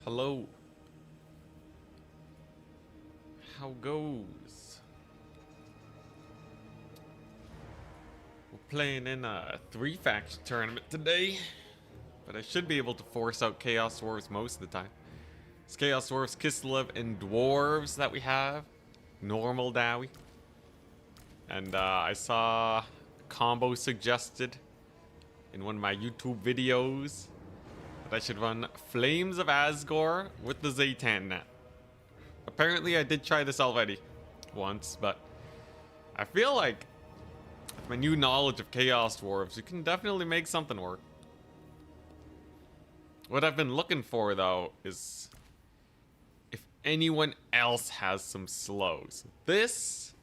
Hello. How goes? We're playing in a 3-faction tournament today, but I should be able to force out Chaos Dwarves most of the time. It's Chaos Dwarves, Kislev, and Dwarves that we have. Normal Dowie. And I saw a combo suggested in one of my YouTube videos that I should run Flames of Asgore with the Zaytan net. Apparently I did try this already once, but I feel like with my new knowledge of Chaos Dwarves, you can definitely make something work. What I've been looking for, though, is if anyone else has some slows. This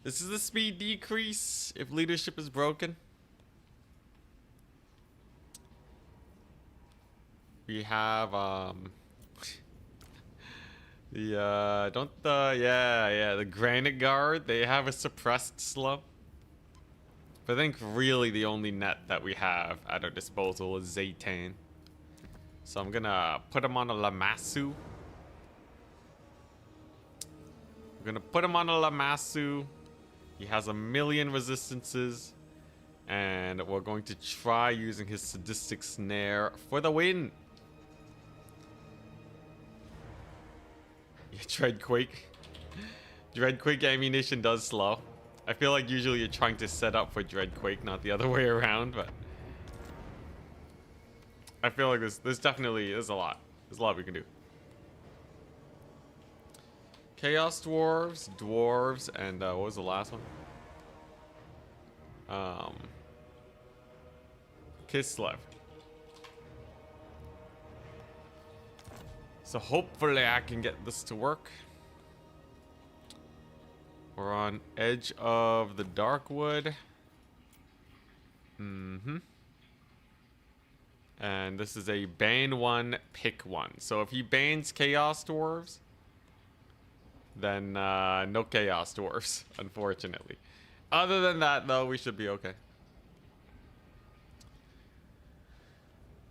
is the speed decrease if leadership is broken. We have, the Granite Guard, they have a suppressed slow. But I think really the only net that we have at our disposal is Zaytan. So I'm gonna put him on a Lamassu. We're gonna put him on a Lamassu. He has 1,000,000 resistances. And we're going to try using his Sadistic Snare for the win. Yeah, Dreadquake. Dreadquake ammunition does slow. I feel like usually you're trying to set up for Dreadquake, not the other way around, but I feel like there's a lot. There's a lot we can do. Chaos Dwarves, Dwarves, and what was the last one? Kislev. So hopefully I can get this to work. We're on edge of the Darkwood. And this is a ban one, pick one. So if he bans Chaos Dwarves, then no Chaos Dwarves, unfortunately. Other than that, though, we should be okay.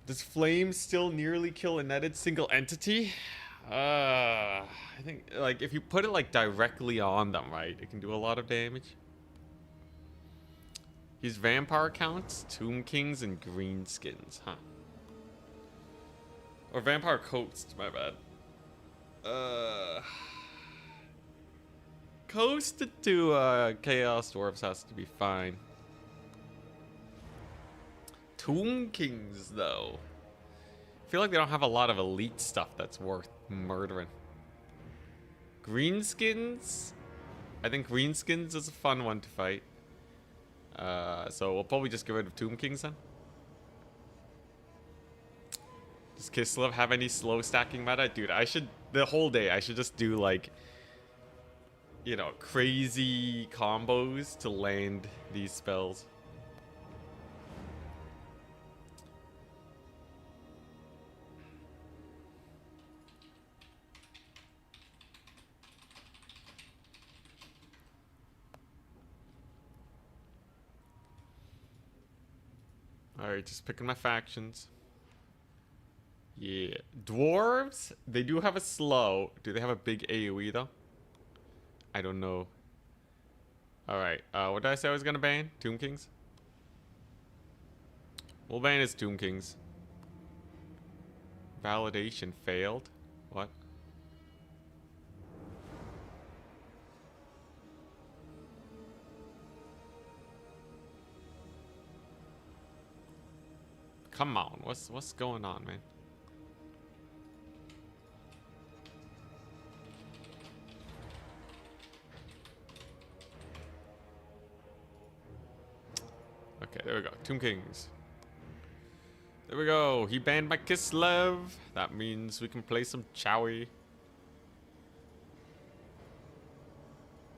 Does Flame still nearly kill a netted single entity? I think, like, if you put it, like, directly on them, right, it can do a lot of damage. He's Vampire Counts, Tomb Kings, and Greenskins, huh? Or Vampire Coast, my bad. Coasted to Chaos Dwarves has to be fine. Tomb Kings, though. I feel like they don't have a lot of elite stuff that's worth murdering. Greenskins? I think Greenskins is a fun one to fight. So we'll probably just get rid of Tomb Kings then. Does Kislev have any slow stacking meta? Dude, the whole day, I should just do like, you know, crazy combos to land these spells. Alright, just picking my factions. Yeah. Dwarves, they do have a slow. Do they have a big AoE though? I don't know. Alright, what did I say I was gonna ban? Tomb Kings? We'll ban his Tomb Kings. Validation failed? What? Come on, what's going on, man? Okay, there we go. Tomb Kings. There we go. He banned my Kislev. That means we can play some Chowie.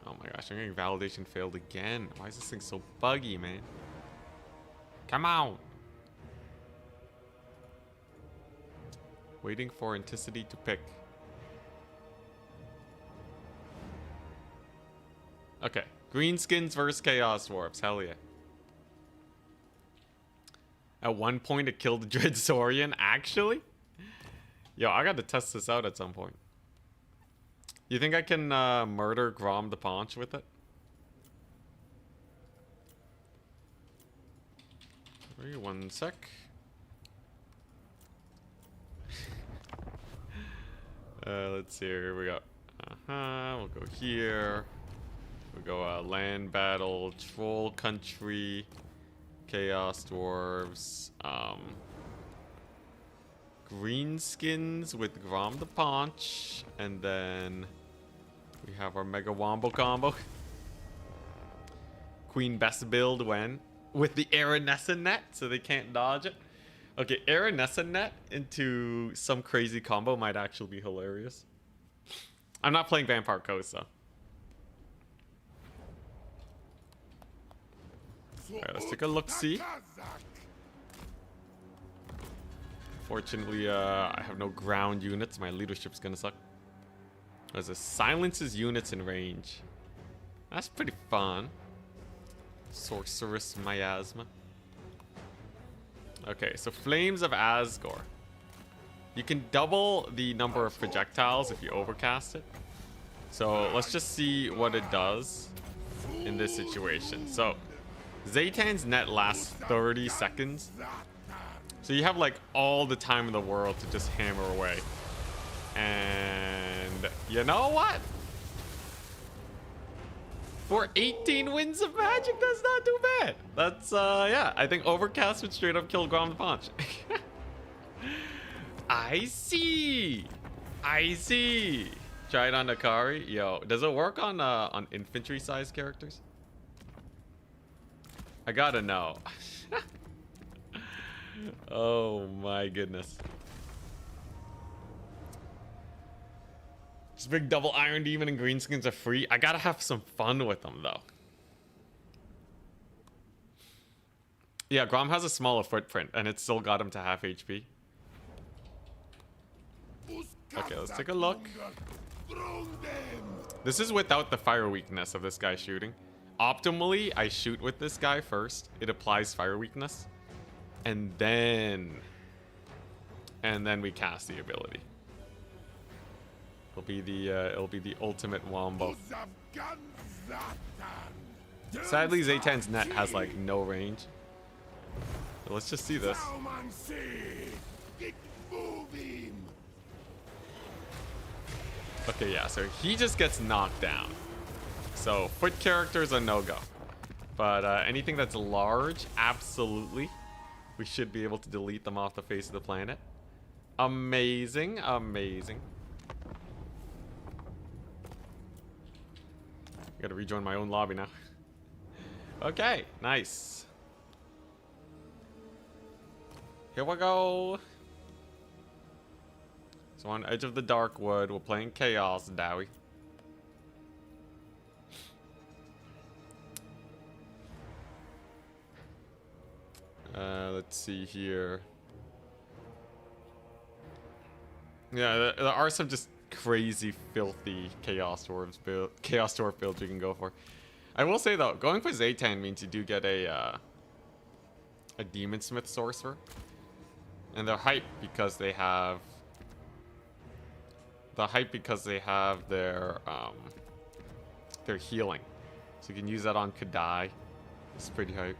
Oh my gosh, I'm getting validation failed again. Why is this thing so buggy, man? Come on. Waiting for Anticity to pick. Okay. Greenskins versus Chaos Dwarves. Hell yeah. At one point, it killed Dreadsorian, actually? Yo, I gotta test this out at some point. You think I can murder Grom the Paunch with it? Wait 1 sec. Let's see, here we go. We'll go here. We'll go land battle, troll country, chaos dwarves, greenskins with Grom the Paunch, and then we have our mega wombo combo. Queen best build when with the Aranessa net, so they can't dodge it. Okay, Aranessa net into some crazy combo might actually be hilarious. I'm not playing Vampire Coast though. Alright, let's take a look-see. Fortunately, I have no ground units. My leadership's gonna suck. There's a silences units in range. That's pretty fun. Sorceress miasma. Okay, so Flames of Asgore. You can double the number of projectiles if you overcast it. So let's just see what it does in this situation. So Zaytan's net lasts 30 seconds. So you have like all the time in the world to just hammer away. And you know what? For 18 wins of magic, that's not too bad. That's, yeah, I think Overcast would straight up kill Grom the Paunch. I see. I see. Try it on Akari. Yo, does it work on infantry-sized characters? I gotta know. Oh my goodness. This big double Iron Demon and greenskins are free. I gotta have some fun with them though. Yeah, Grom has a smaller footprint and it still got him to half HP. Okay, let's take a look. This is without the fire weakness of this guy shooting. Optimally, I shoot with this guy first. It applies fire weakness. And then we cast the ability. It'll be the ultimate wombo. Sadly, Zaytan's net has like no range. So let's just see this. Okay, yeah, so he just gets knocked down. So foot characters are no-go. But anything that's large, absolutely. We should be able to delete them off the face of the planet. Amazing, amazing. I gotta rejoin my own lobby now. Okay, nice. Here we go. So on Edge of the Darkwood, we're playing Chaos, Dowie. Let's see here. Yeah, there are some just crazy, filthy Chaos Dwarf builds you can go for. I will say though, going for Zaytan means you do get a Demon Smith Sorcerer, and they're hyped because they have their healing, so you can use that on Kadai. It's pretty hype.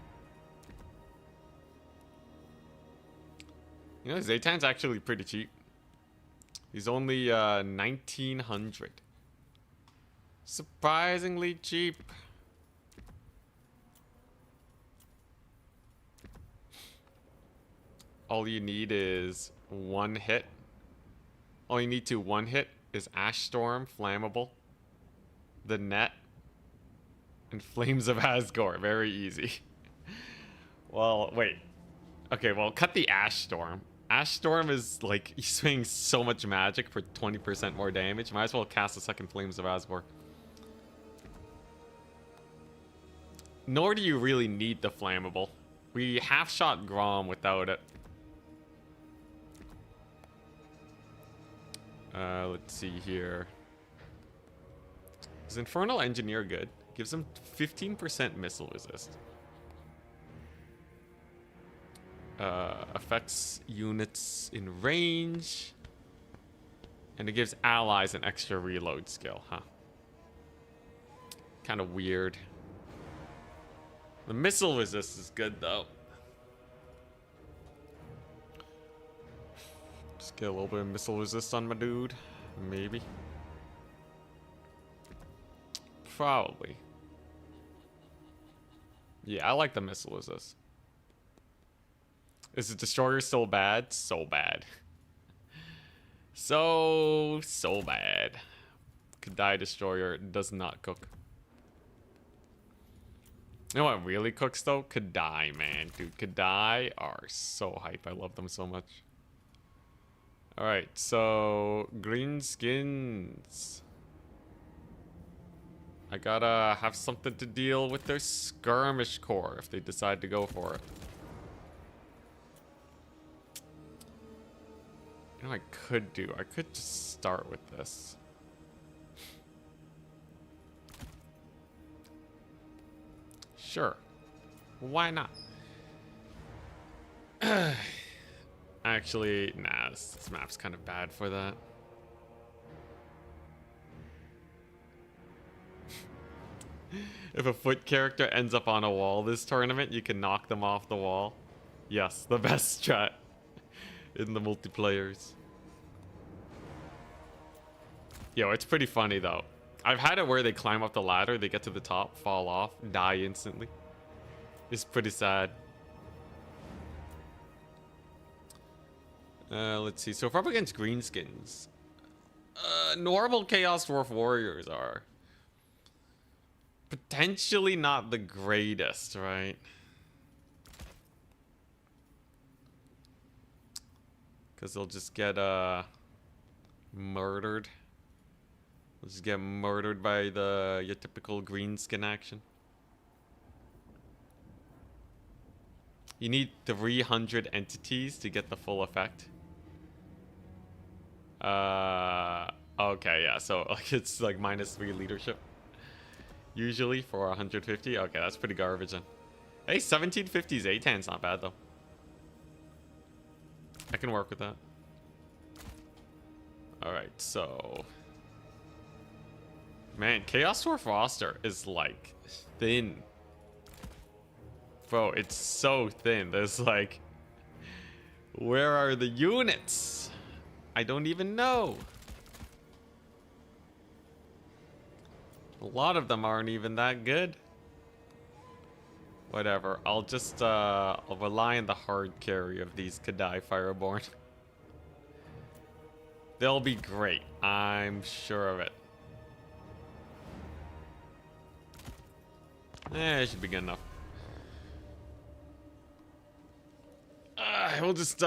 You know, Zaytan's actually pretty cheap. He's only 1900. Surprisingly cheap. All you need is one hit. All you need to one hit is Ash Storm, Flammable, the net, and Flames of Asgore. Very easy. Well, wait. Okay, well, cut the Ash Storm. Ash Storm is like, he's swinging so much magic for 20% more damage. Might as well cast a second Flames of Asgore. Nor do you really need the Flammable. We half-shot Grom without it. Let's see here. Is Infernal Engineer good? Gives him 15% missile resist. Affects units in range. And it gives allies an extra reload skill, huh? Kind of weird. The missile resist is good though. Just get a little bit of missile resist on my dude. Maybe. Probably. Yeah, I like the missile resist. Is the destroyer still bad? So bad. So bad. Could die destroyer does not cook. You know what really cooks though? Could die, man. Dude, could die are so hype. I love them so much. Alright, so greenskins. I gotta have something to deal with their skirmish core if they decide to go for it. You know what I could do? I could just start with this. Sure. Why not? Actually, nah, this map's kind of bad for that. If a foot character ends up on a wall this tournament, you can knock them off the wall. Yes, the best strat in the multiplayers. Yo, it's pretty funny though. I've had it where they climb up the ladder, they get to the top, fall off, die instantly. It's pretty sad. Let's see. So if we're up against greenskins, normal Chaos Dwarf warriors are potentially not the greatest, right? Because they'll just get murdered. They'll just get murdered by your typical greenskin action. You need 300 entities to get the full effect. Okay, yeah, so like it's like -3 leadership. Usually for 150. Okay, that's pretty garbage then. Hey, 1750's A10's not bad though. I can work with that. Alright, so man, Chaos Dwarf roster is like thin. Bro, it's so thin. There's like, where are the units? I don't even know. A lot of them aren't even that good. Whatever. I'll just I'll rely on the hard carry of these Kadai Fireborn. They'll be great. I'm sure of it. It should be good enough. We'll just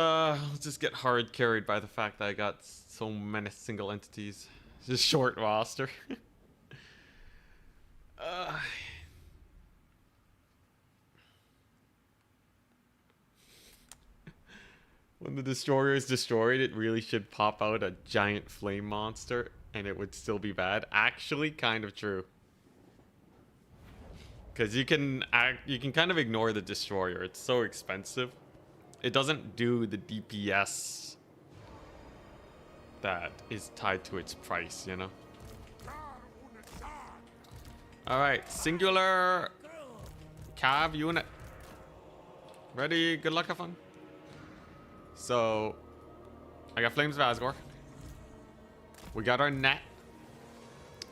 get hard carried by the fact that I got so many single entities. Just short roster. When the destroyer is destroyed, it really should pop out a giant flame monster and it would still be bad. Actually, kind of true. Because you can kind of ignore the destroyer. It's so expensive. It doesn't do the DPS that is tied to its price, you know? Alright, singular cav unit. Ready, good luck, have fun. So, I got Flames of Asgore. We got our net.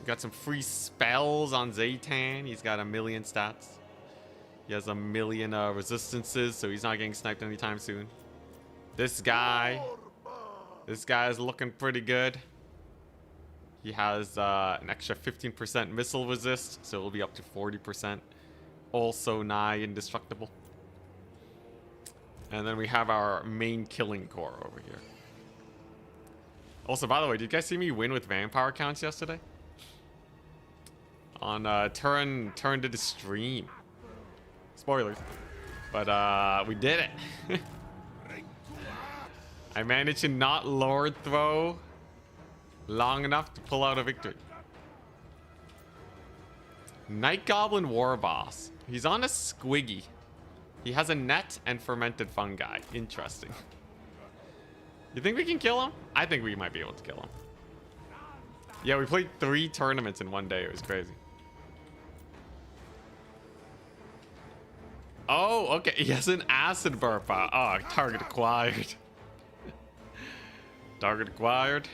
We got some free spells on Zaytan. He's got 1,000,000 stats. He has 1,000,000 resistances, so he's not getting sniped anytime soon. This guy is looking pretty good. He has an extra 15% missile resist, so it'll be up to 40%. Also nigh indestructible. And then we have our main killing core over here. Also, by the way, did you guys see me win with vampire counts yesterday? On turn to the stream. Spoilers. But we did it. I managed to not Lord throw long enough to pull out a victory. Night Goblin War Boss. He's on a squiggy. He has a net and fermented fungi. Interesting. You think we can kill him? I think we might be able to kill him. Yeah, we played 3 tournaments in one day. It was crazy. Oh, okay. He has an acid burp. Oh, target acquired. Target acquired.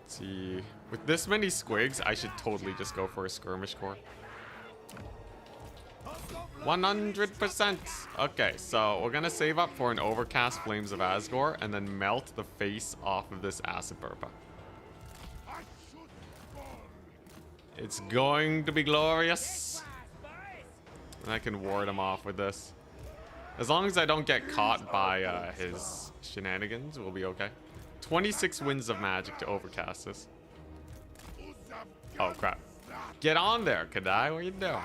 Let's see. With this many squigs, I should totally just go for a skirmish core. 100%. Okay, so we're gonna save up for an overcast Flames of Asgore and then melt the face off of this acid burpa. It's going to be glorious. And I can ward him off with this. As long as I don't get caught by his shenanigans, we'll be okay. 26 winds of magic to overcast this. Oh, crap. Get on there, Kadai. What are you doing?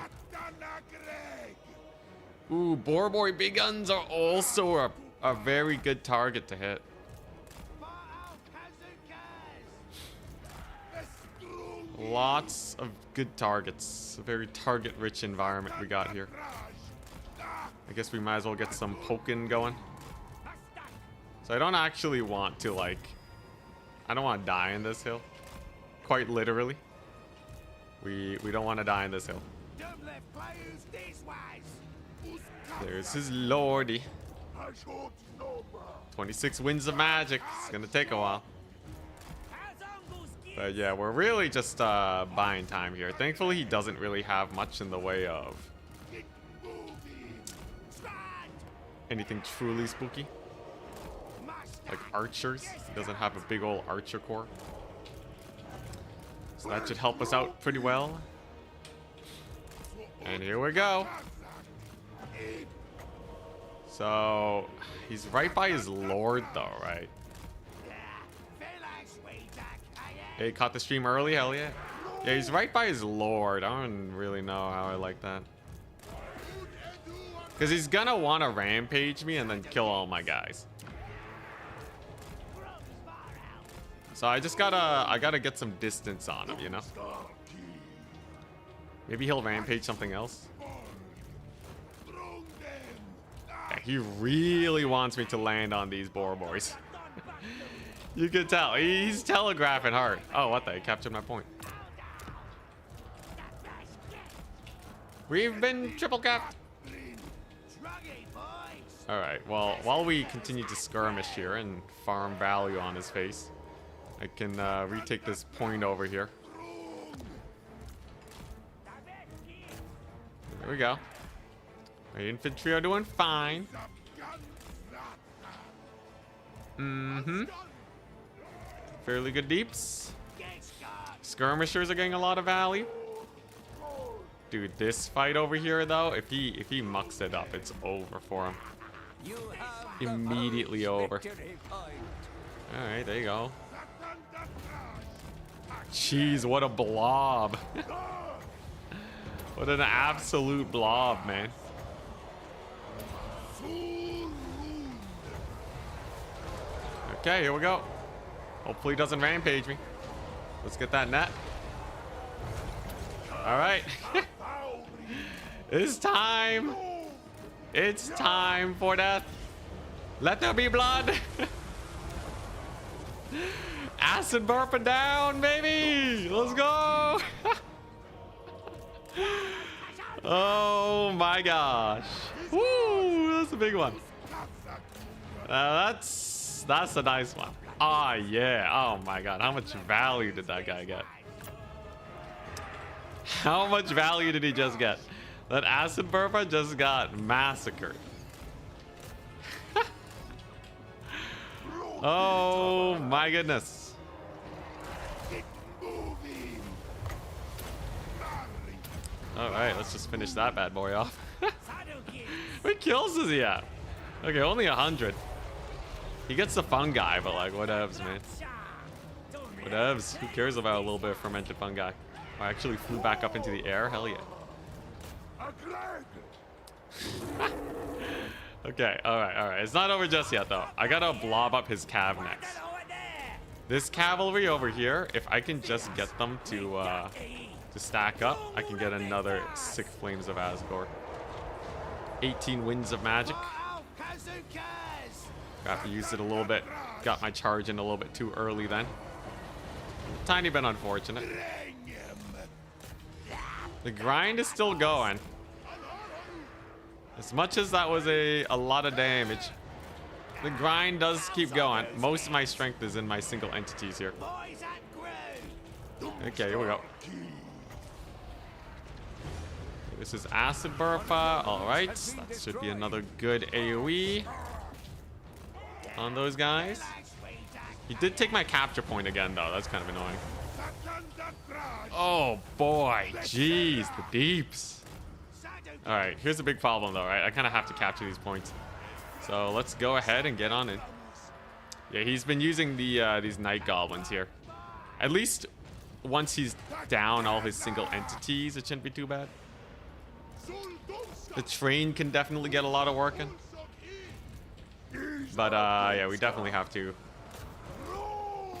Ooh, Borboy big guns are also a very good target to hit. Lots of good targets. A very target-rich environment we got here. I guess we might as well get some poking going. So I don't actually want to, like... I don't want to die in this hill. Quite literally. We don't want to die in this hill. There's his lordy. 26 winds of magic. It's gonna take a while. But yeah, we're really just buying time here. Thankfully, he doesn't really have much in the way of anything truly spooky. Like archers. He doesn't have a big old archer core. So that should help us out pretty well. And here we go. So, he's right by his lord though, right? Hey, caught the stream early, hell yeah. Yeah, he's right by his lord. I don't really know how I like that. Because he's gonna want to rampage me and then kill all my guys. So I gotta get some distance on him, you know? Maybe he'll rampage something else. Yeah, he really wants me to land on these boar boys. You can tell. He's telegraphing hard. Oh, what the? He captured my point. We've been triple capped. Alright, well, while we continue to skirmish here and farm value on his face, I can retake this point over here. There we go. My infantry are doing fine. Mm-hmm. Fairly good deeps. Skirmishers are getting a lot of value. Dude, this fight over here though, if he mucks it up, it's over for him. Immediately over. Alright, there you go. Jeez, what a blob. What an absolute blob, man. Okay, here we go. Hopefully he doesn't rampage me. Let's get that net. Alright. It's time. It's time for death. Let there be blood. Acid burping down, baby. Let's go. Oh my gosh. Woo, that's a big one. That's a nice one. Ah, yeah. Oh my god. How much value did that guy get? How much value did he just get? That acid burpa just got massacred. Oh my goodness. Alright, let's just finish that bad boy off. What kills is he at? Okay, only 100. He gets the fungi, but like, whatevs, man. Whatevs. Who cares about a little bit of fermented fungi? I actually flew back up into the air. Hell yeah. Okay, alright. It's not over just yet, though. I gotta blob up his cav next. This cavalry over here, if I can just get them to stack up, I can get another 6 Flames of Asgore. 18 winds of magic. Got to use it a little bit. got my charge in a little bit too early then. Tiny bit unfortunate. The grind is still going. As much as that was a lot of damage, the grind does keep going. Most of my strength is in my single entities here. Okay, here we go. This is Acid Burpa. Alright, that should be another good AoE on those guys. He did take my capture point again, though. That's kind of annoying. Oh, boy. Jeez, the deeps. Alright, here's the big problem, though, right? I kind of have to capture these points. So let's go ahead and get on it. Yeah, he's been using these night goblins here. At least once he's down all his single entities, it shouldn't be too bad. The train can definitely get a lot of work in. But yeah, we definitely have to.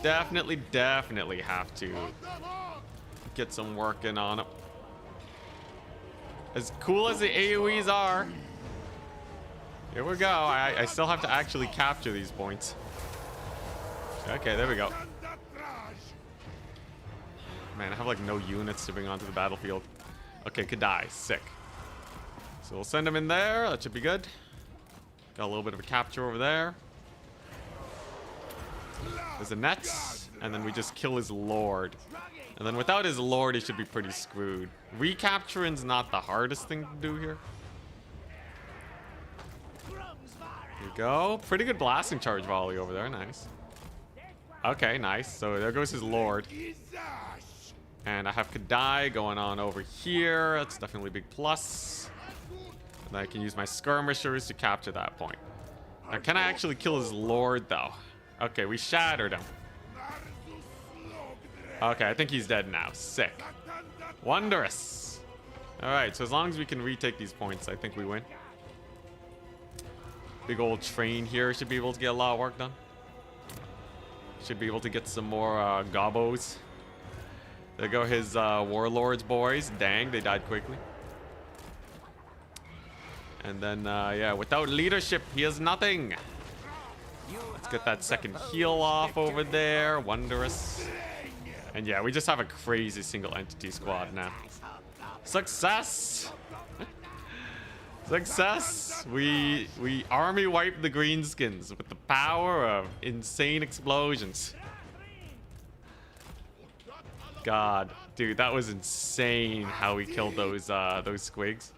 Definitely have to get some work in on it. As cool as the AoEs are, here we go. I still have to actually capture these points. Okay, there we go. Man, I have like no units to bring onto the battlefield. Okay, could die. Sick. So we'll send him in there. That should be good. Got a little bit of a capture over there. There's a net. And then we just kill his lord. And then without his lord, he should be pretty screwed. Recapturing's not the hardest thing to do here. There we go. Pretty good blasting charge volley over there. Nice. Okay, nice. So there goes his lord. And I have Kadai going on over here. That's definitely a big plus. And I can use my skirmishers to capture that point. Now, can I actually kill his lord, though? Okay, we shattered him. Okay, I think he's dead now. Sick. Wondrous. Alright, so as long as we can retake these points, I think we win. Big old train here should be able to get a lot of work done. Should be able to get some more gobbos. There go his warlords, boys. Dang, they died quickly. And then, yeah, without leadership, he has nothing. Let's get that second heal off over there. Wondrous. And yeah, we just have a crazy single entity squad now. Success! Success! We army wiped the greenskins with the power of insane explosions. God, dude, that was insane how we killed those squigs.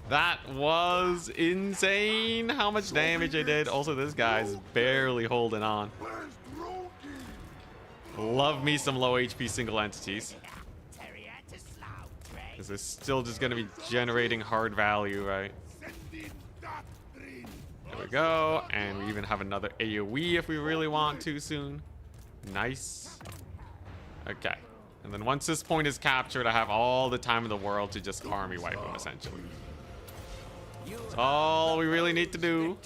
That was insane how much damage I did. Also, this guy's barely holding on. Love me some low HP single entities. Because they're still just going to be generating hard value, right? There we go. And we even have another AoE if we really want to soon. Nice. Okay. And then once this point is captured, I have all the time in the world to just army wipe him, essentially. That's all we really need to do.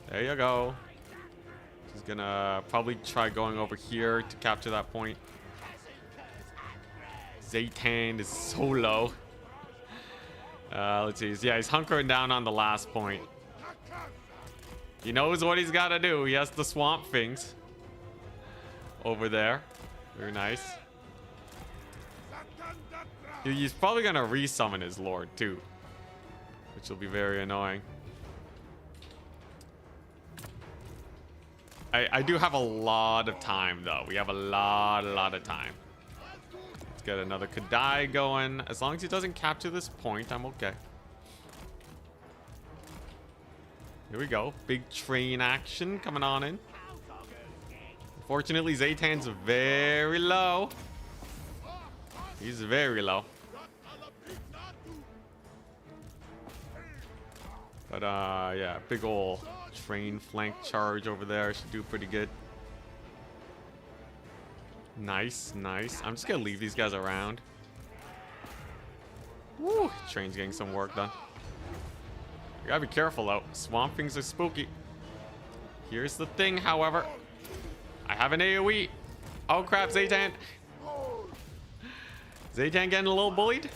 There you go. She's gonna probably try going over here to capture that point. Zaytan is so low. Let's see. Yeah, he's hunkering down on the last point. He knows what he's got to do. He has the swamp things over there. Very nice. He's probably gonna resummon his lord too, which will be very annoying. I do have a lot of time, though. We have a lot of time. Let's get another Kadai going. As long as he doesn't capture this point, I'm okay. Here we go. Big train action coming on in. Unfortunately, Zaytan's very low. He's very low. But, yeah, big ol' train flank charge over there should do pretty good. Nice, nice. I'm just gonna leave these guys around. Woo! Train's getting some work done. You gotta be careful, though. Swamp things are spooky. Here's the thing, however. I have an AoE. Oh, crap, Zaytan. Zaytan getting a little bullied.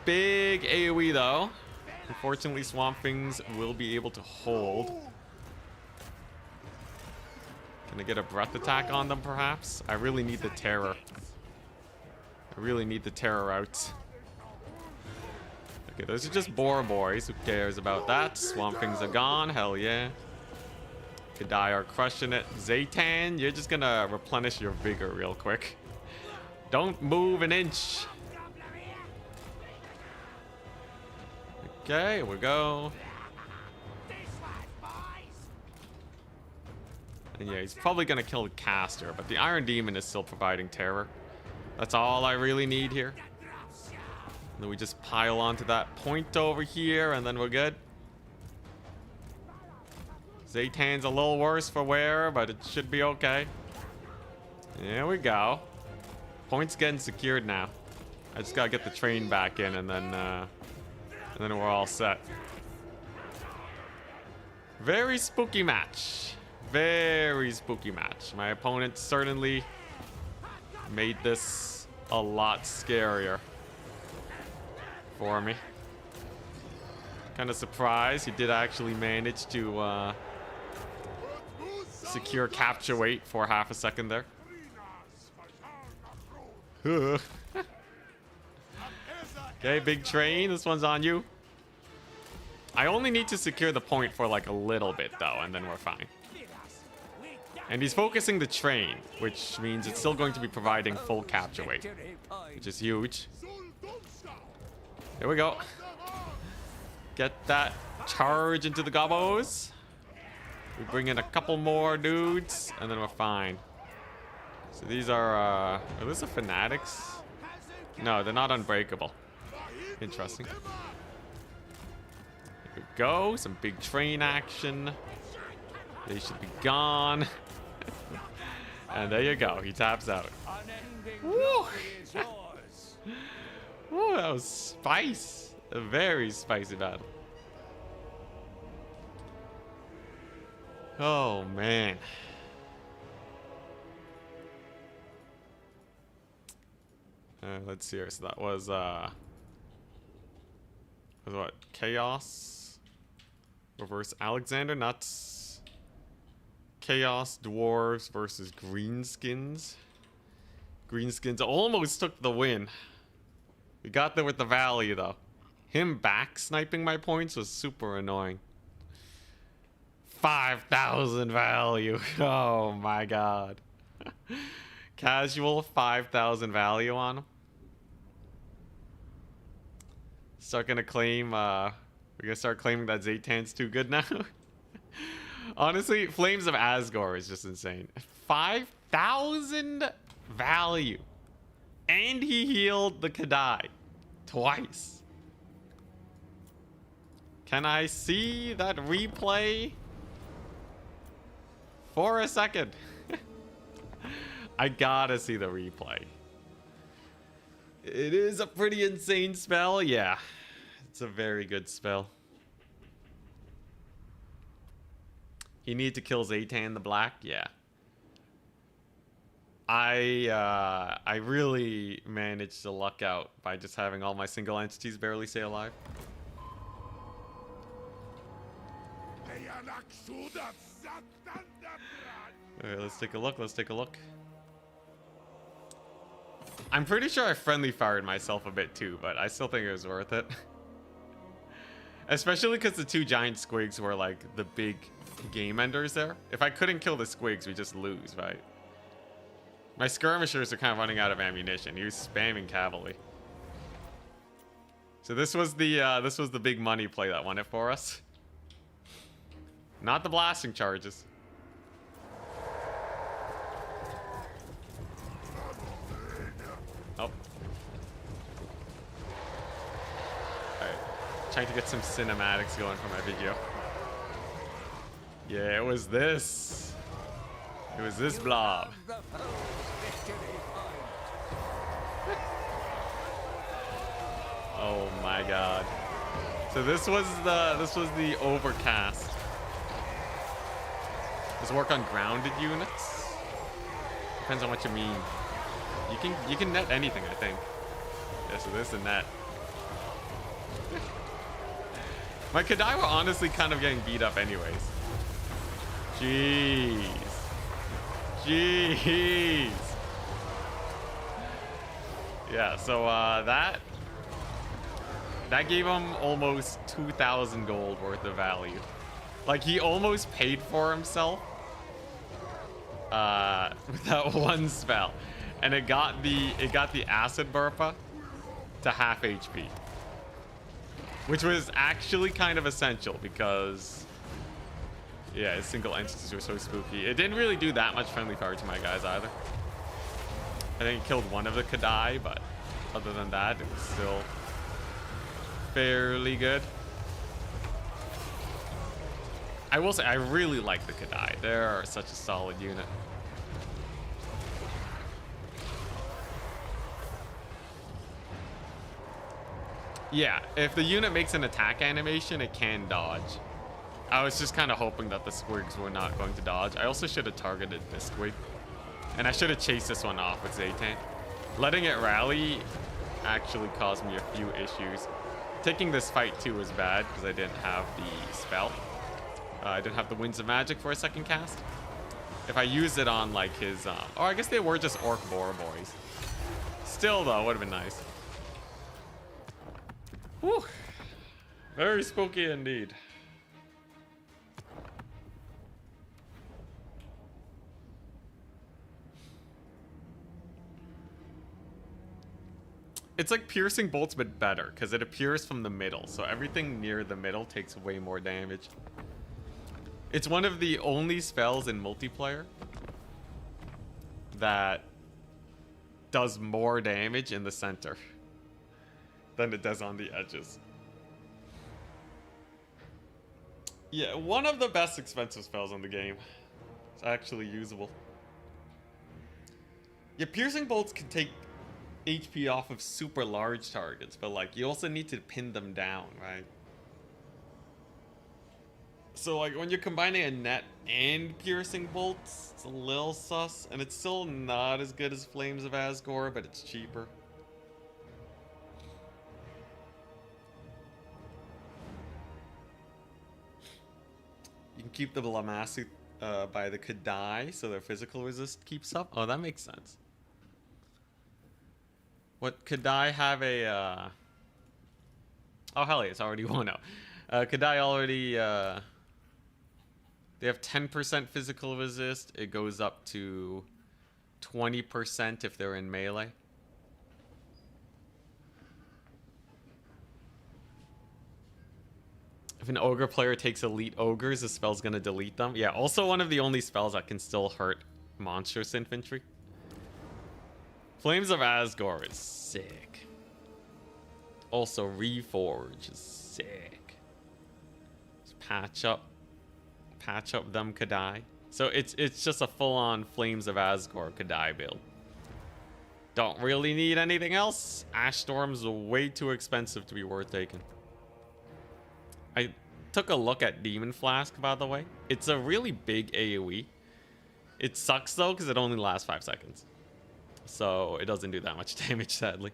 Big AoE, though. Unfortunately, Swamp Things will be able to hold. Can I get a breath attack on them, perhaps? I really need the terror. I really need the terror out. Okay, those are just boar boys. Who cares about that? Swamp Things are gone. Hell yeah. Kadai are crushing it. Zaytan, you're just gonna replenish your vigor real quick. Don't move an inch. Okay, here we go. And yeah, he's probably gonna kill the caster, but the Iron Demon is still providing terror. That's all I really need here. And then we just pile onto that point over here, and then we're good. Zaytan's a little worse for wear, but it should be okay. There we go. Point's getting secured now. I just gotta get the train back in, and then we're all set. Very spooky match. Very spooky match. My opponent certainly made this a lot scarier for me. Kind of surprised he did actually manage to secure capture weight for half a second there. Okay, big train. This one's on you. I only need to secure the point for like a little bit though, and then we're fine. And he's focusing the train, which means it's still going to be providing full capture weight, which is huge. There we go. Get that charge into the gobos. We bring in a couple more dudes, and then we're fine. So these are those the fanatics? No, they're not unbreakable. Interesting. Here we go. Some big train action. They should be gone. And there you go. He taps out. Woo! Woo, that was spice. A very spicy battle. Oh, man. Let's see here. So that was what? Chaos? Reverse Alexander? Nuts. Chaos Dwarves versus greenskins. Greenskins almost took the win. We got there with the value, though. Him back sniping my points was super annoying. 5,000 value. Oh my god. Casual 5,000 value on him. Start gonna claim, we're gonna start claiming that Zaytan's too good now. Honestly, Flames of Asgore is just insane. 5,000 value. And he healed the Kadai twice. Can I see that replay for a second? I gotta see the replay. It is a pretty insane spell. Yeah, it's a very good spell. You need to kill Zaytan the Black. Yeah. I really managed to luck out by just having all my single entities barely stay alive. Alright, let's take a look. Let's take a look. I'm pretty sure I friendly fired myself a bit too, but I still think it was worth it. Especially because the two giant squigs were like the big game enders there. If I couldn't kill the squigs, we just lose, right? My skirmishers are kind of running out of ammunition. He was spamming cavalry. So this was the big money play that won it for us. Not the blasting charges. Oh. Alright. Trying to get some cinematics going for my video. Yeah, it was this. It was this blob. Oh my god. So this was the overcast. Does work on grounded units? Depends on what you mean. You can net anything, I think. Yeah, so this is a net. My Kadai were honestly kind of getting beat up anyways. Jeez. Jeez. Yeah, so that gave him almost 2,000 gold worth of value. Like, he almost paid for himself with that one spell. And it got the acid burpa to half HP. Which was actually kind of essential because, yeah, his single entities were so spooky. It didn't really do that much friendly fire to my guys either. I think it killed one of the Kadai, but other than that, it was still fairly good. I will say, I really like the Kadai. They're such a solid unit. Yeah, if the unit makes an attack animation, it can dodge. I was just kind of hoping that the squigs were not going to dodge. I also should have targeted this squig. And I should have chased this one off with Zaytan. Letting it rally actually caused me a few issues. Taking this fight too was bad because I didn't have the spell. I didn't have the Winds of Magic for a second cast. If I used it on like his... oh, I guess they were just Orc Boar boys. Still though, would have been nice. Whew. Very spooky indeed. It's like piercing bolts, but better, because it appears from the middle. So everything near the middle takes way more damage. It's one of the only spells in multiplayer that does more damage in the center than it does on the edges. Yeah, one of the best expensive spells in the game. It's actually usable. Yeah, piercing bolts can take HP off of super large targets, but like you also need to pin them down, right? So like when you're combining a net and piercing bolts, it's a little sus, and it's still not as good as Flames of Asgore, but it's cheaper. You can keep the Lamasu by the Kadai, so their physical resist keeps up. Oh, that makes sense. What, Kadai have a... Oh, hell yeah, it's already 1-0. Kadai already... They have 10% physical resist. It goes up to 20% if they're in melee. If an ogre player takes elite ogres, the spell's gonna delete them. Yeah, also one of the only spells that can still hurt monstrous infantry. Flames of Asgore is sick. Also, Reforge is sick. Just patch up them Kadai. So it's just a full-on Flames of Asgore Kadai build. Don't really need anything else. Ash Storm's way too expensive to be worth taking. I took a look at Demon Flask, by the way. It's a really big AoE. It sucks though because it only lasts 5 seconds. So it doesn't do that much damage, sadly.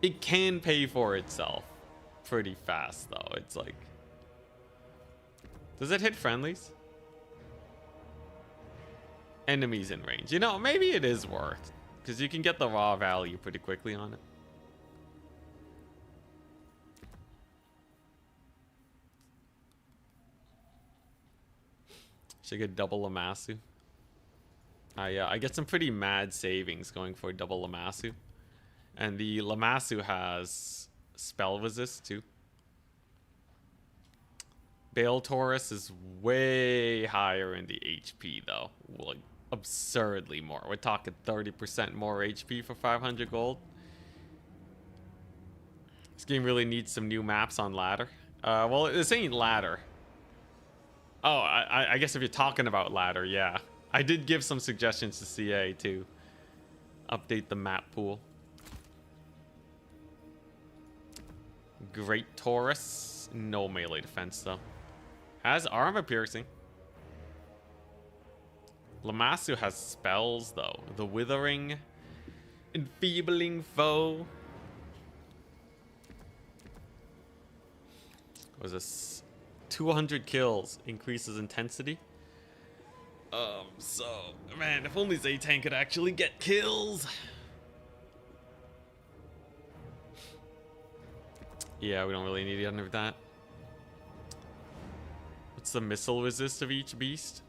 It can pay for itself pretty fast though. It's like... Does it hit friendlies? Enemies in range. You know, maybe it is worth. Because you can get the raw value pretty quickly on it. Should get double Lamasu. I get some pretty mad savings going for double Lamasu. And the Lamasu has spell resist too. Bale Taurus is way higher in the HP though. Like absurdly more. We're talking 30% more HP for 500 gold. This game really needs some new maps on ladder. Well, this ain't ladder. Oh, I guess if you're talking about ladder, yeah. I did give some suggestions to CA to update the map pool. Great Taurus. No melee defense, though. Has armor piercing. Lamasu has spells, though. The Withering. Enfeebling Foe. Was this 200 kills increases intensity? So man, if only Zaytan could actually get kills. Yeah, we don't really need any of that. What's the missile resist of each beast?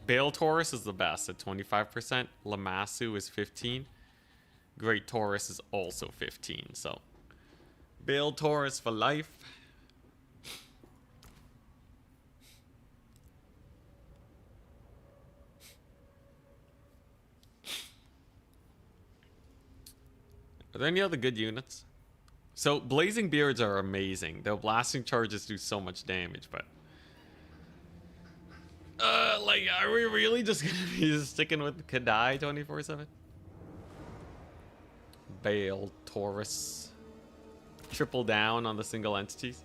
Bale Taurus is the best at 25%. Lamassu is 15. Great Taurus is also 15. So Bale Taurus for life. Are there any other good units? So Blazing Beards are amazing. Their blasting charges do so much damage, but like, are we really just gonna be sticking with Kadai 24/7? Bale Taurus. Triple down on the single entities.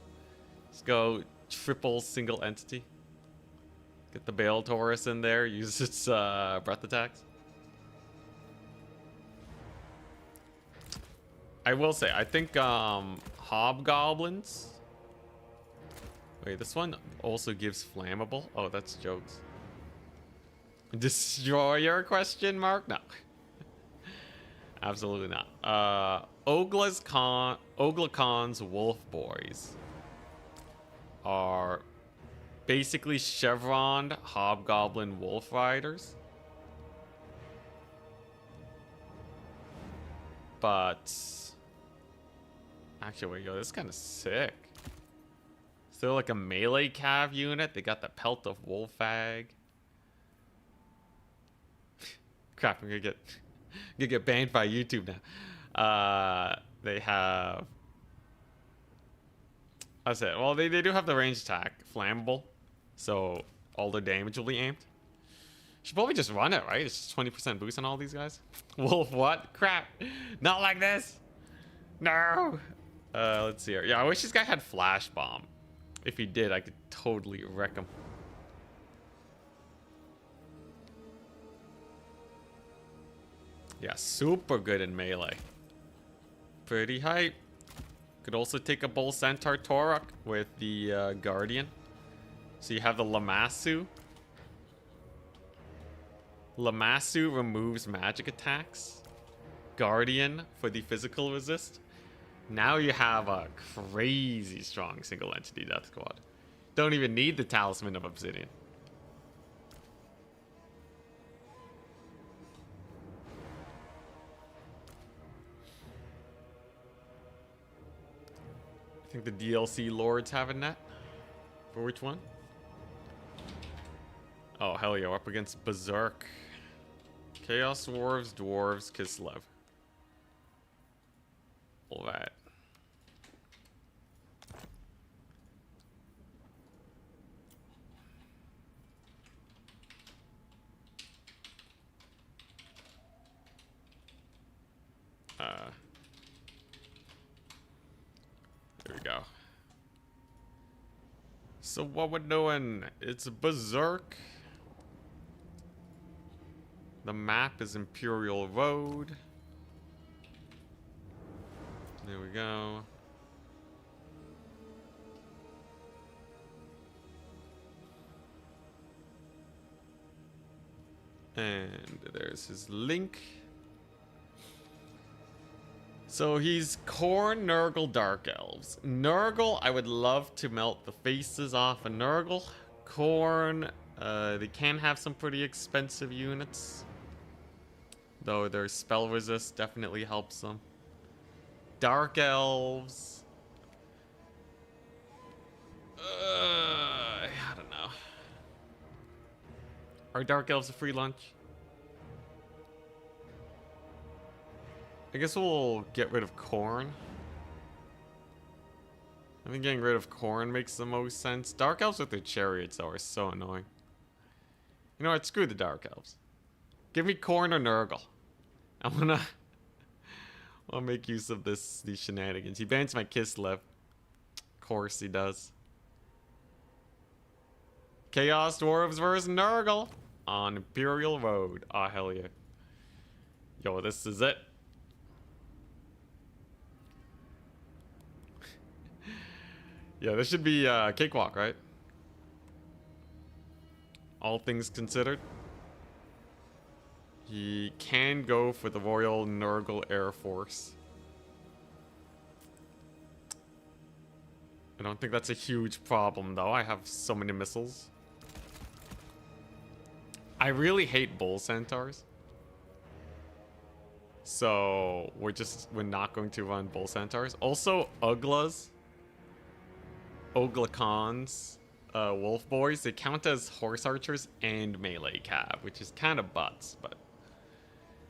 Let's go triple single entity. Get the Bale Taurus in there. Use its breath attacks. I will say, I think Hobgoblins. Wait, this one also gives flammable. Oh, that's jokes. Destroyer question mark? No. Absolutely not. Oglacon's Wolf Boys are basically chevroned Hobgoblin Wolf Riders. But actually, wait, yo, this is kind of sick. So they're like a melee cav unit. They got the pelt of Wolfag. Crap, I'm gonna get banned by YouTube now. They have. That's it. Well, they do have the range attack, flammable, so all their damage will be aimed. Should probably just run it, right? It's just 20% boost on all these guys. Wolf, what? Crap! Not like this. No. Let's see here. Yeah, I wish this guy had flash bomb. If he did, I could totally wreck him. Yeah, super good in melee. Pretty hype. Could also take a Bull Centaur Torok with the Guardian. So you have the Lamassu. Lamassu removes magic attacks. Guardian for the physical resist. Now you have a crazy strong single entity death squad. Don't even need the Talisman of Obsidian. I think the DLC lords have a net. For which one? Oh, hell yeah, up against Berserk. Chaos Dwarves, Dwarves, Kislev. All right. There we go. So what we're doing, it's Berserk. The map is Imperial Road. There we go. And there's his link. So he's Khorne, Nurgle, Dark Elves. Nurgle, I would love to melt the faces off a Nurgle. Khorne, they can have some pretty expensive units. Though their spell resist definitely helps them. Dark Elves. I don't know. Are Dark Elves a free lunch? I guess we'll get rid of Khorne. I think getting rid of Khorne makes the most sense. Dark Elves with their chariots, though, are so annoying. You know what? Screw the Dark Elves. Give me Khorne or Nurgle. I'll make use of these shenanigans. He bans my Kislev. Of course he does. Chaos Dwarves versus Nurgle on Imperial Road. Ah, hell yeah. Yo, this is it. Yeah, this should be a cakewalk, right? All things considered. He can go for the Royal Nurgle Air Force. I don't think that's a huge problem, though. I have so many missiles. I really hate bull centaurs. So we're not going to run bull centaurs. Also, Uglas, Oglacons, wolf boys, they count as horse archers and melee cab, which is kind of butts, but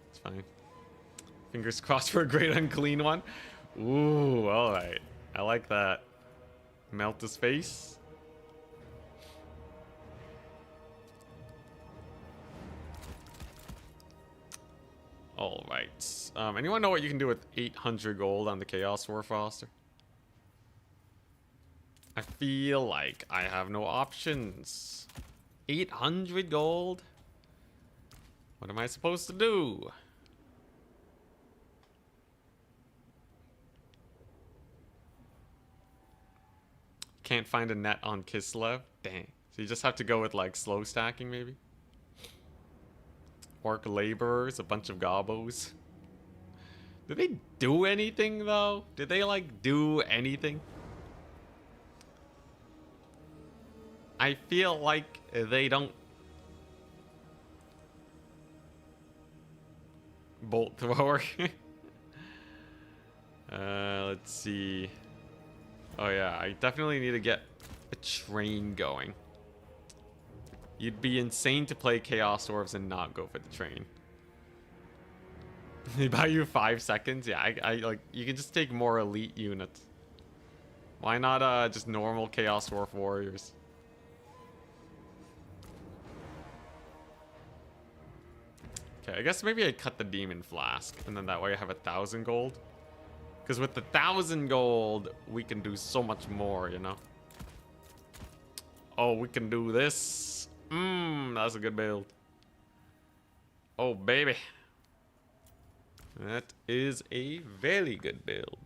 it's fine. Fingers crossed for a great unclean one. Ooh, all right. I like that. Melt his face. All right. Anyone know what you can do with 800 gold on the Chaos War roster? I feel like I have no options. 800 gold? What am I supposed to do? Can't find a net on Kislev? Dang. So you just have to go with like slow stacking maybe? Orc laborers, a bunch of gobos. Did they do anything though? Did they like do anything? I feel like they don't. Bolt thrower. Let's see. Oh yeah, I definitely need to get a train going. You'd be insane to play Chaos Dwarves and not go for the train. They buy you 5 seconds? Yeah, I like, you can just take more elite units. Why not just normal Chaos Dwarf warriors? Okay, I guess maybe I cut the Demon Flask, and then that way I have 1,000 gold. Because with the 1,000 gold, we can do so much more, you know? Oh, we can do this. That's a good build. Oh, baby. That is a very good build.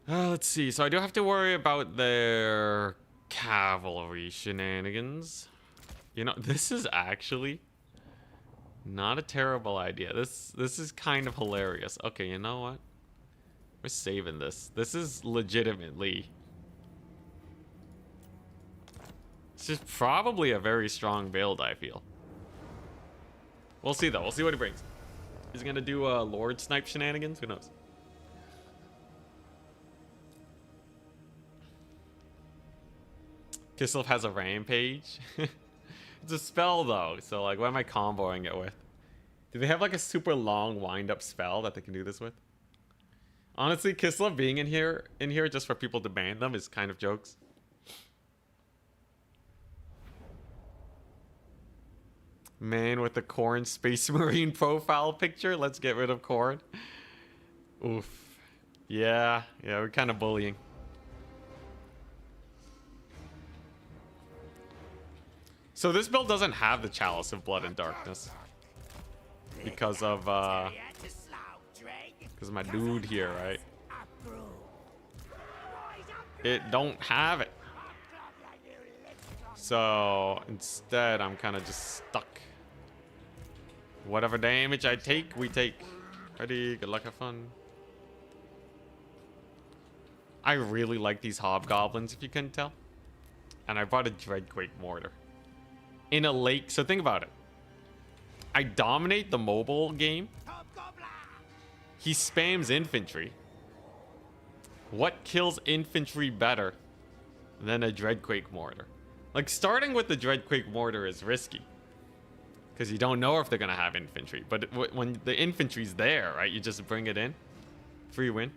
Let's see. So I do have to worry about their cavalry shenanigans. You know, this is actually not a terrible idea. This is kind of hilarious. Okay, you know what? We're saving this. This is legitimately... This is probably a very strong build, I feel. We'll see, though. We'll see what he brings. Is he going to do Lord Snipe shenanigans? Who knows? Kislev has a rampage. It's a spell, though. So, like, what am I comboing it with? Do they have, like, a super long wind-up spell that they can do this with? Honestly, Kislev being in here just for people to ban them is kind of jokes. Man with the Corn Space Marine profile picture. Let's get rid of Corn. Oof. Yeah, we're kind of bullying. So this build doesn't have the Chalice of Blood and Darkness. Because of my dude here, right? It don't have it. So instead, I'm kind of just stuck. Whatever damage I take, we take. Ready, good luck, have fun. I really like these hobgoblins, if you couldn't tell. And I brought a Dreadquake mortar. In a lake, so think about it. I dominate the mobile game. He spams infantry. What kills infantry better than a Dreadquake mortar? Like, starting with the Dreadquake mortar is risky. Because you don't know if they're going to have infantry. But when the infantry's there, right, you just bring it in. Free win.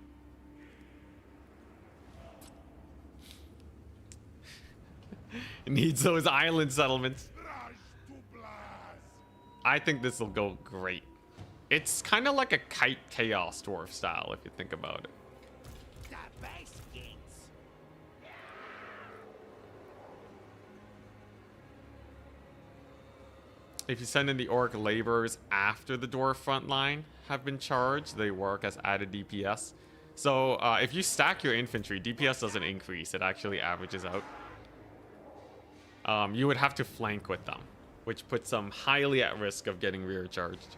It needs those island settlements. I think this will go great. It's kind of like a kite chaos dwarf style, if you think about it. If you send in the orc laborers after the dwarf front line have been charged, they work as added DPS. So if you stack your infantry, DPS doesn't increase. It actually averages out. You would have to flank with them, which puts them highly at risk of getting rear charged.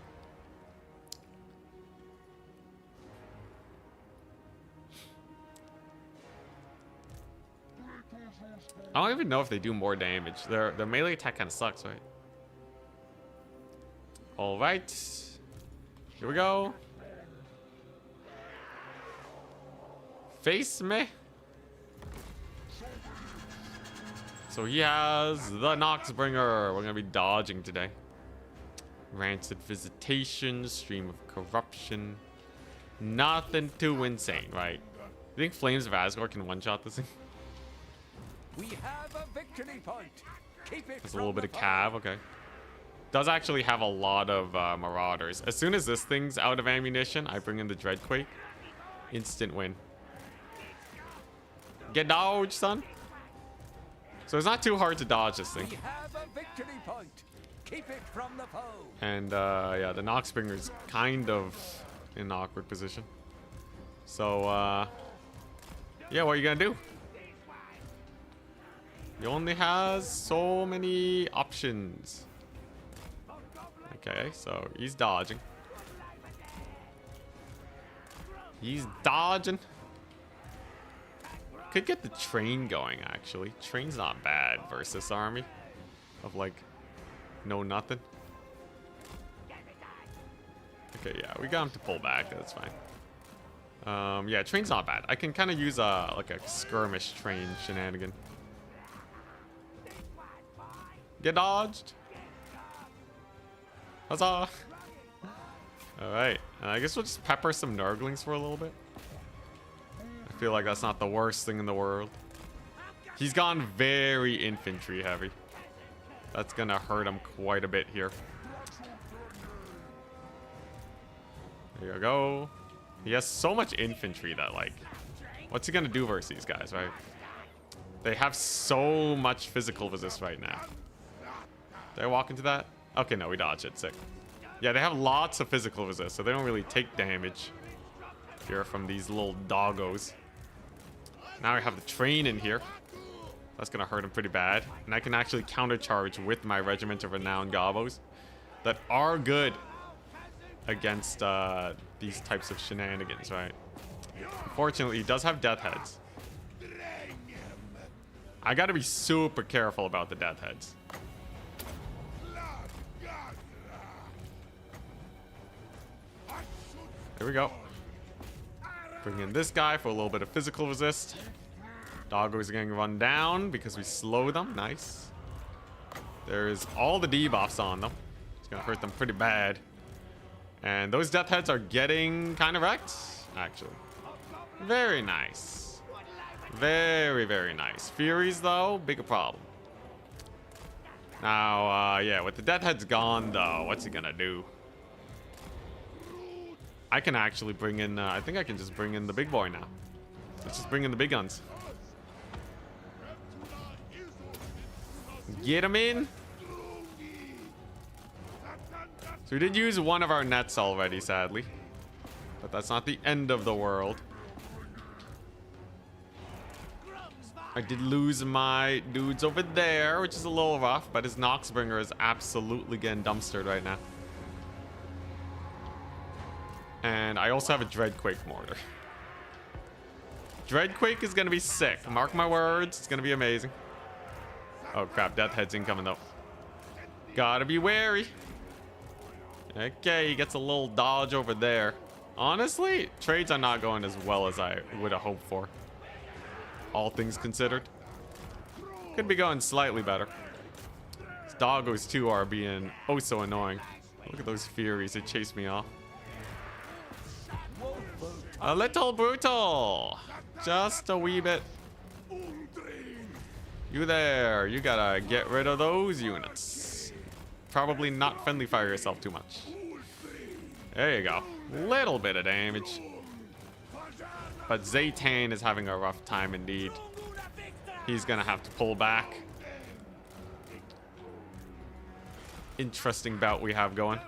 I don't even know if they do more damage. Their melee attack kind of sucks, right? All right, here we go. Face me. So he has the Noxbringer. We're gonna be dodging today. Rancid Visitation, Stream of Corruption. Nothing too insane, right? You think Flames of Asgore can one-shot this thing? We have a victory point. Keep it. There's a little bit of cav, okay. Does actually have a lot of marauders. As soon as this thing's out of ammunition, I bring in the Dreadquake. Instant win. Get dodged, son. So it's not too hard to dodge this thing. We have a victory point. Keep it from the foe. And yeah, the Noxbringer's kind of in an awkward position. So yeah, what are you gonna do? He only has so many options. Okay, so he's dodging. He's dodging. Could get the train going, actually. Train's not bad versus army of like no nothing. Okay, yeah, we got him to pull back. That's fine. Yeah, train's not bad. I can kind of use a like a skirmish train shenanigan. Get dodged. Huzzah! Alright, I guess we'll just pepper some Nurglings for a little bit. I feel like that's not the worst thing in the world. He's gone very infantry heavy. That's gonna hurt him quite a bit here. There you go. He has so much infantry that, like, what's he gonna do versus these guys, right? They have so much physical resist right now. Did I walk into that? Okay, no, we dodged it. Sick. Yeah, they have lots of physical resist, so they don't really take damage here from these little doggos. Now I have the train in here. That's gonna hurt him pretty bad. And I can actually countercharge with my regiment of renowned gobos that are good against these types of shenanigans, right? Unfortunately, he does have death heads. I gotta be super careful about the death heads. Here we go. Bring in this guy for a little bit of physical resist. Doggos are getting run down because we slow them. Nice. There's all the debuffs on them. It's gonna hurt them pretty bad. And those death heads are getting kind of wrecked, actually. Very nice. Very, very nice. Furies, though, bigger problem. Now, yeah, with the death heads gone, though, what's he gonna do? I can actually bring in, I think I can just bring in the big boy now. Let's just bring in the big guns. Get him in. So we did use one of our nets already, sadly. But that's not the end of the world. I did lose my dudes over there, which is a little rough, but his Noxbringer is absolutely getting dumpstered right now. And I also have a Dreadquake mortar. Dreadquake is gonna be sick. Mark my words, it's gonna be amazing. Oh crap, Death Head's incoming though. Gotta be wary. Okay, he gets a little dodge over there. Honestly, trades are not going as well as I would have hoped for. All things considered. Could be going slightly better. These doggos too are being oh so annoying. Look at those Furies, they chase me off. A little brutal. Just a wee bit. You there. You gotta get rid of those units. Probably not friendly fire yourself too much. There you go. Little bit of damage. But Zaytan is having a rough time indeed. He's gonna have to pull back. Interesting bout we have going.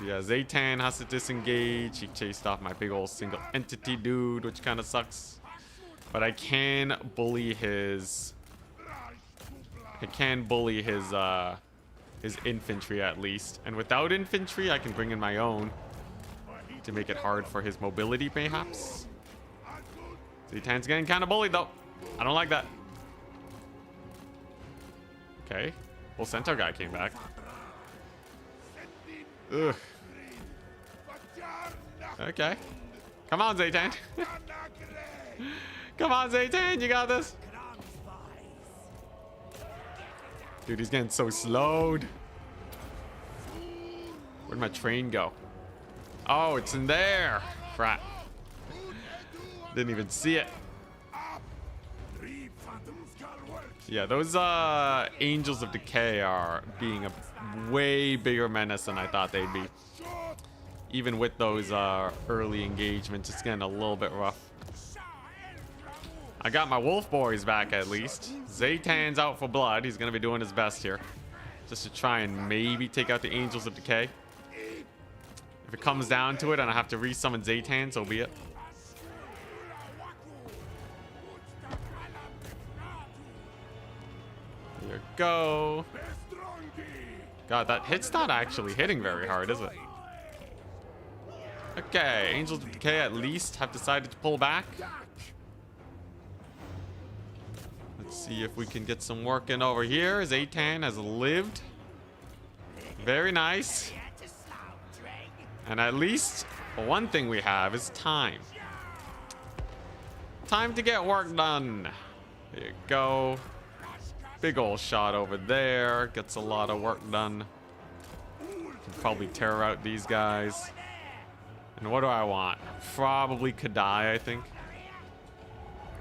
Yeah, Zaytan has to disengage. He chased off my big old single entity dude, which kind of sucks. But I can bully his... his infantry at least. And without infantry, I can bring in my own to make it hard for his mobility, perhaps. Zaytan's getting kind of bullied, though. I don't like that. Okay. Well, Centaur guy came back. Ugh. Okay. Come on, Zaytan. Come on, Zaytan. You got this. Dude, he's getting so slowed. Where'd my train go? Oh, it's in there. Crap. Didn't even see it. Yeah, those Angels of Decay are being a way bigger menace than I thought they'd be. Even with those early engagements, it's getting a little bit rough. I got my wolf boys back at least. Zaytan's out for blood. He's going to be doing his best here. Just to try and maybe take out the Angels of Decay. If it comes down to it and I have to resummon Zaytan, so be it. Here we go. God, that hit's not actually hitting very hard, is it? Okay, Angels of Decay at least have decided to pull back. Let's see if we can get some work in over here. Zaytan has lived. Very nice. And at least one thing we have is time. Time to get work done. There you go. Big old shot over there. Gets a lot of work done. Can probably tear out these guys. And what do I want? Probably Kadai, I think.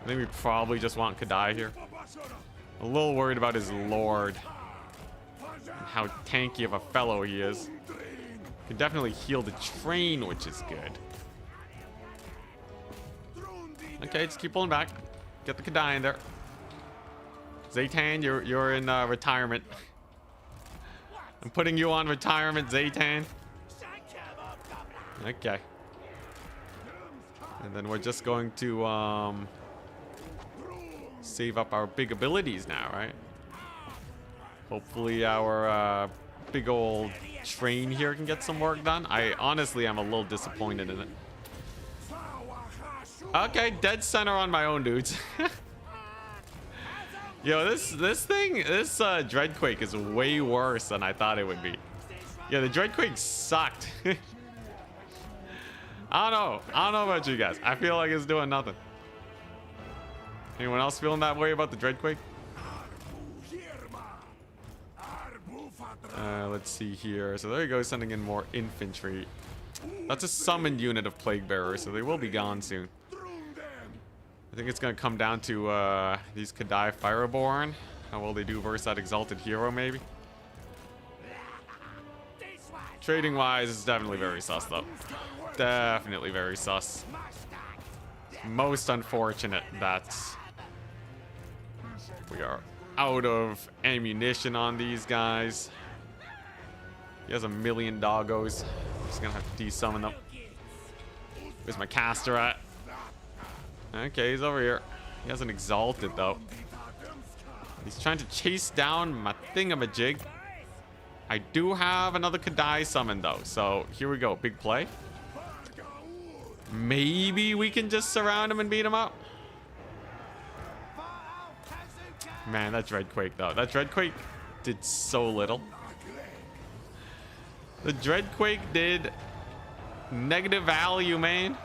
I think we probably just want Kadai here. A little worried about his lord. And how tanky of a fellow he is. Can definitely heal the train, which is good. Okay, just keep pulling back. Get the Kadai in there. Zaytan, you're in retirement. I'm putting you on retirement, Zaytan. Okay. And then we're just going to save up our big abilities now, right? Hopefully our big old train here can get some work done. I honestly am a little disappointed in it. Okay, dead center on my own dudes. Yo, this Dreadquake is way worse than I thought it would be. Yeah, the Dreadquake sucked. I don't know about you guys. I feel like it's doing nothing. Anyone else feeling that way about the Dreadquake? Let's see here. So there you go, sending in more infantry. That's a summoned unit of Plague Bearers, so they will be gone soon. I think it's going to come down to these Kadai Fireborn. How well they do versus that Exalted Hero, maybe. Trading-wise, it's definitely very sus, though. Definitely very sus. Most unfortunate that we are out of ammunition on these guys. He has 1 million doggos. I'm just gonna have to desummon them. Where's my caster at? Okay, he's over here. He hasn't exalted though. He's trying to chase down my thingamajig. I do have another Kadai summon though, so here we go. Big play. Maybe we can just surround him and beat him up. Man, that Dreadquake though. That Dreadquake did so little. The Dreadquake did negative value, man.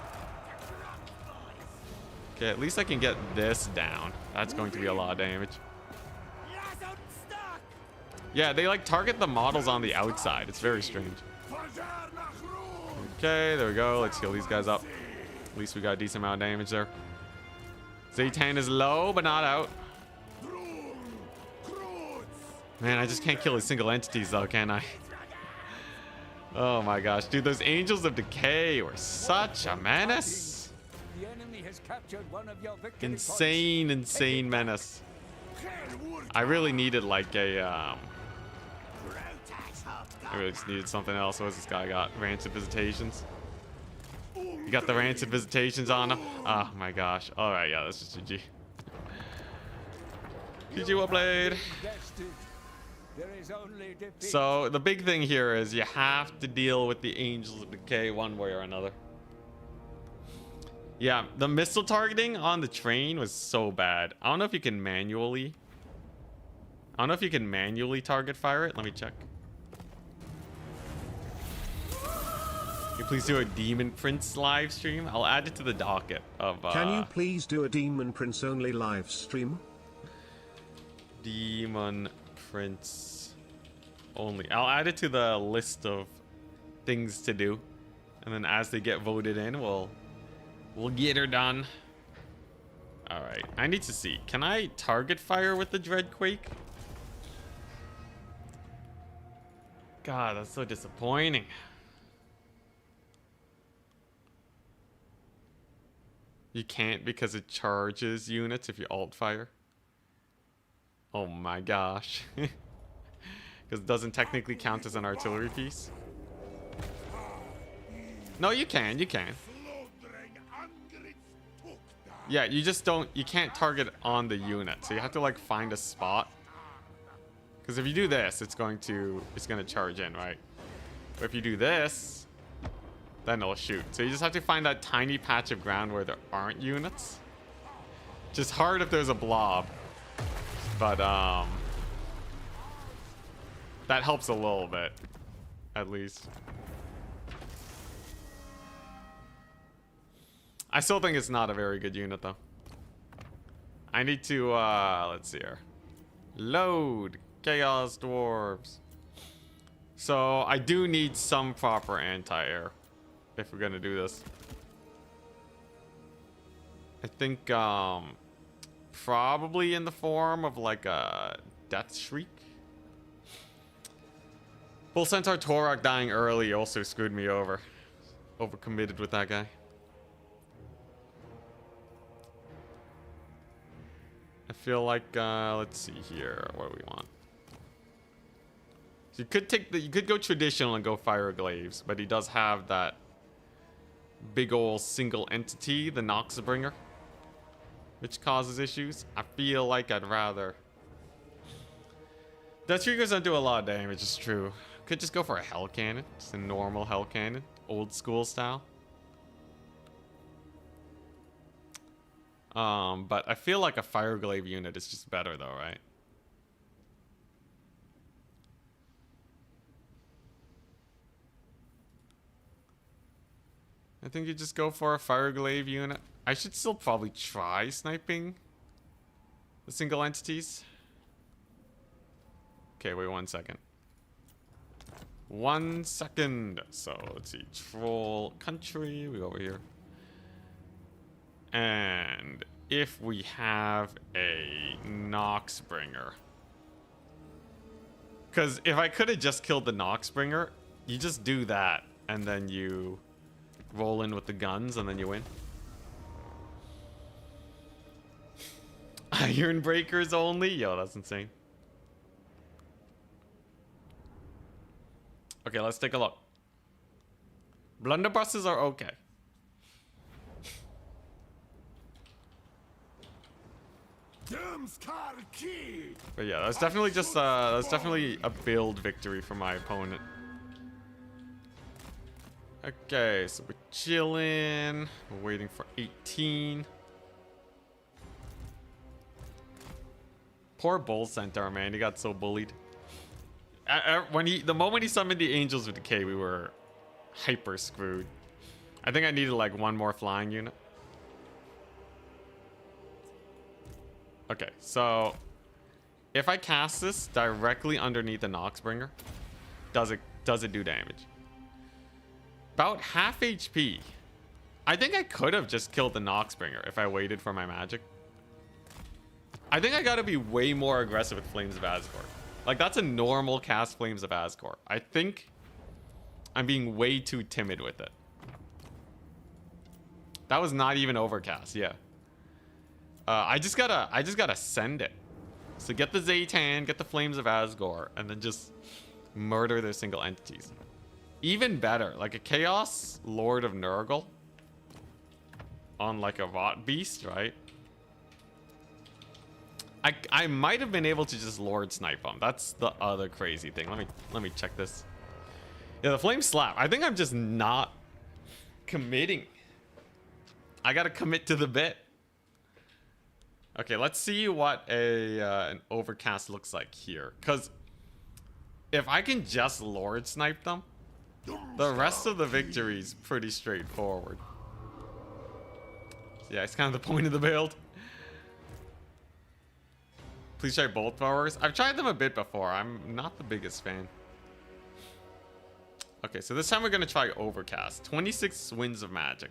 Okay, at least I can get this down. That's going to be a lot of damage. Yeah, they like target the models on the outside. It's very strange. Okay, there we go. Let's heal these guys up. At least we got a decent amount of damage there. Zaytan is low, but not out. Man, I just can't kill his single entities though, can I? Oh my gosh, dude, those Angels of Decay were such a menace. The enemy has captured one of your victory Insane, points. insane menace. I really needed like a I really just needed something else. What has this guy got? Rancid visitations. You got the rancid visitations on him? Oh my gosh. Alright, yeah, that's just GG. GG, well played. So, the big thing here is you have to deal with the Angels of Decay one way or another. Yeah, the missile targeting on the train was so bad. I don't know if you can manually... target fire it. Let me check. Can you please do a Demon Prince live stream? I'll add it to the docket of... Can you please do a Demon Prince only live stream? Demon Prince only. I'll add it to the list of things to do. And then as they get voted in, we'll get her done. Alright, I need to see. Can I target fire with the Dreadquake? God, that's so disappointing. You can't because it charges units if you alt fire. Oh my gosh. Because it doesn't technically count as an artillery piece. No, you can. Yeah, you just don't... You can't target on the unit. So you have to like find a spot. Because if you do this, it's going to charge in, right? But if you do this, then it'll shoot. So you just have to find that tiny patch of ground where there aren't units. Just hard if there's a blob. But, that helps a little bit. At least. I still think it's not a very good unit, though. I need to, let's see here. Load. Chaos Dwarves. So, I do need some proper anti-air. If we're gonna do this. I think, probably in the form of like a Death Shriek. Bull Centaur Torok dying early also screwed me over. Overcommitted with that guy. I feel like, let's see here. What do we want? So you could go traditional and go Fire Glaives, but he does have that big ol' single entity, the Noxbringer, which causes issues. I feel like I'd rather... Death Shriekers don't do a lot of damage, it's true. Could just go for a Hell Cannon, just a normal Hell Cannon, old school style. But I feel like a Fire Glaive unit is just better though, right? I think you just go for a Fire Glaive unit. I should still probably try sniping the single entities. Okay, wait 1 second. 1 second. So, let's see. Troll country. We go over here. And if we have a Noxbringer. Because if I could have just killed the Noxbringer, you just do that. And then you... roll in with the guns and then you win. Iron Breakers only? Yo, that's insane. Okay, let's take a look. Blunderbusses are okay. But yeah, that's definitely just that's definitely a build victory for my opponent. Okay, so we're chilling. We're waiting for 18. Poor Bull Centaur, man. He got so bullied. The moment he summoned the Angels of Decay, we were hyper screwed. I think I needed like one more flying unit. Okay, so if I cast this directly underneath the Noxbringer, does it do damage? About half HP. I think I could have just killed the Noxbringer if I waited for my magic. I think I gotta be way more aggressive with Flames of Azgor. Like, that's a normal cast Flames of Azgor. I think I'm being way too timid with it. That was not even overcast, yeah. I just gotta send it. So get the Zaytan, get the Flames of Azgor, and then just Murder their single entities. Even better, like a Chaos Lord of Nurgle on like a Rot Beast, right? I might have been able to just Lord Snipe him. That's the other crazy thing. Let me check this. Yeah, the Flame Slap. I think I'm just not committing. I gotta commit to the bit. Okay, let's see what an Overcast looks like here. Because if I can just Lord Snipe them, the rest of the victory is pretty straightforward. Yeah, it's kind of the point of the build. Please try bolt throwers. I've tried them a bit before. I'm not the biggest fan. Okay, so this time we're going to try Overcast. 26 Winds of Magic.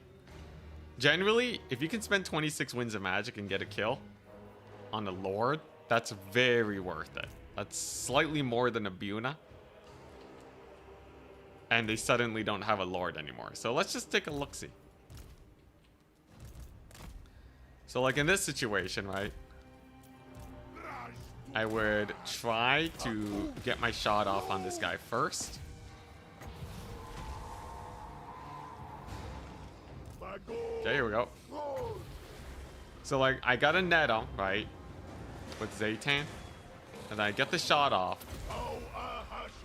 Generally, if you can spend 26 Winds of Magic and get a kill on a Lord, that's very worth it. That's slightly more than a Buna. And they suddenly don't have a Lord anymore. So let's just take a look-see. So like in this situation, right? I would try to get my shot off on this guy first. Okay, here we go. So like I got a Netto, right? With Zaytan. And I get the shot off.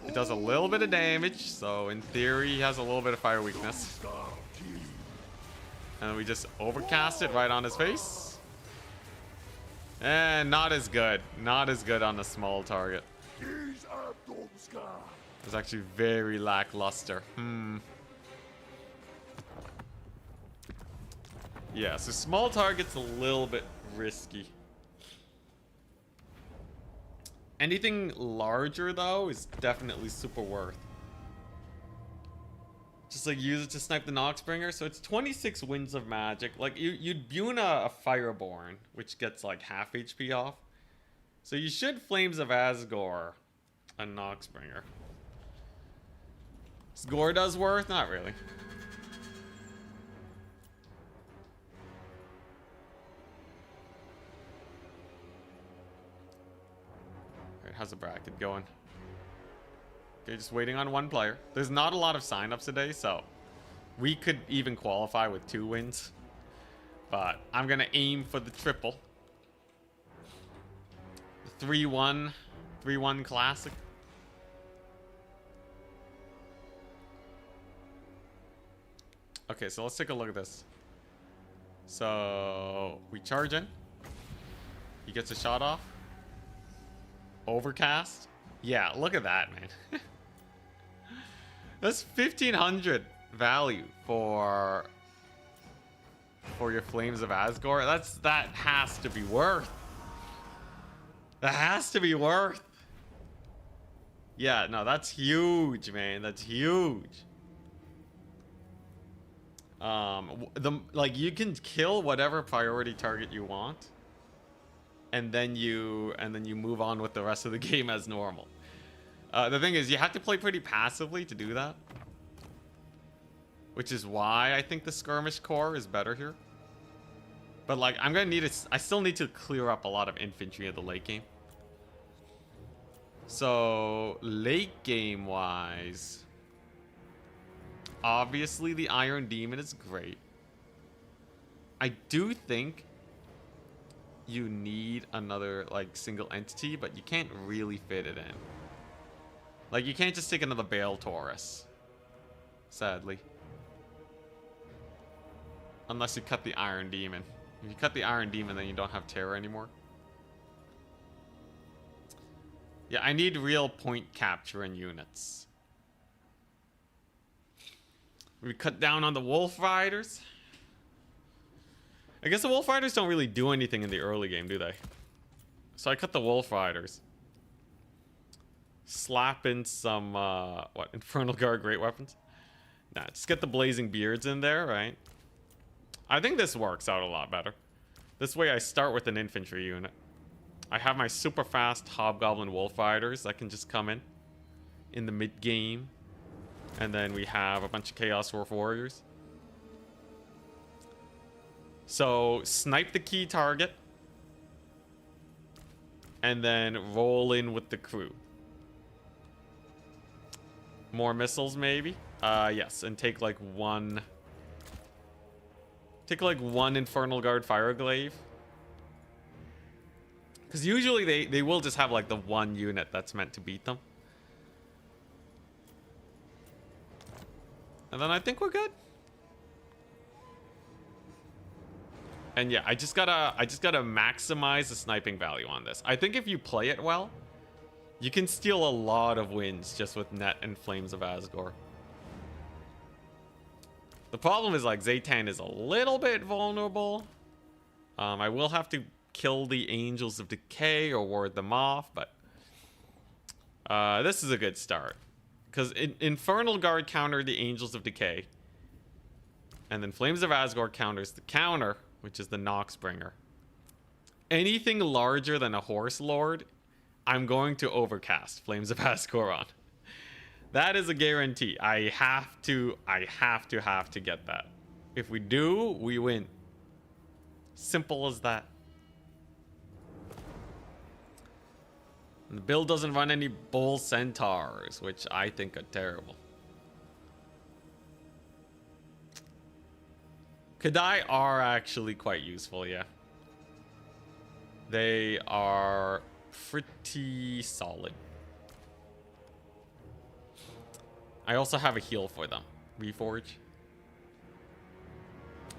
It does a little bit of damage, so in theory he has a little bit of fire weakness. And we just overcast it right on his face. And not as good. Not as good on a small target. It's actually very lackluster. Yeah, so small target's a little bit risky. Anything larger, though, is definitely super worth. Just like use it to snipe the Noxbringer. So it's 26 Winds of Magic. Like you'd Buna a Fireborn, which gets like half HP off. So you should Flames of Asgore a Noxbringer. Sgore does worth? Not really. Alright, how's the bracket going? Okay, just waiting on one player. There's not a lot of signups today, so we could even qualify with 2 wins. But I'm going to aim for the triple. The 3-1. 3-1 classic. Okay, so let's take a look at this. So we charge in. He gets a shot off. Overcast. Yeah, look at that, man. That's 1500 value for your Flames of Asgore. That has to be worth. That has to be worth. Yeah, no, that's huge, man. That's huge. Like you can kill whatever priority target you want, and then you move on with the rest of the game as normal. The thing is, you have to play pretty passively to do that, which is why I think the skirmish core is better here. But like, I'm gonna need it. I still need to clear up a lot of infantry at the late game. So late game wise, obviously the Iron Demon is great. I do think you need another like single entity, but you can't really fit it in. Like, you can't just take another Bale Taurus. Sadly. Unless you cut the Iron Demon. If you cut the Iron Demon, then you don't have terror anymore. Yeah, I need real point capture in units. We cut down on the Wolf Riders. I guess the Wolf Riders don't really do anything in the early game, do they? So I cut the Wolf Riders. Slap in some, what, Infernal Guard Great Weapons? Nah, just get the Blazing Beards in there, right? I think this works out a lot better. This way I start with an infantry unit. I have my super fast Hobgoblin Wolf Riders that can just come in the mid-game. And then we have a bunch of Chaos Dwarf Warriors. So, snipe the key target. And then roll in with the crew. More missiles, maybe? Yes, and take like one... Take like one Infernal Guard Fire Glaive. Because usually they will just have like the one unit that's meant to beat them. And then I think we're good. And yeah, I just gotta maximize the sniping value on this. I think if you play it well, you can steal a lot of wins just with Net and Flames of Asgore. The problem is like Zaytan is a little bit vulnerable. I will have to kill the Angels of Decay or ward them off, but this is a good start. Because Infernal Guard counter the Angels of Decay. And then Flames of Asgore counters the counter, which is the Noxbringer. Anything larger than a Horse Lord, I'm going to overcast Flames of Asgore on. That is a guarantee. I have to get that. If we do, we win. Simple as that. And the build doesn't run any Bull Centaurs, which I think are terrible. Kadai are actually quite useful, yeah. They are pretty solid. I also have a heal for them. Reforge.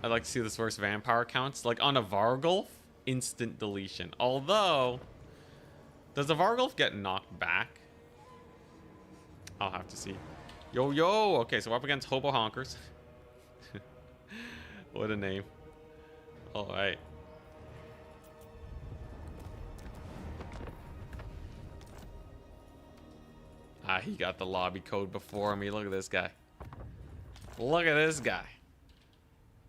I'd like to see this versus vampire counts. Like on a Vargulf, instant deletion. Although, does the Vargulf get knocked back? I'll have to see. Yo, yo. Okay, so we're up against Hobo Honkers. What a name. All right. Ah, he got the lobby code before me. Look at this guy. Look at this guy.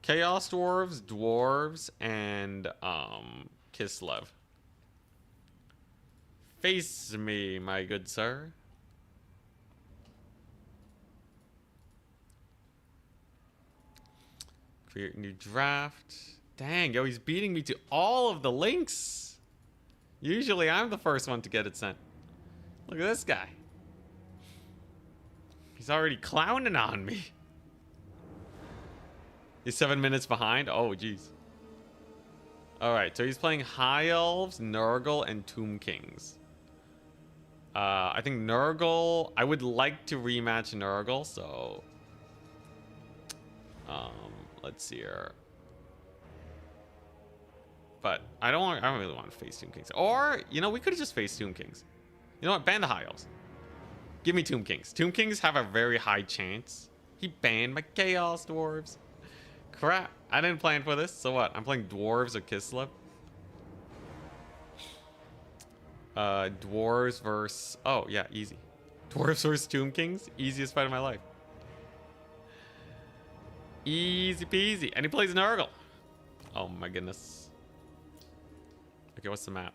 Chaos Dwarves, Dwarves, and Kislev. Face me, my good sir. Create new draft. Dang, yo, he's beating me to all of the links. Usually I'm the first one to get it sent. Look at this guy. He's already clowning on me. He's 7 minutes behind. Oh, jeez. All right, so he's playing High Elves, Nurgle, and Tomb Kings. I think Nurgle... I would like to rematch Nurgle, so... let's see here. But I don't really want to face Tomb Kings. Or, you know, we could have just faced Tomb Kings. You know what? Ban the High Elves. Give me Tomb Kings. Tomb Kings have a very high chance. He banned my Chaos Dwarves. Crap. I didn't plan for this. So what? I'm playing Dwarves or Kislev. Dwarves versus... Oh, yeah. Easy. Dwarves versus Tomb Kings. Easiest fight of my life. Easy peasy. And he plays Nurgle. Oh, my goodness. Okay, what's the map?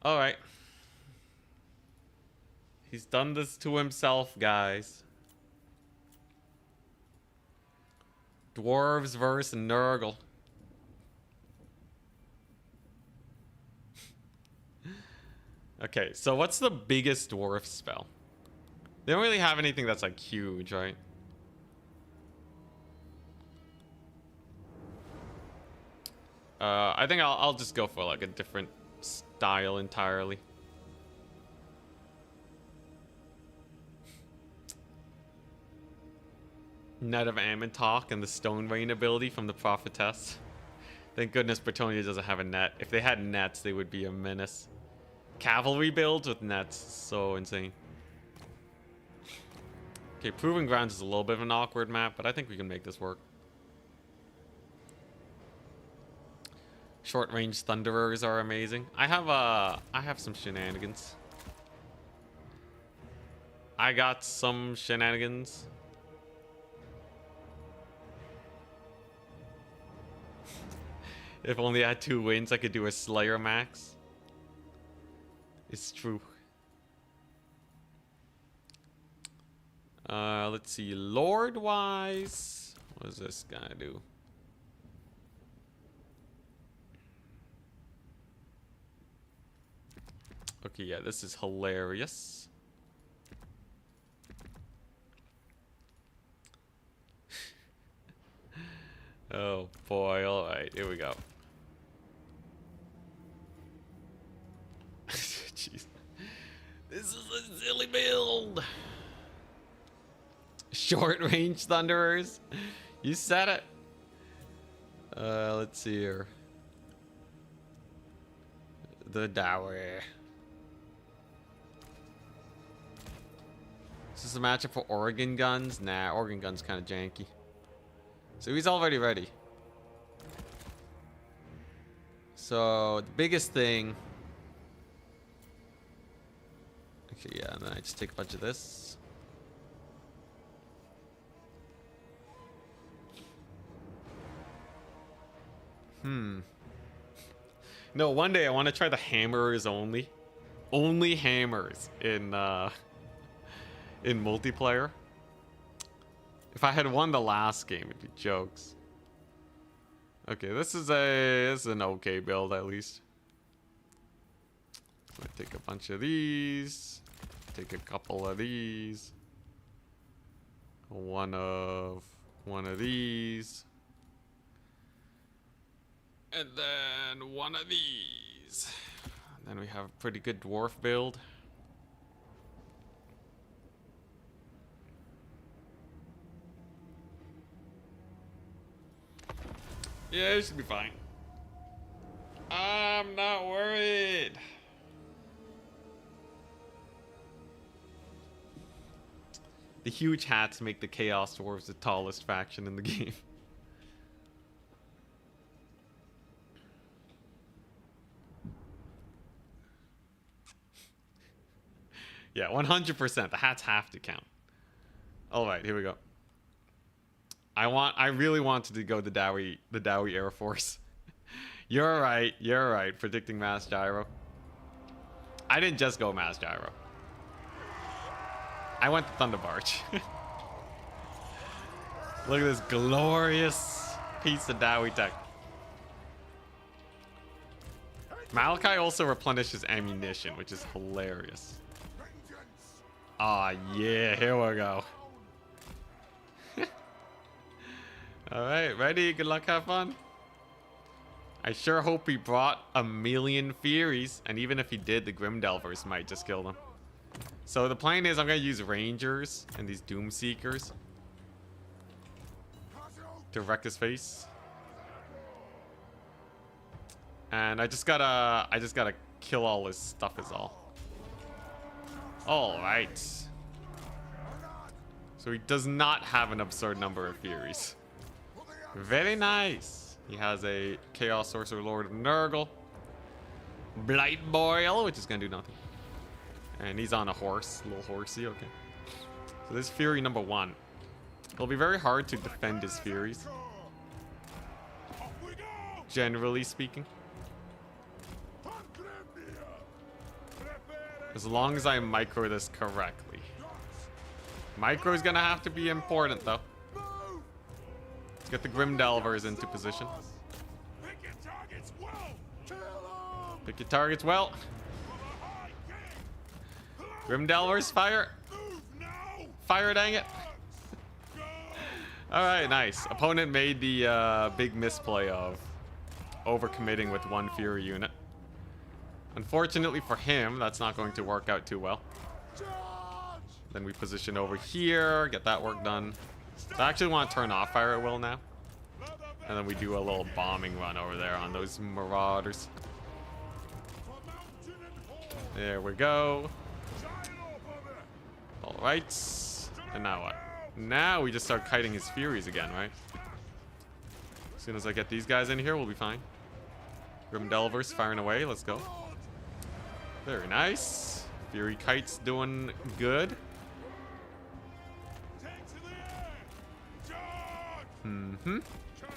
All right. He's done this to himself, guys. Dwarves versus Nurgle. Okay, so what's the biggest dwarf spell? They don't really have anything that's like huge, right? I think I'll just go for like a different style entirely. Net of Ammontalk and the Stone Rain ability from the Prophetess. Thank goodness Bretonia doesn't have a net. If they had nets, they would be a menace. Cavalry builds with nets. So insane. Okay, Proving Grounds is a little bit of an awkward map, but I think we can make this work. Short range Thunderers are amazing. I have some shenanigans. I got some shenanigans. If only I had 2 wins, I could do a Slayer max. It's true. Let's see. Lord-wise, what does this guy do? Okay, yeah, this is hilarious. Oh boy, alright, here we go. Jeez. This is a silly build! Short range Thunderers? You said it! Let's see here. The Dowie. Is this a matchup for Oregon guns? Nah, Oregon guns kind of janky. So he's already ready. So the biggest thing. Okay, yeah, and then I just take a bunch of this. No, one day I want to try the hammerers only. Only hammers in multiplayer. If I had won the last game, it'd be jokes. Okay, this is an okay build at least. I'm gonna take a bunch of these. Take a couple of these. One of these. And then one of these. And then we have a pretty good dwarf build. Yeah, it should be fine. I'm not worried. The huge hats make the Chaos Dwarves the tallest faction in the game. Yeah, 100%. The hats have to count. All right, here we go. I really wanted to go the Dowie Air Force. You're right. Predicting Mass Gyro. I didn't just go Mass Gyro. I went to Thunder Barge. Look at this glorious piece of Dowie tech. Malachi also replenishes ammunition, which is hilarious. Ah, yeah, here we go. Alright, ready? Good luck, have fun. I sure hope he brought a million Furies, and even if he did, the Grim Delvers might just kill them. So the plan is I'm gonna use Rangers and these Doom Seekers to wreck his face. And I just gotta kill all his stuff is all. Alright. So he does not have an absurd number of Furies. Very nice. He has a Chaos Sorcerer Lord of Nurgle. Blight Boil, which is gonna do nothing. And he's on a horse, a little horsey, okay. So this Fury number 1. It'll be very hard to defend his Furies. Generally speaking. As long as I micro this correctly. Micro is gonna have to be important though. Let's get the Grim Delvers into position. Pick your targets well. Grim Delvers, fire. Fire, dang it. Alright, nice. Opponent made the big misplay of overcommitting with one Fury unit. Unfortunately for him, that's not going to work out too well. Then we position over here, get that work done. So I actually want to turn off fire at will now. And then we do a little bombing run over there on those marauders. There we go. Alright. And now what? Now we just start kiting his Furies again, right? As soon as I get these guys in here, we'll be fine. Grim Delvers firing away. Let's go. Very nice. Fury Kite's doing good.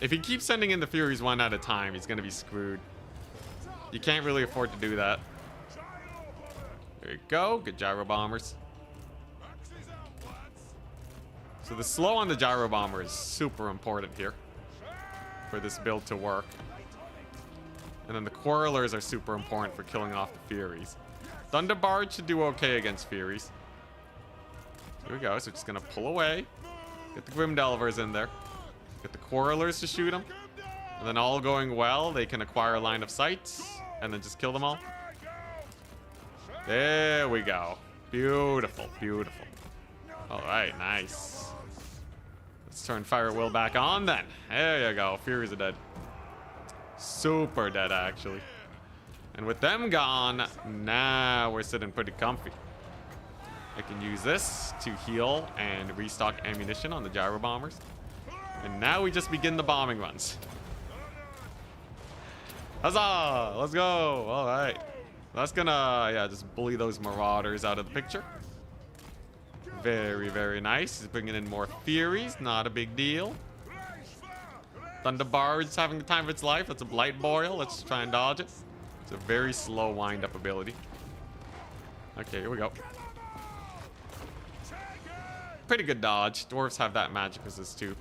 If he keeps sending in the Furies one at a time, he's gonna be screwed. You can't really afford to do that. There you go. Good Gyro Bombers. So the slow on the Gyro Bomber is super important here for this build to work. And then the Quarrelers are super important for killing off the Furies. Thunderbard should do okay against Furies. Here we go. So just gonna pull away. Get the Grim Delvers in there. Get the Quarrelers to shoot them. And then all going well, they can acquire a line of sight. And then just kill them all. There we go. Beautiful, beautiful. Alright, nice. Let's turn Fire Will back on then. There you go. Furies are dead. Super dead, actually. And with them gone, now we're sitting pretty comfy. I can use this to heal and restock ammunition on the gyro bombers. And now we just begin the bombing runs. Huzzah! Let's go! Alright. That's gonna, yeah, just bully those marauders out of the picture. Very, very nice. He's bringing in more Furies. Not a big deal. Thunderbard's having the time of its life. That's a Blight Boil. Let's try and dodge it. It's a very slow wind-up ability. Okay, here we go. Pretty good dodge. Dwarves have that magic resist too.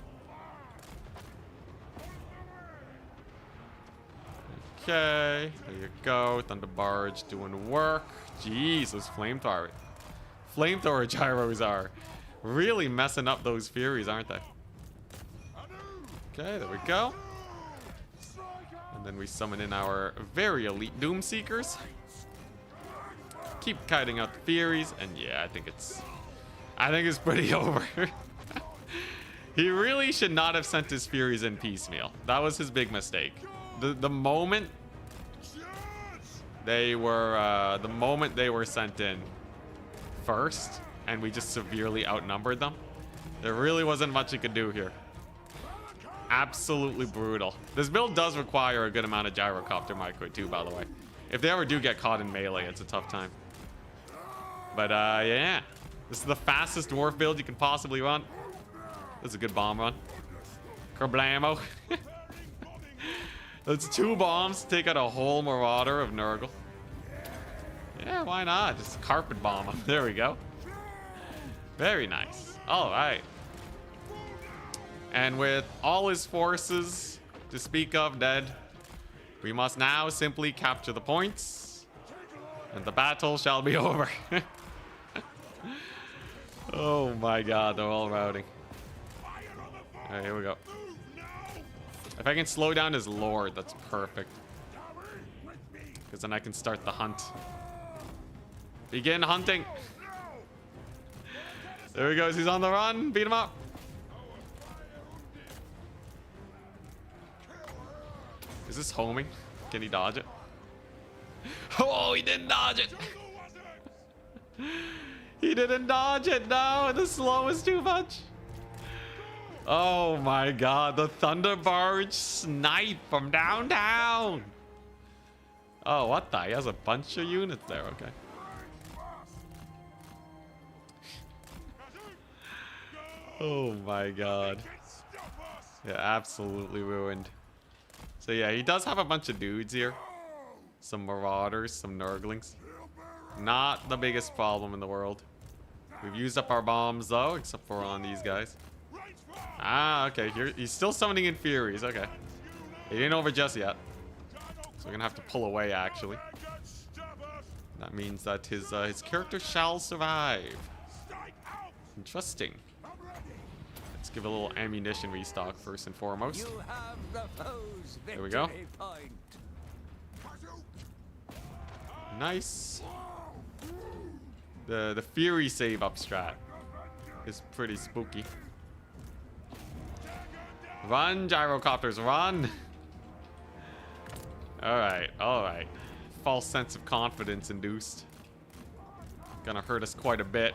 Okay, there you go. Thunderbard's doing work. Jeez, those flamethrower gyros are really messing up those Furies, aren't they? Okay, there we go. And then we summon in our very elite Doom Seekers. Keep kiting out the Furies, and yeah, I think it's pretty over. He really should not have sent his Furies in piecemeal. That was his big mistake. The moment they were sent in first, and we just severely outnumbered them, there really wasn't much he could do here. Absolutely brutal. This build does require a good amount of gyrocopter micro too, by the way. If they ever do get caught in melee, it's a tough time. But yeah, this is the fastest dwarf build you can possibly run. This is a good bomb run. Kerblamo. That's 2 bombs to take out a whole marauder of Nurgle. Yeah, why not? Just carpet bomb him. There we go. Very nice. All right. And with all his forces to speak of dead, we must now simply capture the points, and the battle shall be over. Oh my god, they're all routing. Alright, here we go. If I can slow down his lord, that's perfect. Because then I can start the hunt. Begin hunting. There he goes, he's on the run. Beat him up. Is this homing? Can he dodge it? Oh, he didn't dodge it. He didn't dodge it. No, the slow is too much. Oh my god, the Thunderbard snipe from downtown. Oh, what the? He has a bunch of units there. Okay. Oh my god. Yeah, absolutely ruined. So yeah, he does have a bunch of dudes here. Some marauders, some Nurglings. Not the biggest problem in the world. We've used up our bombs though, except for on these guys. Ah, okay. Here, he's still summoning in Furies. Okay. He ain't over just yet. So we're gonna have to pull away, actually. That means that his character shall survive. Interesting. Let's give a little ammunition restock first and foremost. There we go. Nice. The Fury save up strat is pretty spooky. Run, gyrocopters, run! Alright, alright. False sense of confidence induced. Gonna hurt us quite a bit.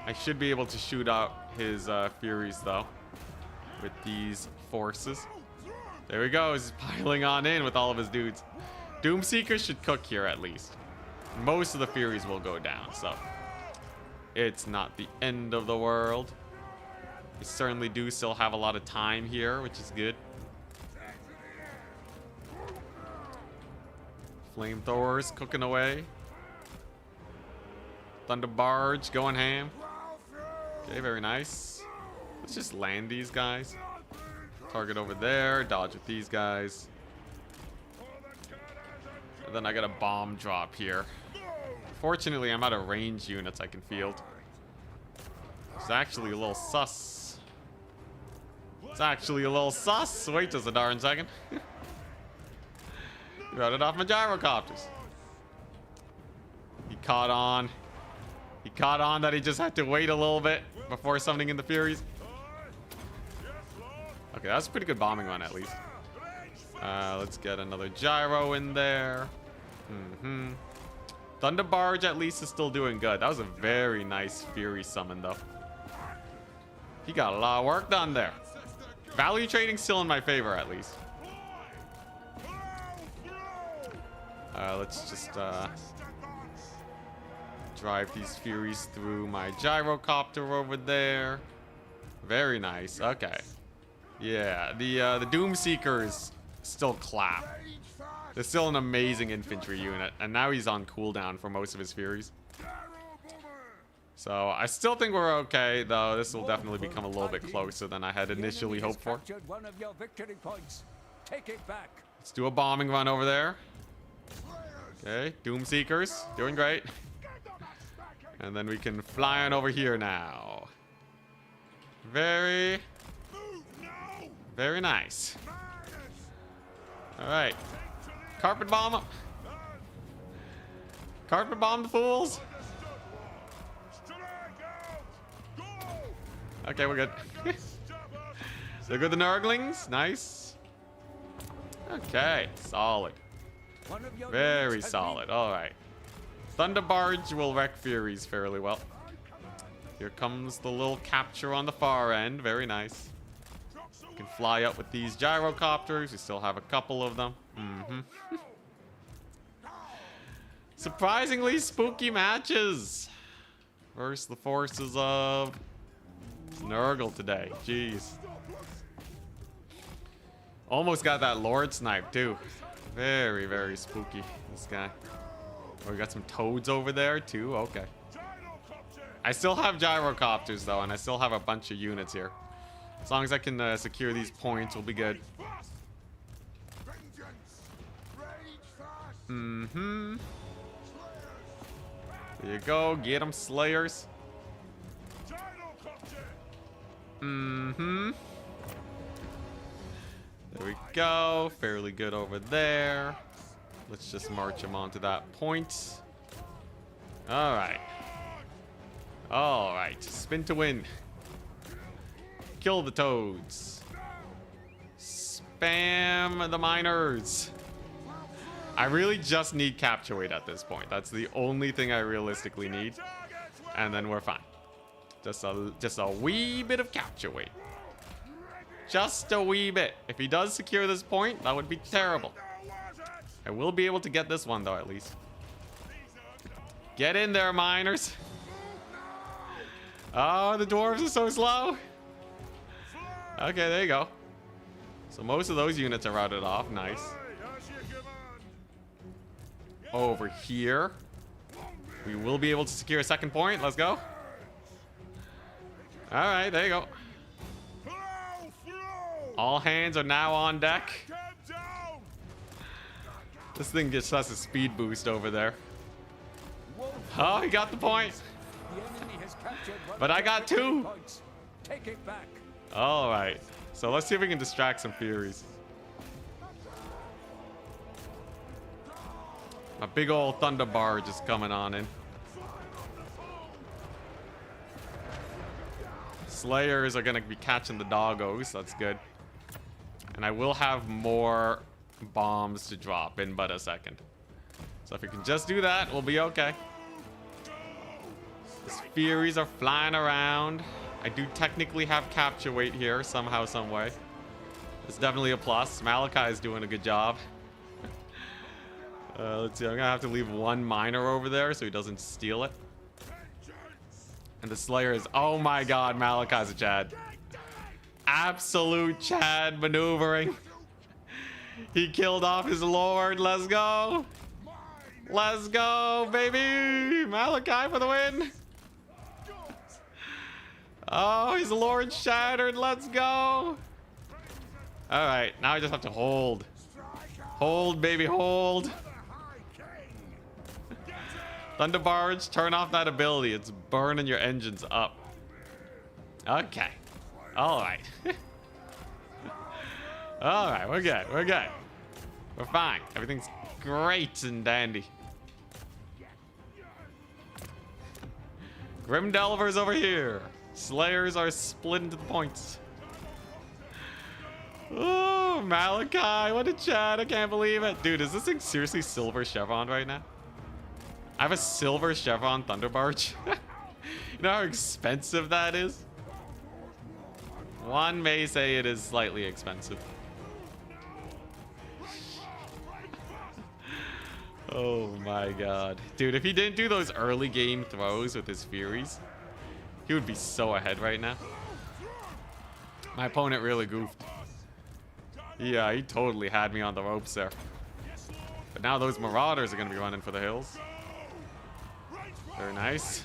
I should be able to shoot out his Furies, though, with these forces. There he goes, piling on in with all of his dudes. Doomseekers should cook here, at least. Most of the Furies will go down, so it's not the end of the world. We certainly do still have a lot of time here, which is good. Flamethrowers cooking away. Thunderbarge going ham. Okay, very nice. Let's just land these guys. Target over there. Dodge with these guys. And then I got a bomb drop here. Fortunately, I'm out of range units I can field. It's actually a little sus. It's actually a little sus. Wait just a darn second. Routed off my gyrocopters. He caught on. He caught on that he just had to wait a little bit before summoning in the Furies. Okay, that's a pretty good bombing run at least. Let's get another gyro in there. Thunder Barge at least is still doing good. That was a very nice Fury summon though. He got a lot of work done there. Value trading still in my favor at least. Let's just drive these Furies through my gyrocopter over there. Very nice. Okay. Yeah, the Doom Seekers still clap. They're still an amazing infantry unit, and now he's on cooldown for most of his Furies. So I still think we're okay, though. This will definitely become a little bit closer than I had initially hoped for. One of your victory points. Take it back. Let's do a bombing run over there. Okay, Doom Seekers, doing great. And then we can fly on over here now. Very nice. All right, carpet bomb. Carpet bomb the fools. Okay, we're good. They're good, the Nurglings. Nice. Okay, solid. Very solid. All right. Thunder Barge will wreck Furies fairly well. Here comes the little capture on the far end. Very nice. You can fly up with these gyrocopters. We still have a couple of them. Surprisingly spooky matches versus the forces of Nurgle today. Jeez. Almost got that Lord snipe too. Very, very spooky, this guy. Oh, we got some toads over there too. Okay. I still have gyrocopters though, and I still have a bunch of units here. As long as I can secure these points, we'll be good. There you go. Get them, Slayers. There we go. Fairly good over there. Let's just march him onto that point. All right. All right. Spin to win. Kill the toads. Spam the miners. I really just need capture weight at this point. That's the only thing I realistically need. And then we're fine. Just a wee bit of capture weight. Just a wee bit. If he does secure this point, that would be terrible. I will be able to get this one though, at least. Get in there, miners. Oh, the dwarves are so slow. Okay, there you go. So most of those units are routed off. Nice. Over here, we will be able to secure a second point. Let's go. All right, there you go. All hands are now on deck. This thing gets us a speed boost over there. Oh, he got the point. But I got two. Take it back. All right. So let's see if we can distract some Furies. A big old Thunder Barge is coming on in. Slayers are going to be catching the doggos. That's good. And I will have more bombs to drop in but a second. So if we can just do that, we'll be okay. These Furies are flying around. I do technically have capture weight here somehow, some way. It's definitely a plus. Malachi is doing a good job. Let's see. I'm gonna have to leave one miner over there so he doesn't steal it. And the Slayer is, oh my god, Malachi's a Chad. Absolute Chad maneuvering. He killed off his lord. Let's go. Let's go, baby. Malachi for the win. Oh, his lord shattered. Let's go. All right, now I just have to hold. Hold, baby, hold. Thunder Barge, turn off that ability. It's burning your engines up. Okay. Alright. Alright, we're good. We're good. We're fine. Everything's great and dandy. Grim Delvers over here. Slayers are split into the points. Oh, Malachi, what a chat. I can't believe it. Dude, is this thing seriously silver chevron right now? I have a silver chevron Thunder Barge. You know how expensive that is? One may say it is slightly expensive. Oh my god. Dude, if he didn't do those early game throws with his Furies, he would be so ahead right now. My opponent really goofed. Yeah, he totally had me on the ropes there. But now those Marauders are going to be running for the hills. Very nice.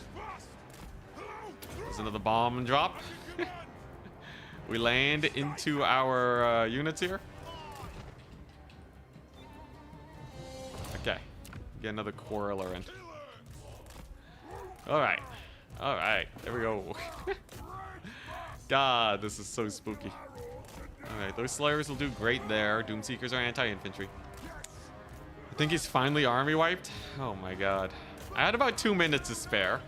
There's another bomb drop. We land into our units here. Okay. Get another Quarreler in. Alright. Alright. There we go. God, this is so spooky. Alright, those Slayers will do great there. Doomseekers are anti-infantry. I think he's finally army wiped. Oh my god. I had about 2 minutes to spare.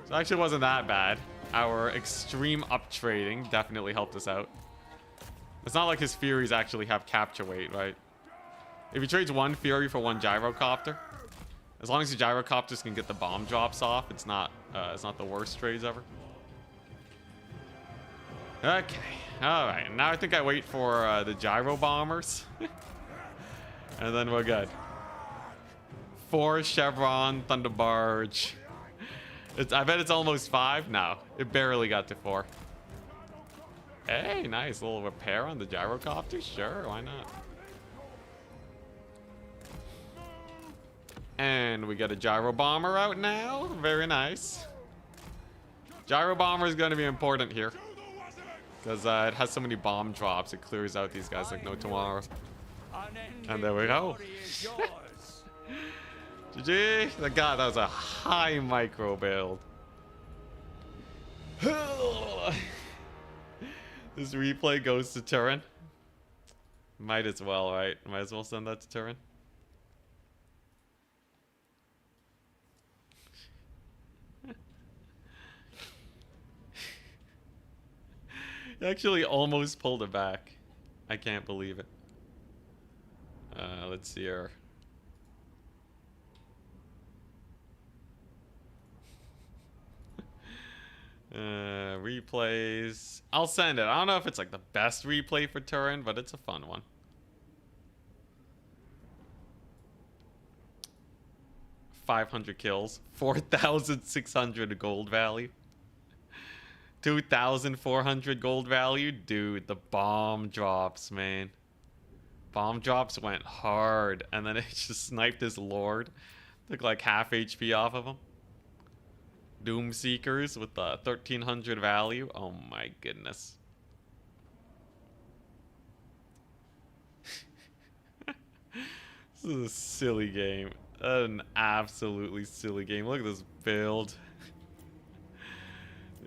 So it actually wasn't that bad. Our extreme up trading definitely helped us out. It's not like his Furies actually have capture weight, right? If he trades one Fury for one Gyrocopter, as long as the Gyrocopters can get the bomb drops off, it's not the worst trades ever. Okay, all right. Now I think I wait for the Gyro Bombers, and then we're good. 4 Chevron Thunder Barge. I bet it's almost 5 now. It barely got to 4. Hey, nice little repair on the Gyrocopter. Sure, why not? And we got a Gyro Bomber out now. Very nice. Gyro Bomber is going to be important here. Because it has so many bomb drops, it clears out these guys like no tomorrow. And there we go. GG. God, that was a high micro build. This replay goes to Turin. Might as well, right? Might as well send that to Turin. Actually almost pulled it back. I can't believe it. Let's see here. Replays. I'll send it. I don't know if it's like the best replay for Turin, but it's a fun one. $500 kills, 4,600 gold value. 2,400 gold value. Dude, the bomb drops, man. Bomb drops went hard, and then it just sniped his lord. Took like half HP off of him. Doomseekers with 1,300 value. Oh my goodness. This is a silly game. An absolutely silly game. Look at this build.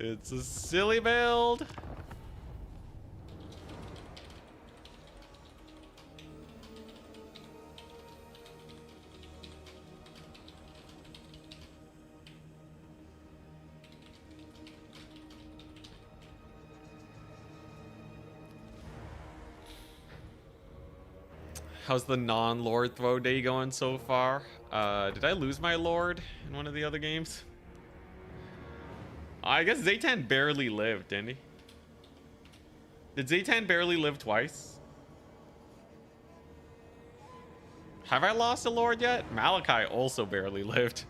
It's a silly build. How's the non-Lord throw day going so far? Did I lose my Lord in one of the other games? I guess Zaytan barely lived, didn't he? Did Zaytan barely live twice? Have I lost a Lord yet? Malachi also barely lived.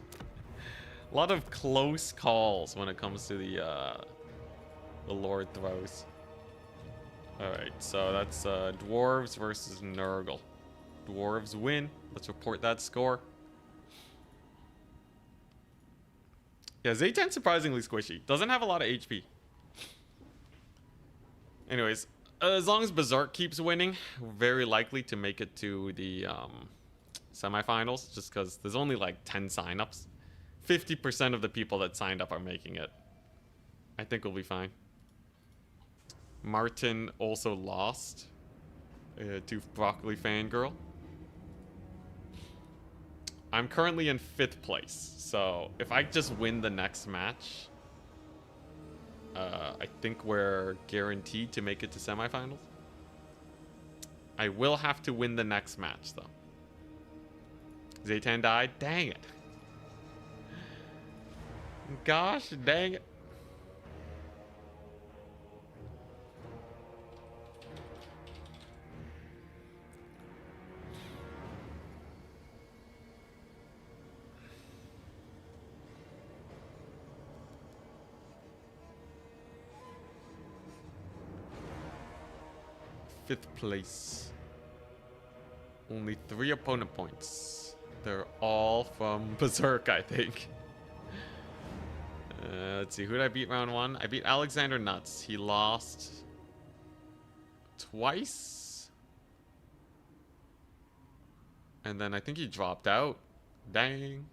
A lot of close calls when it comes to the Lord throws. Alright, so that's Dwarves versus Nurgle. Dwarves win. Let's report that score. Yeah, Zaytan's surprisingly squishy. Doesn't have a lot of HP. Anyways, as long as Berserk keeps winning, we're very likely to make it to the semifinals, just because there's only like 10 signups. 50% of the people that signed up are making it. I think we'll be fine. Martin also lost to Broccoli Fangirl. I'm currently in 5th place, so if I just win the next match, I think we're guaranteed to make it to semifinals. I will have to win the next match, though. Zaytan died? Dang it. Gosh, dang it. Fifth place. Only 3 opponent points. They're all from Berserk, I think. Let's see, who did I beat round 1? I beat Alexander Nuts. He lost twice. And then I think he dropped out. Dang.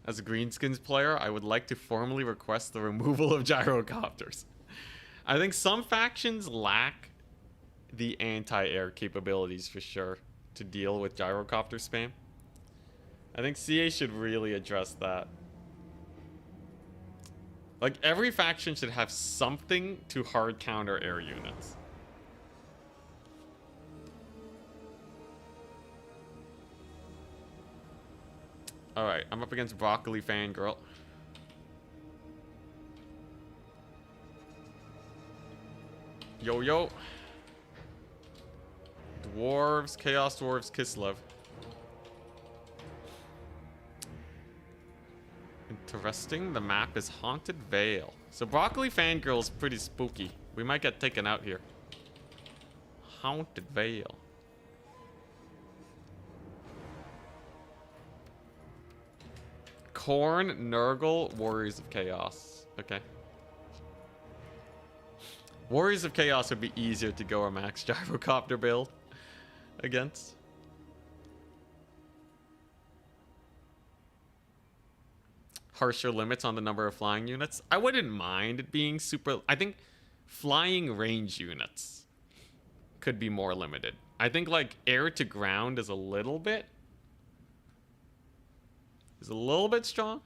As a greenskins player, I would like to formally request the removal of gyrocopters. I think some factions lack the anti-air capabilities for sure to deal with gyrocopter spam. I think CA should really address that. Like, every faction should have something to hard counter air units. Alright, I'm up against Broccoli Fangirl. Yo, yo. Dwarves, Chaos Dwarves, Kislev. Interesting. The map is Haunted Vale. So Broccoli Fangirl is pretty spooky. We might get taken out here. Haunted Vale. Korn, Nurgle, Warriors of Chaos. Okay. Warriors of Chaos would be easier to go a max gyrocopter build against. Harsher limits on the number of flying units. I wouldn't mind it being super... I think flying range units could be more limited. I think like air to ground is a little bit strong.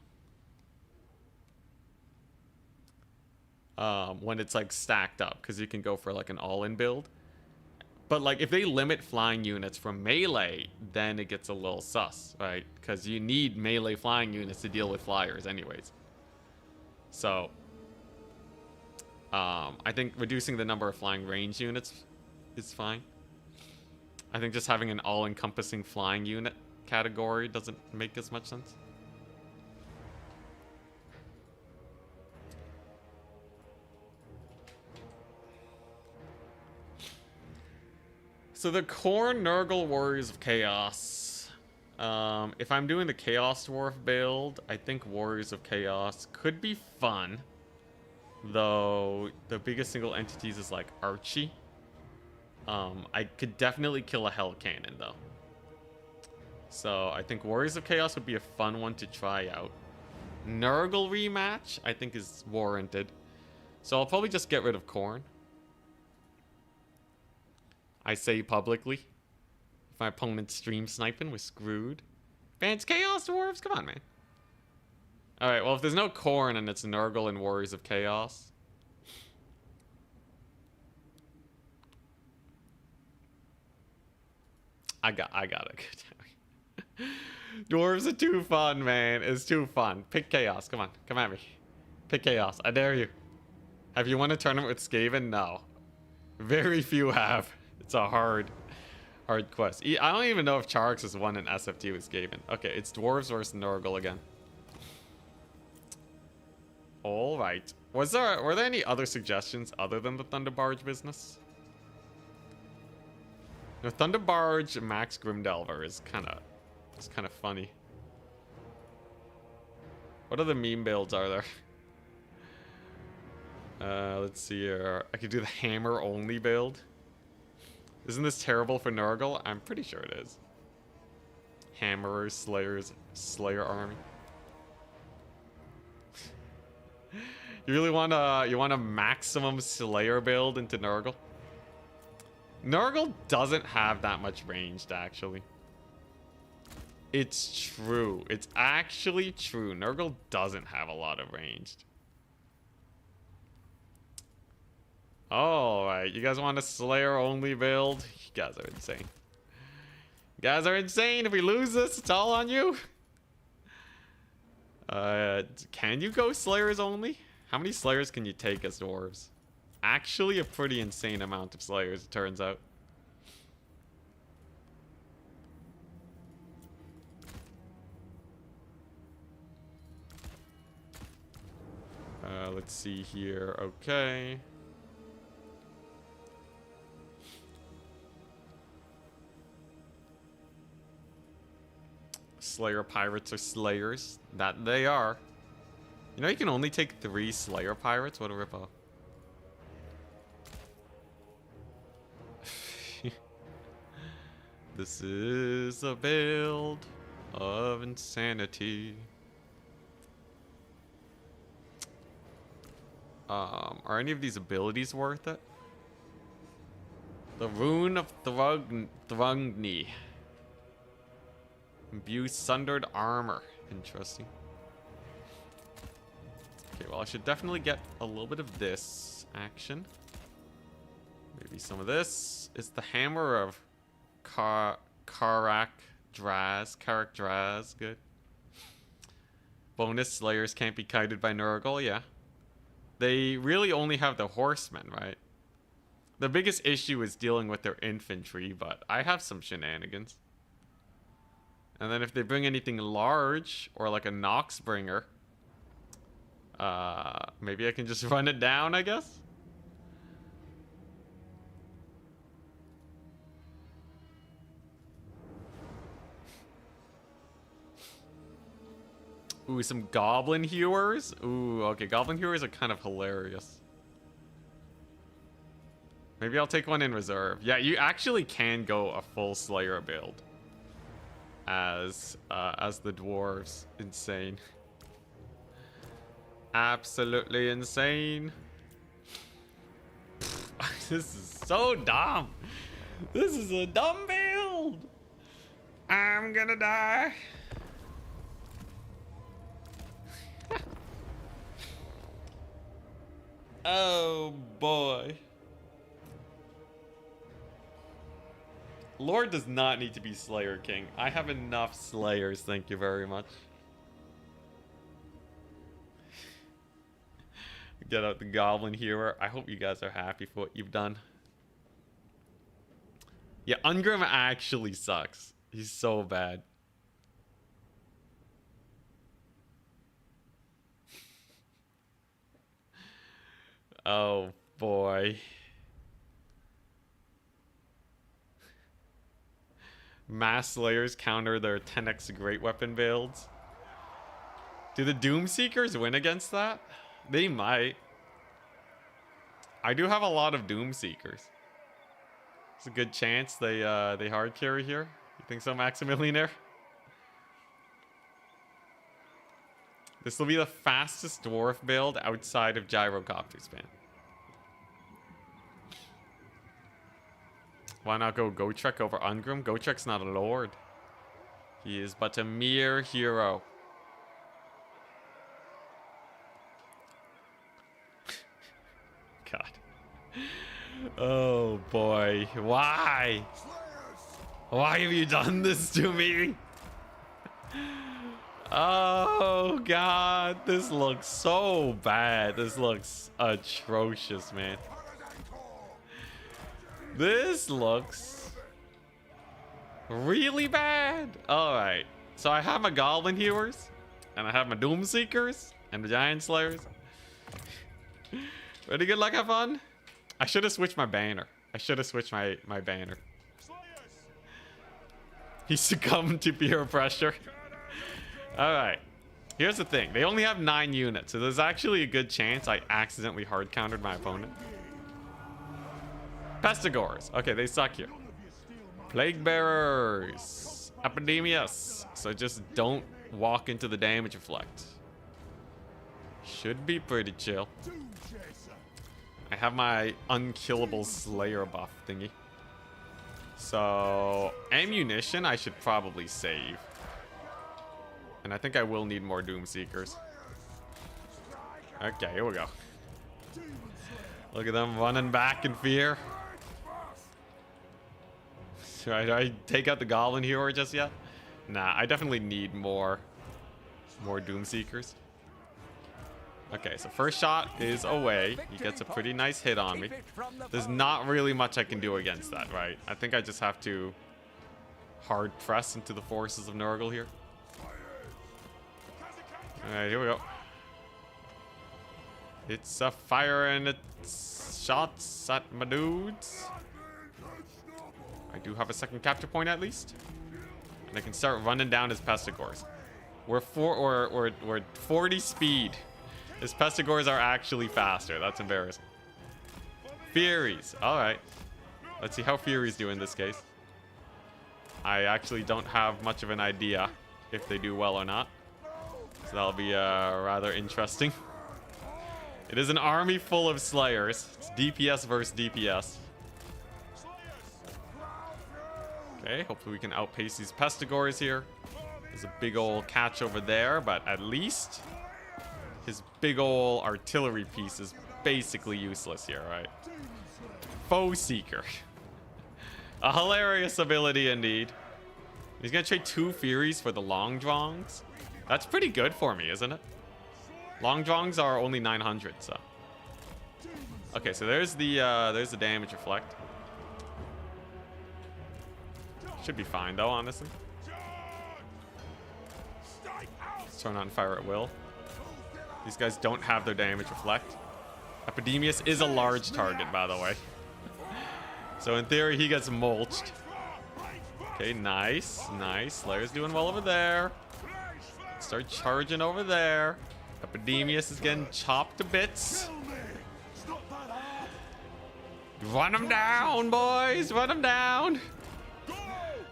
When it's like stacked up, because you can go for like an all-in build. But like if they limit flying units from melee, then it gets a little sus, right? Because you need melee flying units to deal with flyers anyways. So I think reducing the number of flying range units is fine. I think just having an all-encompassing flying unit category doesn't make as much sense. So the Korn, Nurgle, Warriors of Chaos. If I'm doing the Chaos Dwarf build, I think Warriors of Chaos could be fun. Though the biggest single entities is like Archie. I could definitely kill a Hell Cannon though. So I think Warriors of Chaos would be a fun one to try out. Nurgle rematch, I think is warranted. So I'll probably just get rid of Korn. I say publicly. If my opponent's stream sniping, we're screwed. Bans Chaos Dwarves? Come on, man. Alright, well, if there's no Korn and it's Nurgle and Warriors of Chaos. I got it. Dwarves are too fun, man. It's too fun. Pick Chaos. Come on. Come at me. Pick Chaos. I dare you. Have you won a tournament with Skaven? No. Very few have. It's a hard quest. I don't even know if Charx has won an SFT with Skaven. Okay, it's Dwarves versus Nurgle again. All right. Were there any other suggestions other than the Thunder Barge business? The Thunder Barge Max Grimdelver is kind of funny. What other meme builds are there? Let's see here. I could do the hammer only build. Isn't this terrible for Nurgle? I'm pretty sure it is. Hammerers, Slayers, Slayer army. You really want a maximum Slayer build into Nurgle? Nurgle doesn't have that much ranged, actually. It's true. It's actually true. Nurgle doesn't have a lot of ranged. Alright, you guys want a Slayer only build? You guys are insane. You guys are insane. If we lose this, it's all on you. Can you go Slayers only? How many Slayers can you take as Dwarves? Actually a pretty insane amount of Slayers, it turns out. Let's see here. Okay. Slayer pirates are Slayers. That they are. You know you can only take 3 Slayer pirates? What a ripoff. This is a build of insanity. Are any of these abilities worth it? The Rune of Thrungni. Imbue sundered armor. Interesting. Okay, well I should definitely get a little bit of this action. Maybe some of this. It's the Hammer of Karak Draz. Good. Bonus Slayers can't be kited by Nurgle, yeah. They really only have the horsemen, right? The biggest issue is dealing with their infantry, but I have some shenanigans. And then if they bring anything large, or like a Noxbringer, maybe I can just run it down, I guess? Ooh, some Goblin Hewers? Ooh, okay, Goblin Hewers are kind of hilarious. Maybe I'll take one in reserve. Yeah, you actually can go a full Slayer build as the Dwarves. Insane. Absolutely insane. This is so dumb. This is a dumb build. I'm gonna die. Oh boy. Lord does not need to be Slayer King. I have enough Slayers, thank you very much. Get out the Goblin Hewer. I hope you guys are happy for what you've done. Yeah, Ungrim actually sucks. He's so bad. Oh boy. Mass Slayers counter their 10x Great Weapon builds. Do the Doomseekers win against that? They might. I do have a lot of Doomseekers. It's a good chance they hard carry here. You think so, Maximillionaire? This will be the fastest dwarf build outside of Gyrocopter Span. Why not go Gotrek over Ungrim? Gotrek's not a lord. He is but a mere hero. God. Oh boy. Why? Why have you done this to me? Oh god, this looks so bad. This looks atrocious, man. This looks really bad. Alright, so I have my Goblin Hewers, and I have my Doomseekers, and the Giant Slayers. Ready, good luck, have fun? I should have switched my banner. I should have switched my banner. He succumbed to peer pressure. Alright, here's the thing. They only have 9 units, so there's actually a good chance I accidentally hard countered my opponent. Pestigores. Okay, they suck here. Plague Bearers. Epidemius. So just don't walk into the damage reflect. Should be pretty chill. I have my unkillable Slayer buff thingy. So, ammunition I should probably save. And I think I will need more Doomseekers. Okay, here we go. Look at them running back in fear. Do I take out the Goblin Hero just yet? Nah, I definitely need more Doomseekers. Okay, so first shot is away. He gets a pretty nice hit on me. There's not really much I can do against that, right? I think I just have to hard press into the forces of Nurgle here. Alright, here we go. It's a fire and it's shots at my dudes. I do have a second capture point at least. And I can start running down his Pestigores. We're 40 speed. His Pestigores are actually faster. That's embarrassing. Furies. Alright. Let's see how Furies do in this case. I actually don't have much of an idea if they do well or not. So that'll be rather interesting. It is an army full of Slayers. It's DPS versus DPS. Okay, hopefully we can outpace these Pestigores here. There's a big old catch over there, but at least his big old artillery piece is basically useless here, right? Foe Seeker. A hilarious ability indeed. He's gonna trade 2 Furies for the Long Drongs. That's pretty good for me, isn't it? Long Drongs are only 900, so. Okay, so there's the damage reflect. Should be fine though, honestly. Turn on fire at will. These guys don't have their damage reflect. Epidemius is a large target, by the way. So in theory, he gets mulched. Okay, nice. Nice. Slayer's doing well over there. Start charging over there. Epidemius is getting chopped to bits. Run him down, boys. Run him down.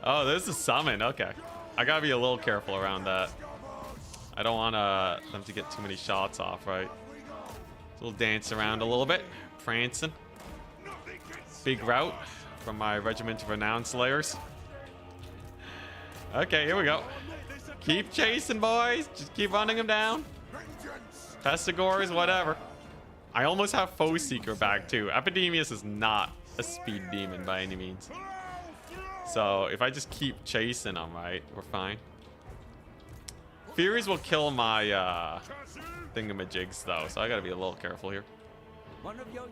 Oh, there's a summon. Okay. I gotta be a little careful around that. I don't want them to get too many shots off, right? So we'll dance around a little bit. Prancing. Big route from my regiment of renowned Slayers. Okay, here we go. Keep chasing, boys. Just keep running them down. Pestigores, whatever. I almost have Foe Seeker back, too. Epidemius is not a speed demon by any means. So if I just keep chasing them, right, we're fine. Furies will kill my thingamajigs, though, so I gotta be a little careful here.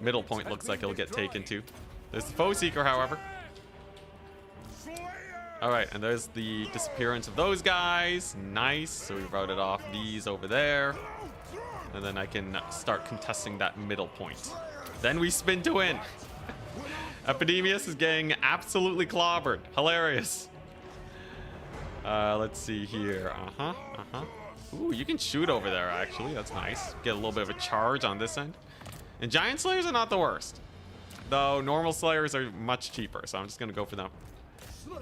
Middle point looks like it'll get taken, too. There's the Foe Seeker, however. Alright, and there's the disappearance of those guys. Nice. So we routed off these over there. And then I can start contesting that middle point. Then we spin to win. Epidemius is getting absolutely clobbered. Hilarious. Let's see here. Ooh, you can shoot over there, actually. That's nice. Get a little bit of a charge on this end. And Giant Slayers are not the worst. Though normal Slayers are much cheaper, so I'm just going to go for them.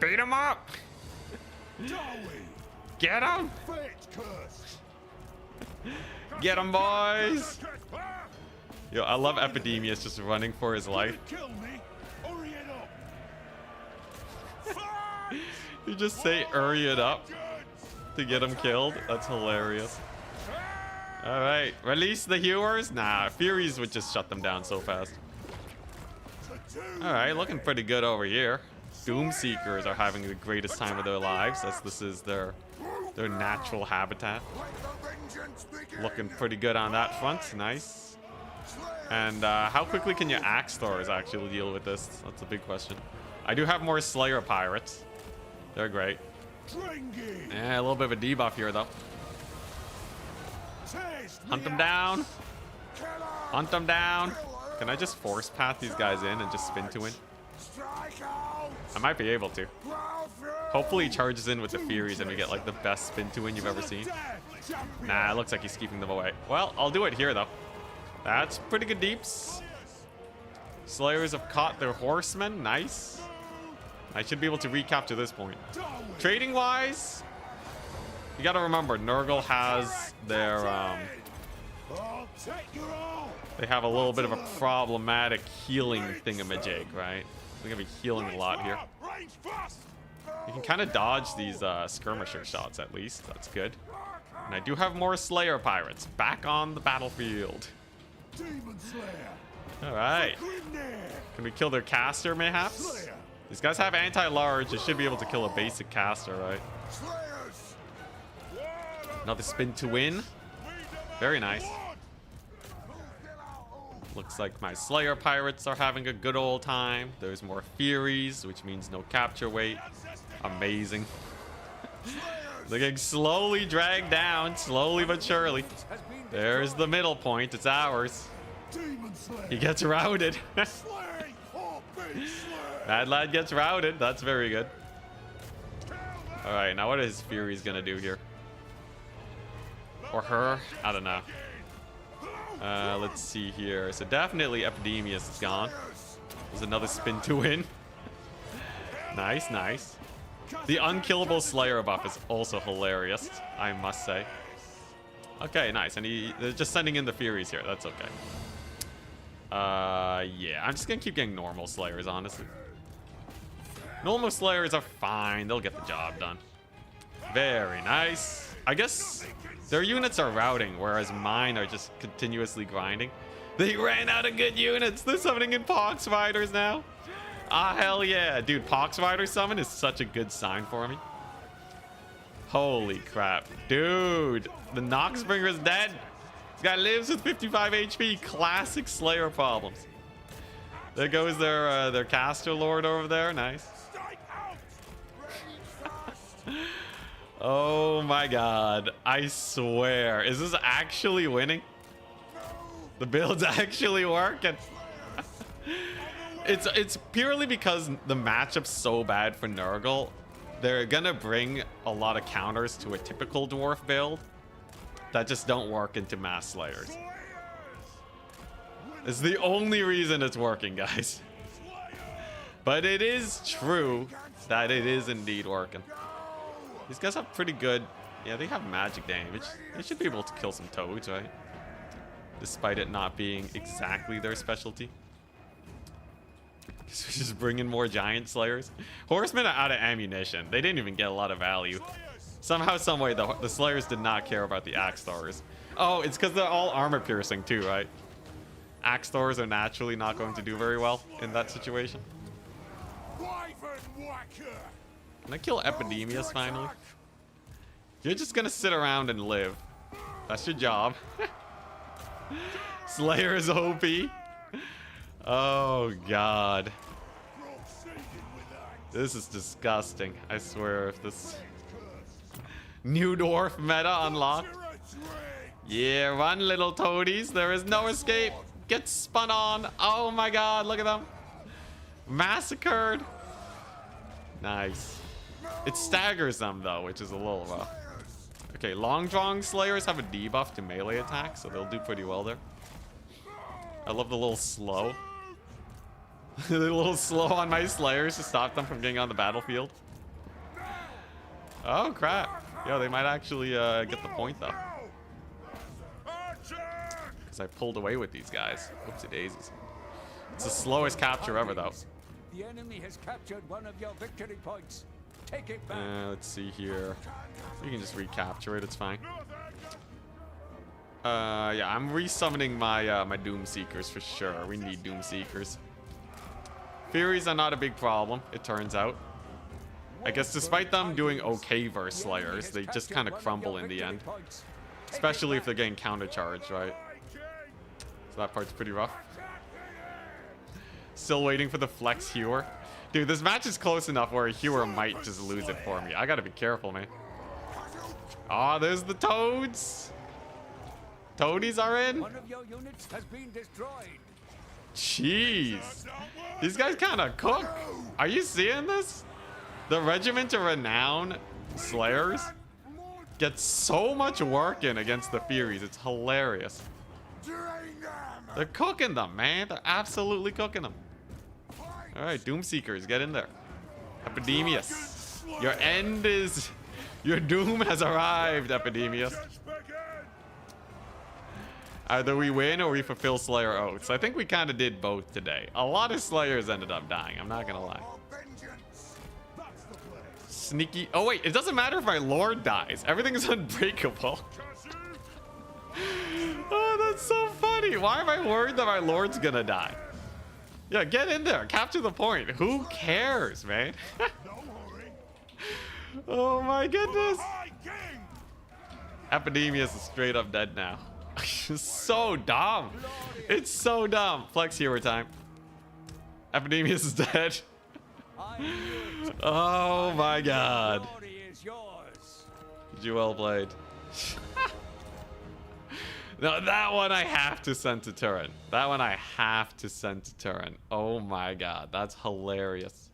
Beat him up! Get him! Get him, boys! Yo, I love Epidemius just running for his life. You just say hurry it up to get him killed. That's hilarious. Alright, release the hewers? Nah, Furies would just shut them down so fast. Alright, looking pretty good over here. Doomseekers are having the greatest time of their lives, as this is their natural habitat. Looking pretty good on that front. Nice. And how quickly can your Axe Throwers actually deal with this? That's a big question. I do have more Slayer Pirates. They're great. Yeah, a little bit of a debuff here, though. Hunt them down. Hunt them down. Can I just force path these guys in and just spin to win? I might be able to. Hopefully he charges in with the Furies and we get like the best spin to win you've ever seen. Nah, it looks like he's keeping them away. Well, I'll do it here though. That's pretty good deeps. Slayers have caught their horsemen. Nice. I should be able to recapture this point. Trading wise, you gotta remember, Nurgle has their, they have a little bit of a problematic healing thingamajig, right? They're gonna be healing a lot here. You can kind of dodge these skirmisher shots at least. That's good. And I do have more Slayer pirates back on the battlefield. All right. Can we kill their caster, mayhaps? These guys have anti-large. They should be able to kill a basic caster, right? Another spin to win. Very nice. Looks like my Slayer pirates are having a good old time. There's more Furies, which means no capture weight. Amazing. They're getting slowly dragged down, slowly but surely. There's the middle point. It's ours. He gets routed. Mad Lad gets routed. That's very good. All right, now what is Fury's gonna do here? Or her? I don't know. Let's see here. So definitely Epidemius is gone. There's another spin to win. Nice, nice. The unkillable Slayer buff is also hilarious, I must say. Okay, nice. And they're just sending in the Furies here. That's okay. Yeah, I'm just gonna keep getting normal Slayers, honestly. Normal Slayers are fine. They'll get the job done. Very nice. I guess their units are routing, whereas mine are just continuously grinding. They ran out of good units. They're summoning in Pox Riders now. Ah, hell yeah. Dude, Pox Rider summon is such a good sign for me. Holy crap. Dude, the Noxbringer is dead. This guy lives with 55 HP. Classic Slayer problems. There goes their caster lord over there. Nice. Oh my god. I swear. Is this actually winning? The build's actually working. It's purely because the matchup's so bad for Nurgle. They're gonna bring a lot of counters to a typical dwarf build that just don't work into mass slayers. It's the only reason it's working, guys. But it is true that it is indeed working. These guys have pretty good... Yeah, they have magic damage. They should be able to kill some toads, right? Despite it not being exactly their specialty. So just bring in more giant slayers. Horsemen are out of ammunition. They didn't even get a lot of value. Somehow, someway, the slayers did not care about the axe throwers. Oh, it's because they're all armor piercing too, right? Axe throwers are naturally not going to do very well in that situation. Can I kill Epidemius finally? You're just gonna sit around and live. That's your job. Slayer is OP. Oh god. This is disgusting. I swear, if this new dwarf meta unlocked. Yeah, run little toadies. There is no escape. Get spun on. Oh my god, look at them. Massacred. Nice. It staggers them though, which is a little rough. Okay, long drawing slayers have a debuff to melee attack, so they'll do pretty well there. I love the little slow. The little slow on my slayers to stop them from getting on the battlefield. Oh crap. Yo, they might actually get the point though. Because I pulled away with these guys. Oopsie daisies. It's the slowest capture ever though. The enemy has captured one of your victory points. Take it back. Let's see here. You can just recapture it. It's fine. Yeah, I'm resummoning my my Doom Seekers for sure. We need Doom Seekers. Furies are not a big problem, it turns out. I guess despite them doing okay versus Slayers, they just kind of crumble in the end. Especially if they're getting countercharged, right? So that part's pretty rough. Still waiting for the flex hewer. Dude, this match is close enough where a hewer might just lose it for me. I gotta be careful, man. Oh, there's the toads. Toadies are in. One of your units has been destroyed. Jeez. These guys kind of cook. Are you seeing this? The Regiment of Renown Slayers get so much work in against the Furies. It's hilarious. They're cooking them, man. They're absolutely cooking them. All right, Doomseekers, get in there. Epidemius, your end is... Your doom has arrived, Epidemius. Either we win or we fulfill Slayer oaths. I think we kind of did both today. A lot of Slayers ended up dying, I'm not gonna lie. Sneaky... Oh wait, it doesn't matter if my Lord dies. Everything is unbreakable. Oh, that's so funny. Why am I worried that my Lord's gonna die? Yeah, get in there. Capture the point. Who cares, man? Oh my goodness. Epidemius is straight up dead now. So dumb. It's so dumb. Flex hero time. Epidemius is dead. Oh my god. You well played. No, that one I have to send to Turin. That one I have to send to Turin. Oh my god, that's hilarious.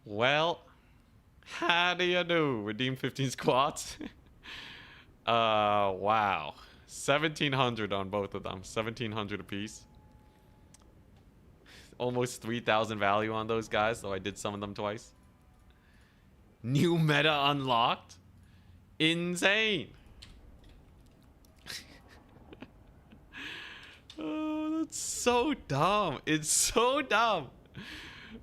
Well, how do you do? Redeem 15 squats. Wow. 1,700 on both of them. 1,700 apiece. Almost 3,000 value on those guys, though I did summon them twice. New meta unlocked. Insane. Oh, that's so dumb. It's so dumb.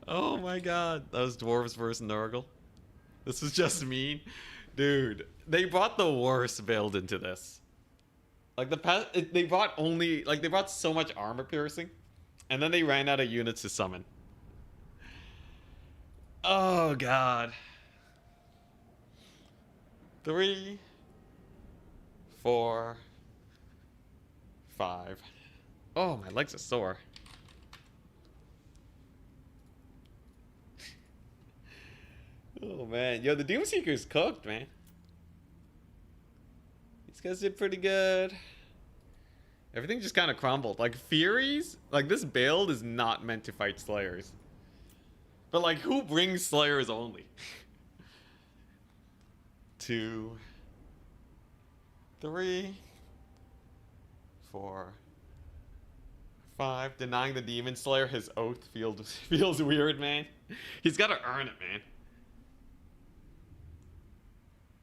Oh my god. That was Dwarves versus Nurgle. This was just mean. Dude, they brought the worst build into this. Like they brought so much armor piercing, and then they ran out of units to summon. Oh god. 3, 4, 5. Oh, my legs are sore. Oh man, yo, the Doomseeker's cooked, man. These guys did pretty good. Everything just kind of crumbled. Like Furies, like this build is not meant to fight Slayers. But like, who brings Slayers only? 2, 3, 4, 5. Denying the Demon Slayer his oath feels weird, man. He's got to earn it, man.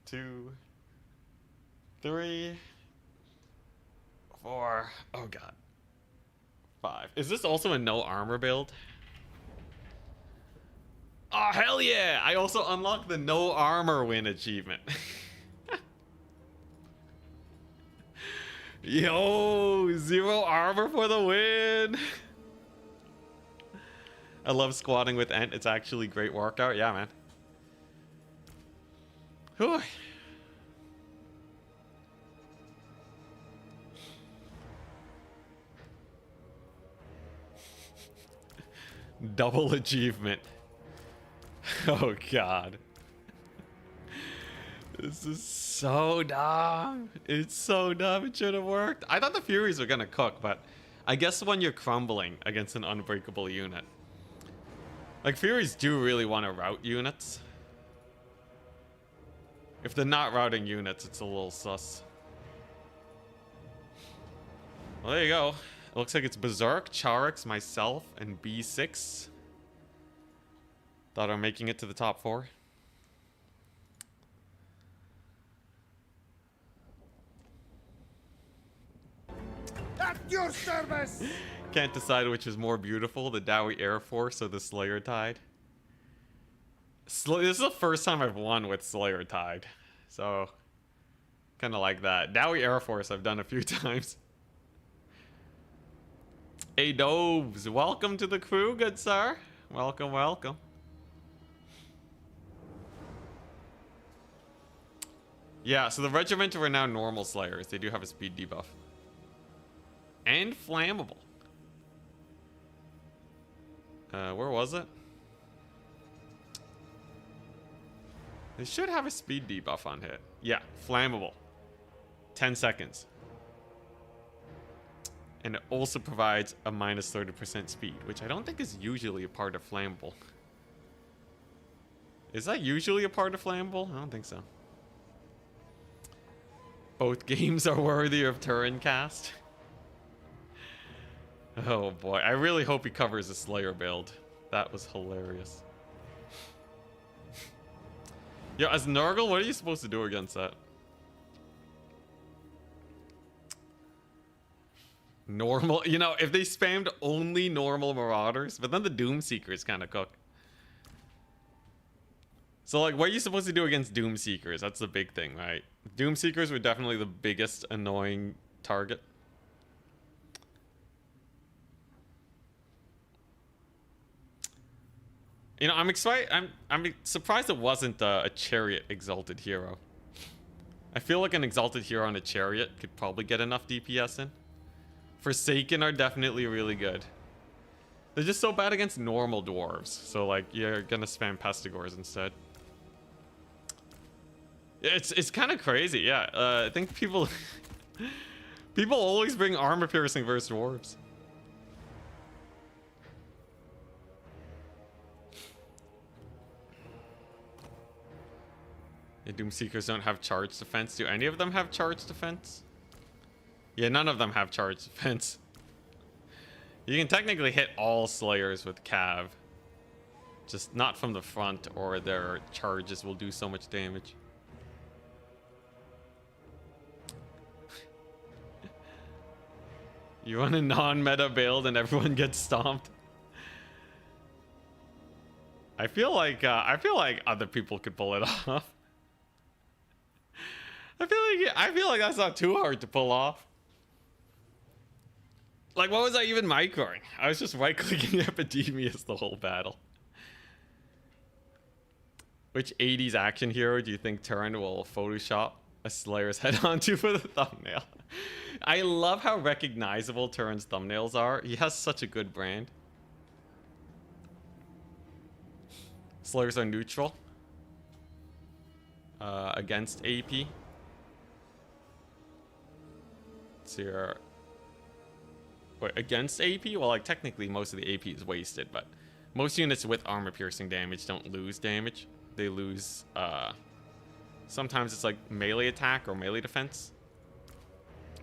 2, 3, 4. Oh god. 5. Is this also a no armor build? Oh hell yeah! I also unlocked the no armor win achievement. Yo, 0 armor for the win. I love squatting with Ent. It's actually great workout. Yeah, man. Whew. Double achievement. Oh god. This is so dumb. It's so dumb. It should have worked. I thought the Furies were gonna cook, but I guess when you're crumbling against an unbreakable unit, like Furies do really want to route units. If they're not routing units, it's a little sus. Well, there you go. It looks like it's Berserk, Charix, myself, and B6. Thought I'm making it to the top 4. At your service! Can't decide which is more beautiful, the Dowie Air Force or the Slayer Tide. This is the first time I've won with Slayer Tide, so kind of like that. Dowie Air Force I've done a few times. Hey Doves, welcome to the crew, good sir. Welcome, welcome. Yeah, so the regiment are now normal Slayers. They do have a speed debuff. And flammable. Where was it? They should have a speed debuff on hit. Yeah, flammable. 10 seconds. And it also provides a minus 30% speed, which I don't think is usually a part of flammable. Is that usually a part of flammable? I don't think so. Both games are worthy of turn cast. Oh boy, I really hope he covers a Slayer build. That was hilarious. Yo, as Nurgle, what are you supposed to do against that? Normal, you know, if they spammed only normal Marauders, but then the Doomseekers kind of cook. So, like, what are you supposed to do against Doomseekers? That's the big thing, right? Doomseekers were definitely the biggest annoying target. You know, I'm excited. I'm surprised it wasn't a Chariot Exalted Hero. I feel like an Exalted Hero on a Chariot could probably get enough DPS in. Forsaken are definitely really good. They're just so bad against normal dwarves. So, like, you're gonna spam Pestigors instead. It's kind of crazy, yeah. I think people people always bring armor piercing versus dwarves. Yeah, Doomseekers don't have charge defense. Do any of them have charge defense? Yeah, none of them have charge defense. You can technically hit all Slayers with Cav. Just not from the front, or their charges will do so much damage. You run a non-meta build and everyone gets stomped. I feel like other people could pull it off. I feel like that's not too hard to pull off. Like, what was I even microing? I was just right-clicking Epidemius the whole battle. Which 80s action hero do you think Turin will Photoshop a Slayer's head onto for the thumbnail? I love how recognizable Turin's thumbnails are. He has such a good brand. Slayers are neutral against AP. So you're... Wait, against AP? Well, like, technically most of the AP is wasted, but most units with armor piercing damage don't lose damage. They lose, sometimes it's like melee attack or melee defense.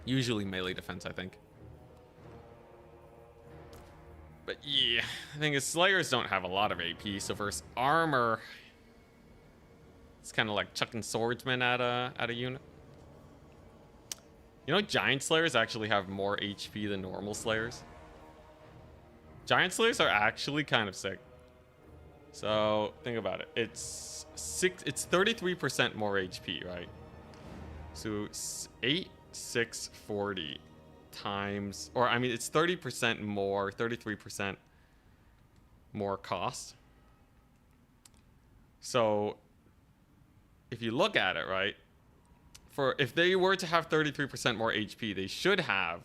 Usually melee defense, I think. But yeah, I think Slayers don't have a lot of AP, so versus armor, it's kind of like chucking swordsmen at a unit. You know, Giant Slayers actually have more HP than normal Slayers. Giant Slayers are actually kind of sick. So think about it. It's 33% more HP, right? So 8,640 times, or I mean, it's 30% more, 33% more cost. So if you look at it, right? If they were to have 33% more HP, they should have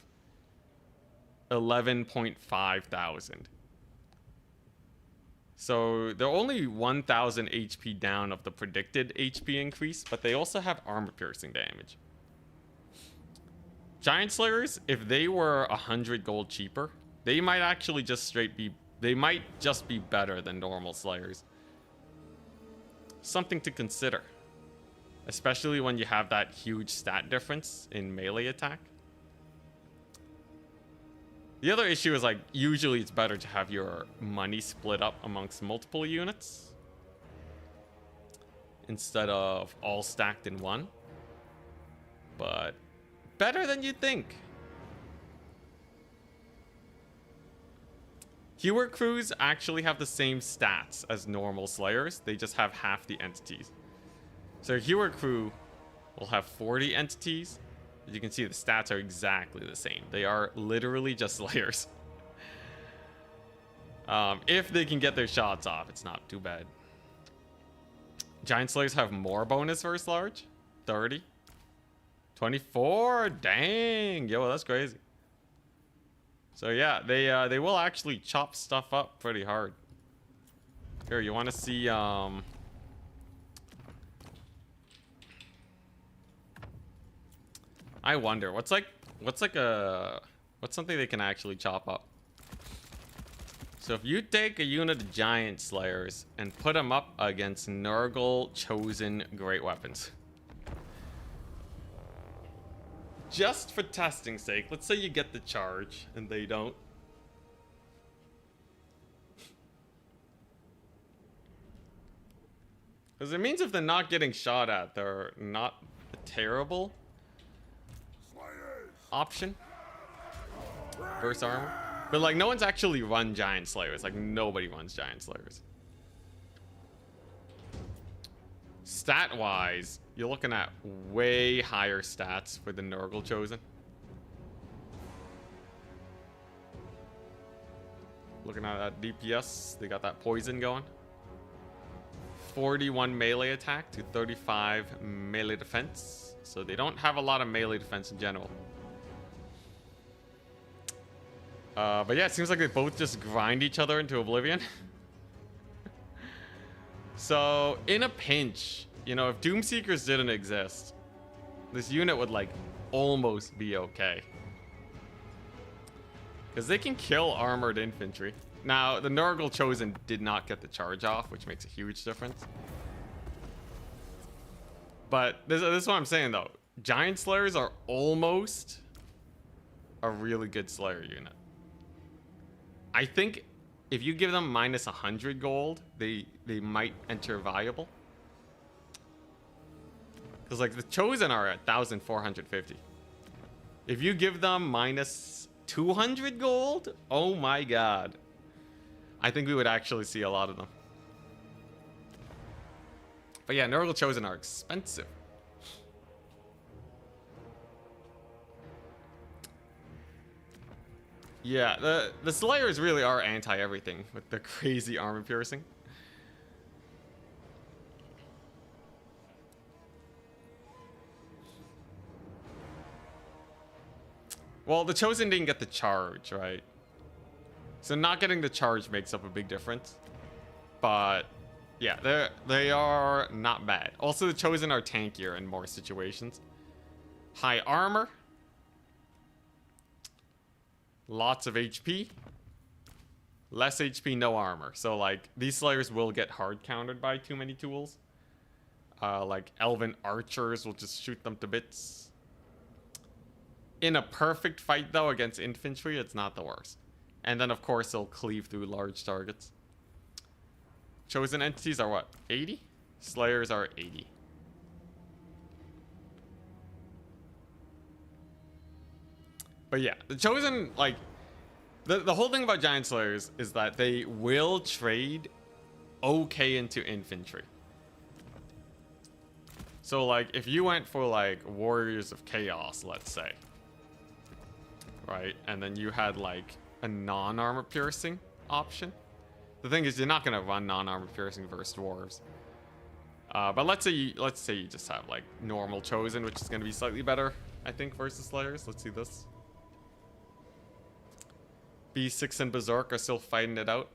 11.5 thousand. So they're only 1,000 HP down of the predicted HP increase, but they also have armor piercing damage. Giant Slayers, if they were 100 gold cheaper, they might actually just they might just be better than normal Slayers. Something to consider. Especially when you have that huge stat difference in melee attack. The other issue is, like, usually it's better to have your money split up amongst multiple units instead of all stacked in one. But better than you think. Hewer crews actually have the same stats as normal Slayers. They just have half the entities. So Hewer crew will have 40 entities. As you can see, the stats are exactly the same. They are literally just Slayers. If they can get their shots off, it's not too bad. Giant Slayers have more bonus versus large. 30. 24. Dang. Yo, that's crazy. So yeah, they will actually chop stuff up pretty hard. Here, you want to see... I wonder what's like a What's something they can actually chop up? So if you take a unit of Giant Slayers and put them up against Nurgle Chosen Great Weapons. Just for testing sake, let's say you get the charge and they don't. Because it means if they're not getting shot at, they're not a terrible option versus armor. But like, no one's actually run Giant Slayers. Like, nobody runs Giant Slayers. Stat-wise, you're looking at way higher stats for the Nurgle Chosen. Looking at that DPS, they got that poison going. 41 melee attack to 35 melee defense. So they don't have a lot of melee defense in general. But yeah, it seems like they both just grind each other into oblivion. So, in a pinch, you know, if Doomseekers didn't exist, this unit would, like, almost be okay. Because they can kill armored infantry. Now, the Nurgle Chosen did not get the charge off, which makes a huge difference. But this is what I'm saying, though. Giant Slayers are almost a really good Slayer unit. I think if you give them minus 100 gold, they might enter viable. Because like the Chosen are at 1,450. If you give them minus 200 gold, oh my god. I think we would actually see a lot of them. But yeah, Nurgle Chosen are expensive. Yeah, the Slayers really are anti-everything with the crazy armor piercing. Well, the Chosen didn't get the charge, right? So not getting the charge makes up a big difference. But yeah, they are not bad. Also, the Chosen are tankier in more situations. High armor. Lots of HP. Less HP, no armor. So, like, these Slayers will get hard countered by too many tools. Like, Elven Archers will just shoot them to bits. In a perfect fight, though, against infantry, it's not the worst. And then, of course, they'll cleave through large targets. Chosen entities are what? 80? Slayers are 80. But yeah, the Chosen, like, the whole thing about Giant Slayers is that they will trade okay into infantry. So, like, if you went for, like, Warriors of Chaos, let's say, right? And then you had, like, a non-armor piercing option. The thing is, you're not going to run non-armor piercing versus Dwarves. But let's say you just have, like, normal Chosen, which is going to be slightly better, I think, versus Slayers. Let's see this. B6 and Berserk are still fighting it out.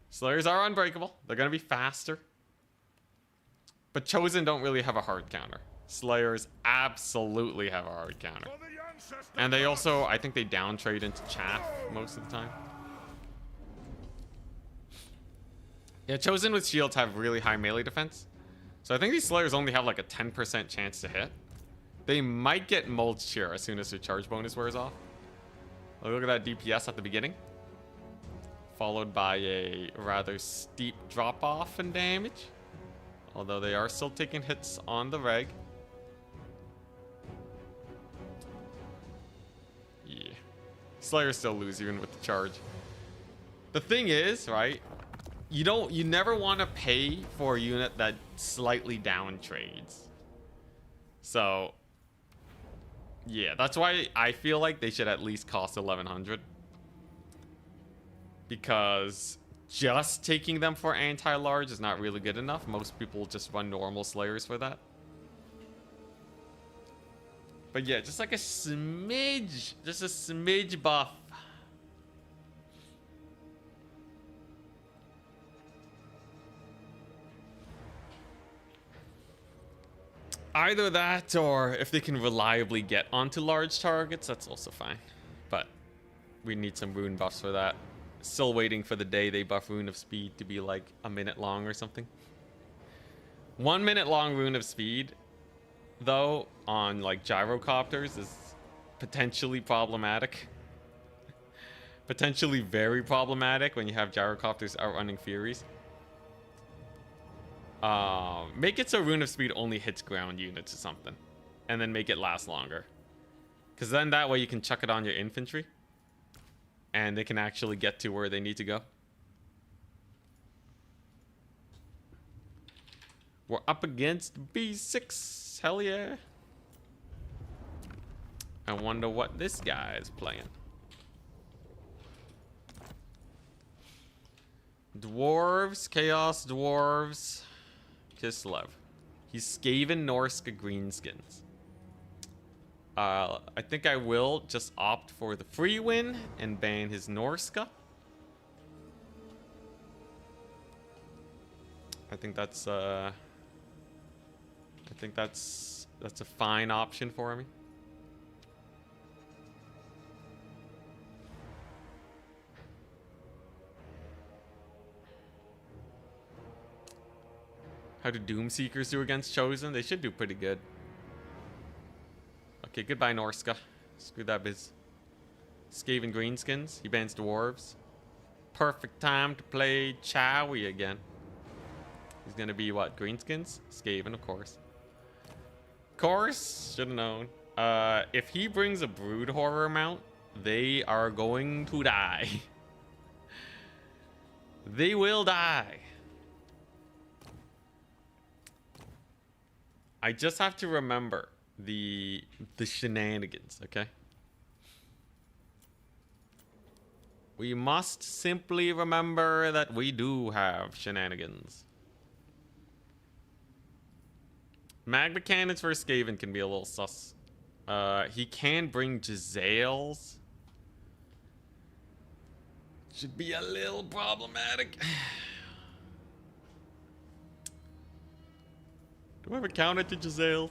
Slayers are unbreakable. They're going to be faster. But Chosen don't really have a hard counter. Slayers absolutely have a hard counter. And they also, I think they down trade into chaff most of the time. Yeah, Chosen with shields have really high melee defense. So I think these Slayers only have like a 10% chance to hit. They might get mulched here as soon as their charge bonus wears off. Look at that DPS at the beginning. Followed by a rather steep drop off in damage. Although they are still taking hits on the reg. Yeah. Slayers still lose even with the charge. The thing is, right? You never want to pay for a unit that slightly down trades. So yeah, that's why I feel like they should at least cost 1,100. Because just taking them for anti-large is not really good enough. Most people just run normal Slayers for that. But yeah, just like a smidge. Just a smidge buff. Either that, or if they can reliably get onto large targets, that's also fine. But we need some rune buffs for that. Still waiting for the day they buff Rune of Speed to be like a minute long or something. 1 minute long Rune of Speed, though, on like gyrocopters is potentially problematic. Potentially very problematic when you have gyrocopters outrunning Furies. Make it so Rune of Speed only hits ground units or something. And then make it last longer. Because then that way you can chuck it on your infantry. And they can actually get to where they need to go. We're up against B6. Hell yeah. I wonder what this guy is playing. Dwarves, Chaos Dwarves. Kislev. He's Skaven Norska greenskins. I think I will just opt for the free win and ban his Norska. I think that's a fine option for me. How do Doomseekers do against Chosen? They should do pretty good. Okay, goodbye Norska. Screw that biz. Skaven Greenskins. He bans Dwarves. Perfect time to play Chowie again. He's gonna be what? Greenskins? Skaven, of course. Of course. Should've known. If he brings a Brood Horror mount, they are going to die. They will die. I just have to remember the shenanigans, okay? We must simply remember that we do have shenanigans. Magma cannons for Skaven can be a little sus. He can bring Giselles. Should be a little problematic. Do I have a counter to Giselles?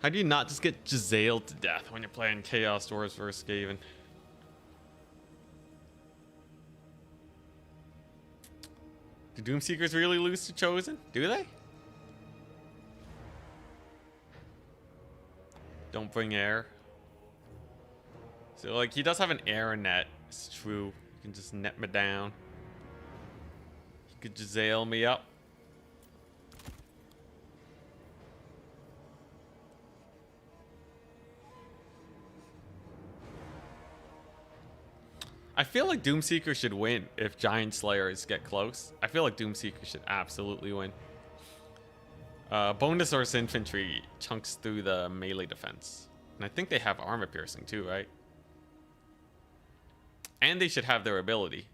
How do you not just get Giselle to death when you're playing Chaos Dwarves versus Skaven? Do Doomseekers really lose to Chosen? Do they? Don't bring air. So, like, he does have an air net. It's true. You can just net me down. He could Giselle me up. I feel like Doomseeker should win if Giant Slayers get close. I feel like Doomseeker should absolutely win. Bonus Source Infantry chunks through the melee defense. And I think they have armor piercing too, right? And they should have their ability.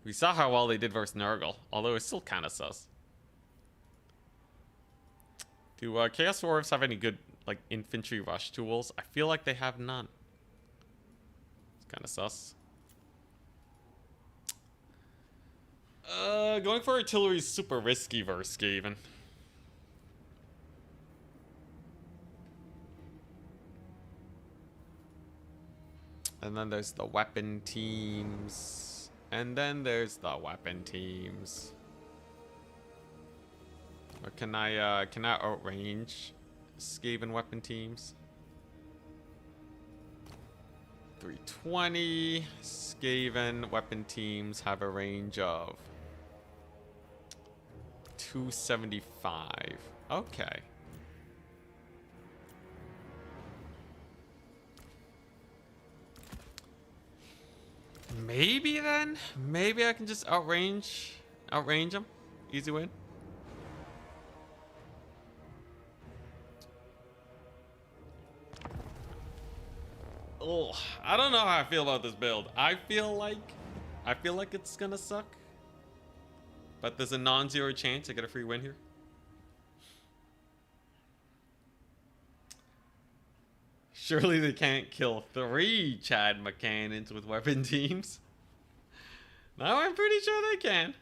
We saw how well they did versus Nurgle, although it's still kind of sus. Do Chaos Dwarves have any good like infantry rush tools? I feel like they have none. Kind of sus. Going for artillery is super risky versus Skaven. And then there's the weapon teams. And then there's the weapon teams. Or can I outrange Skaven weapon teams? 320. Skaven weapon teams have a range of 275. Okay. Maybe then? Maybe I can just outrange them. Easy win. Oh, I don't know how I feel about this build. I feel like it's gonna suck. But there's a non-zero chance I get a free win here. Surely they can't kill 3 Chad McCannons with weapon teams. No, I'm pretty sure they can.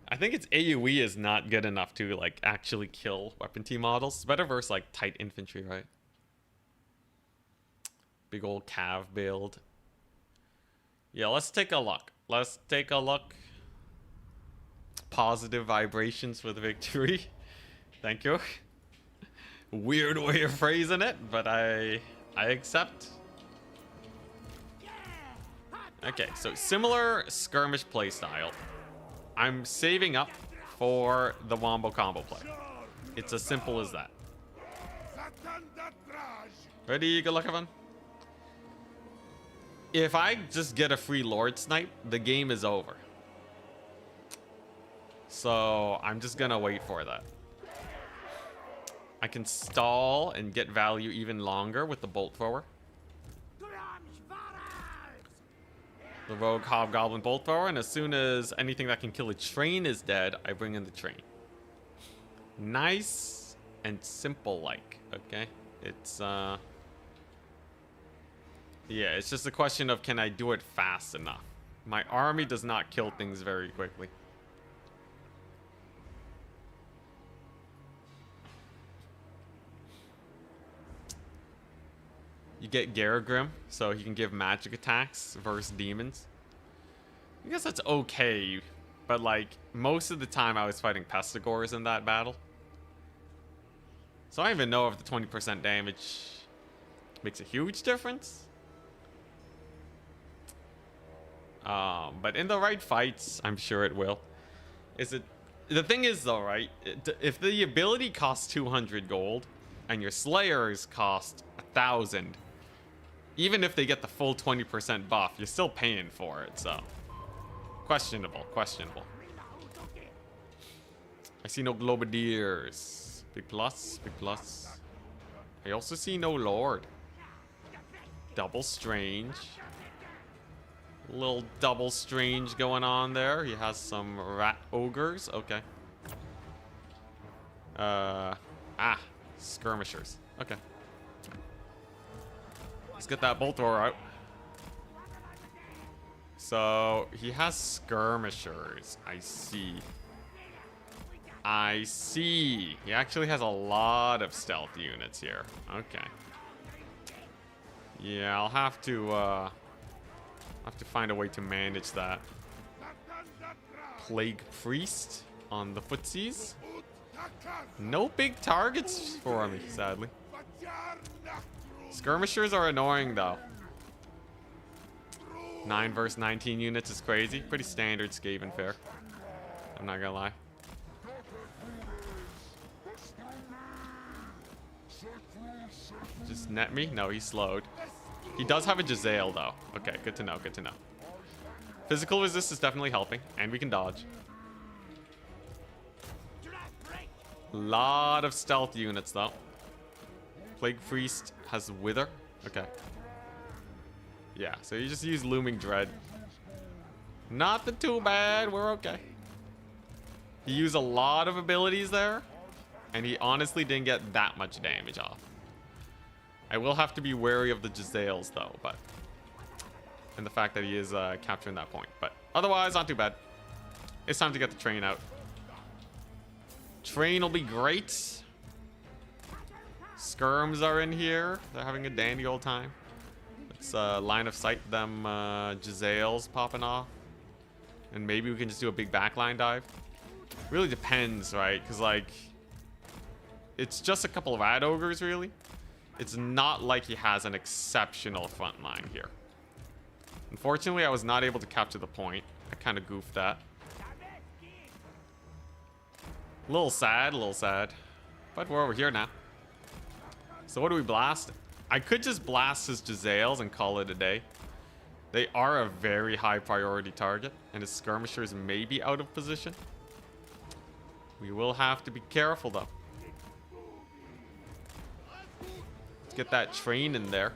I think its AoE is not good enough to like actually kill weapon T models. It's better versus like tight infantry, right? Big old cav build. Yeah, let's take a look. Let's take a look. Positive vibrations for the victory. Thank you. Weird way of phrasing it, but I accept. Okay, so similar skirmish playstyle. I'm saving up for the wombo combo play. It's as simple as that. Ready? Good luck, everyone. If I just get a free Lord Snipe, the game is over. So I'm just gonna wait for that. I can stall and get value even longer with the bolt thrower. The rogue hobgoblin bolt thrower, and as soon as anything that can kill a train is dead, I bring in the train. Nice and simple like, okay? It's yeah, it's just a question of can I do it fast enough? My army does not kill things very quickly. You get Garagrim, so he can give magic attacks versus demons. I guess that's okay, but like, most of the time I was fighting Pestigores in that battle. So I don't even know if the 20% damage makes a huge difference. But in the right fights, I'm sure it will. The thing is though, right? If the ability costs 200 gold, and your Slayers cost 1,000, even if they get the full 20% buff, you're still paying for it, so. Questionable, questionable. I see no Globadiers. Big plus, big plus. I also see no Lord. Double Strange. Little double Strange going on there. He has some rat ogres. Okay. Skirmishers. Okay. Let's get that bolt thrower out. So he has skirmishers. I see. I see. He actually has a lot of stealth units here. Okay. Yeah, I'll have to find a way to manage that. Plague Priest on the footsies. No big targets for me, sadly. Skirmishers are annoying though. 9 versus 19 units is crazy. Pretty standard Skaven fare. I'm not gonna lie. Just net me? No, he's slowed. He does have a Jezzail though. Okay, good to know, good to know. Physical resist is definitely helping, and we can dodge. Lot of stealth units though. Plague Priest has Wither. Okay. Yeah, so you just use Looming Dread. Not too bad, we're okay. He used a lot of abilities there, and he honestly didn't get that much damage off. I will have to be wary of the Jezzails though, but... and the fact that he is capturing that point. But otherwise, not too bad. It's time to get the train out. Train will be great. Skirms are in here. They're having a dandy old time. Let's line of sight them Jezzails popping off. And maybe we can just do a big backline dive. Really depends, right? Because, like, it's just a couple of Rat Ogres, really. It's not like he has an exceptional front line here. Unfortunately, I was not able to capture the point. I kind of goofed that. A little sad. But we're over here now. So what do we blast? I could just blast his Jezzails and call it a day. They are a very high priority target, and his skirmishers may be out of position. We will have to be careful though. Let's get that train in there.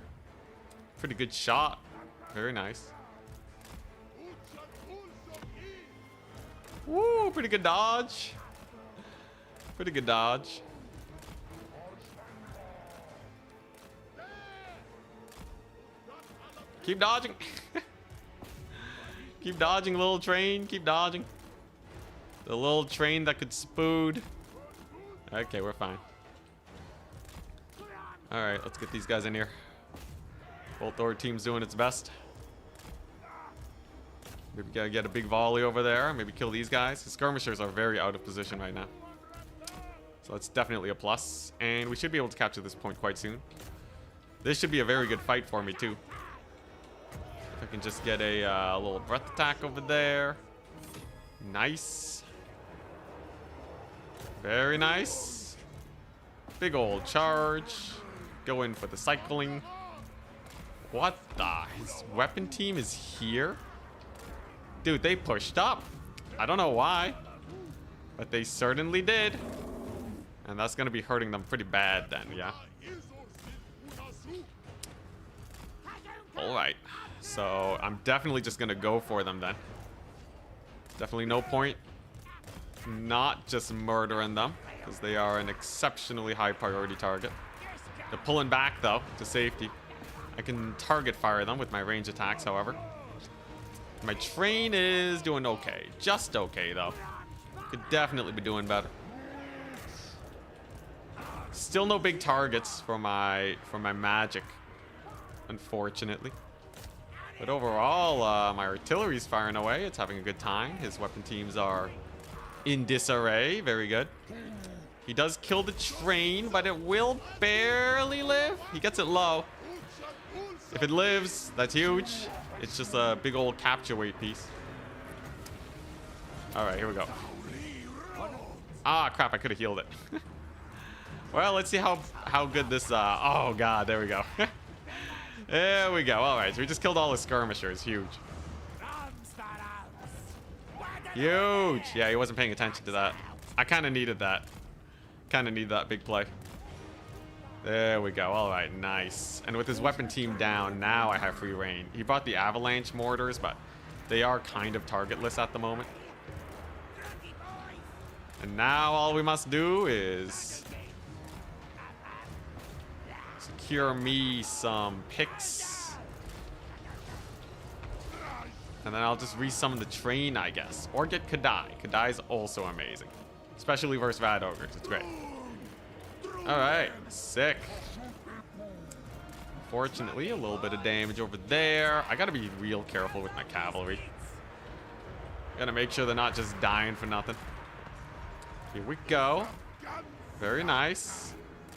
Pretty good shot. Very nice. Woo, pretty good dodge. Pretty good dodge. Keep dodging. Keep dodging, little train. Keep dodging. The little train that could spood. Okay, we're fine. Alright, let's get these guys in here. Both our team's doing its best. Maybe gotta get a big volley over there. Maybe kill these guys. The skirmishers are very out of position right now. So that's definitely a plus. And we should be able to capture this point quite soon. This should be a very good fight for me too. If I can just get a little breath attack over there. Nice. Very nice. Big old charge. Go in for the cycling. What the? His weapon team is here? Dude, they pushed up. I don't know why, but they certainly did. And that's going to be hurting them pretty bad then, yeah? Alright. So, I'm definitely just going to go for them then. Definitely no point not just murdering them, because they are an exceptionally high priority target. They're pulling back, though, to safety. I can target fire them with my range attacks, however. My train is doing okay. Just okay, though. Could definitely be doing better. Still no big targets for my magic, unfortunately. But overall, my artillery's firing away. It's having a good time. His weapon teams are in disarray. Very good. He does kill the train, but it will barely live. He gets it low. If it lives, that's huge. It's just a big old capture weight piece. Alright, here we go. Ah, crap, I could have healed it. Well, let's see how good this... oh, God, there we go. There we go. Alright, so we just killed all the skirmishers. Huge. Huge. Yeah, he wasn't paying attention to that. I kind of needed that. Kind of need that big play. There we go. All right, nice. And with his weapon team down, now I have free reign. He brought the avalanche mortars, but they are kind of targetless at the moment. And now all we must do is secure me some picks. And then I'll just resummon the train, I guess. Or get Kadai. Kadai is also amazing. Especially versus Rat Ogres. It's great. Alright. Sick. Fortunately, a little bit of damage over there. I gotta be real careful with my cavalry. Gotta make sure they're not just dying for nothing. Here we go. Very nice.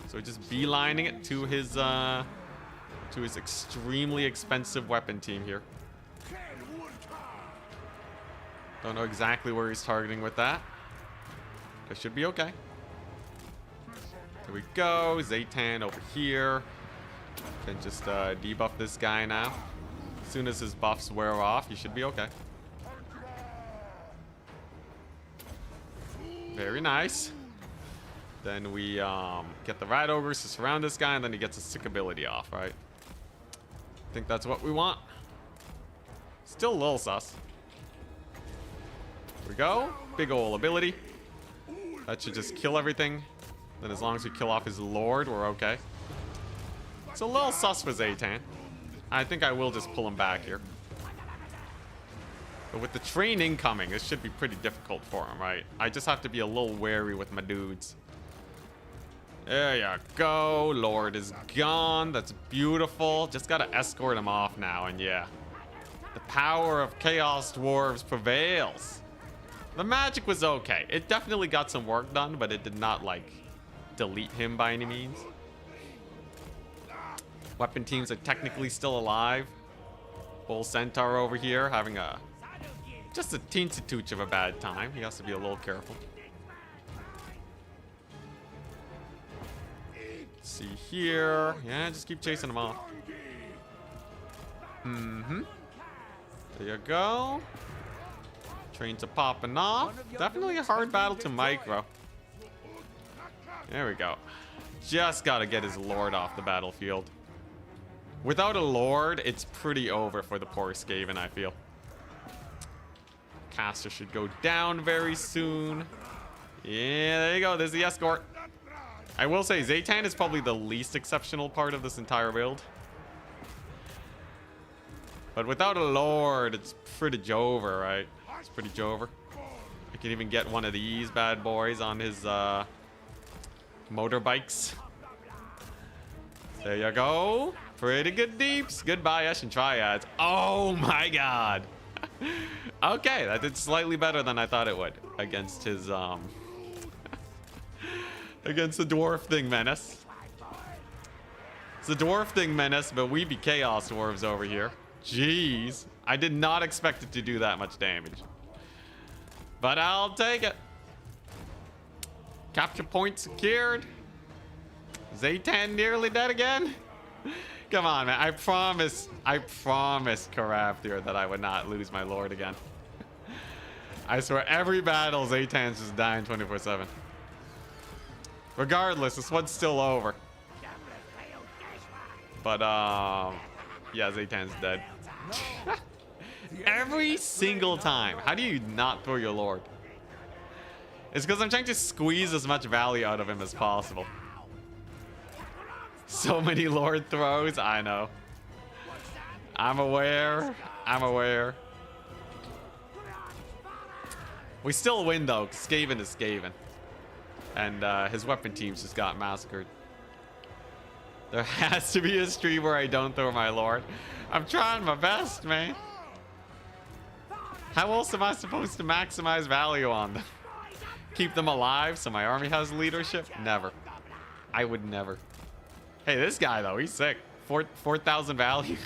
So just beelining it to his extremely expensive weapon team here. Don't know exactly where he's targeting with that. That should be okay. Here we go. Zaytan over here. Can just debuff this guy now. As soon as his buffs wear off, he should be okay. Very nice. Then we get the Rat Ogres to surround this guy, and then he gets his sick ability off, right? I think that's what we want. Still a little sus. Here we go. Big ol' ability. That should just kill everything. Then as long as we kill off his lord, we're okay. It's a little sus for Zaytan. I think I will just pull him back here. But with the train incoming, this should be pretty difficult for him, right? I just have to be a little wary with my dudes. There you go. Lord is gone. That's beautiful. Just gotta escort him off now, and yeah. The power of Chaos Dwarves prevails. The magic was okay. It definitely got some work done, but it did not, like, delete him by any means. Weapon teams are technically still alive. Bull Centaur over here having just a teensy tooch of a bad time. He has to be a little careful. Let's see here. Yeah, just keep chasing him off. There you go. Trains are popping off. Definitely a hard battle to micro. There we go. Just gotta get his lord off the battlefield. Without a lord, it's pretty over for the poor Skaven, I feel. Caster should go down very soon. Yeah, there you go. There's the escort. I will say, Zaytan is probably the least exceptional part of this entire build. But without a lord, it's pretty Jover, right? It's pretty Jover. I can even get one of these bad boys on his motorbikes. There you go. Pretty good deeps. Goodbye, Esh and Triads. Oh my god. Okay, that did slightly better than I thought it would against his against the Dwarf Thing Menace. It's the Dwarf Thing Menace, but we be Chaos Dwarves over here. Jeez. I did not expect it to do that much damage. But I'll take it. Capture point secured. Zaytan nearly dead again. Come on, man. I promise, Karaftir, that I would not lose my lord again. I swear, every battle, Zaytan's just dying 24/7. Regardless, this one's still over. But, yeah, Zaytan's dead. Every single time. How do you not throw your lord? It's because I'm trying to squeeze as much value out of him as possible. So many lord throws. I know. I'm aware. I'm aware. We still win, though, because Skaven is Skaven. And his weapon teams just got massacred. There has to be a stream where I don't throw my lord. I'm trying my best, man. How else am I supposed to maximize value on them? Keep them alive so my army has leadership? Never. I would never. Hey, this guy, though, he's sick. 4,000 value.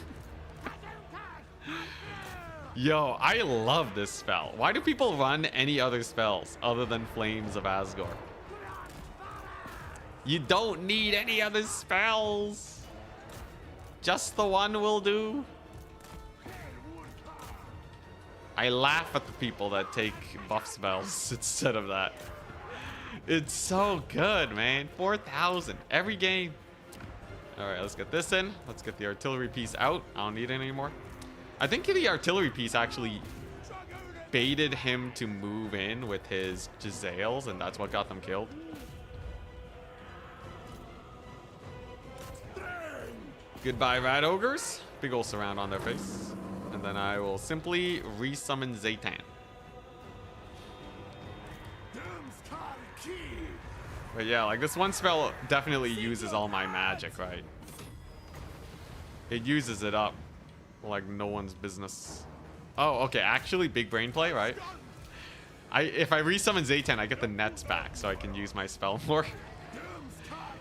Yo, I love this spell. Why do people run any other spells other than Flames of Asgore? You don't need any other spells. Just the one will do. I laugh at the people that take buff spells instead of that. It's so good, man. 4,000 every game. All right, let's get this in. Let's get the artillery piece out. I don't need it anymore. I think the artillery piece actually baited him to move in with his Giselles, and that's what got them killed. Goodbye, Rat Ogres. Big ol' surround on their face. And then I will simply resummon Zaytan. But yeah, like this one spell definitely uses all my magic, right? It uses it up like no one's business. Oh, okay. Actually, big brain play, right? If I resummon Zaytan, I get the nets back, so I can use my spell more.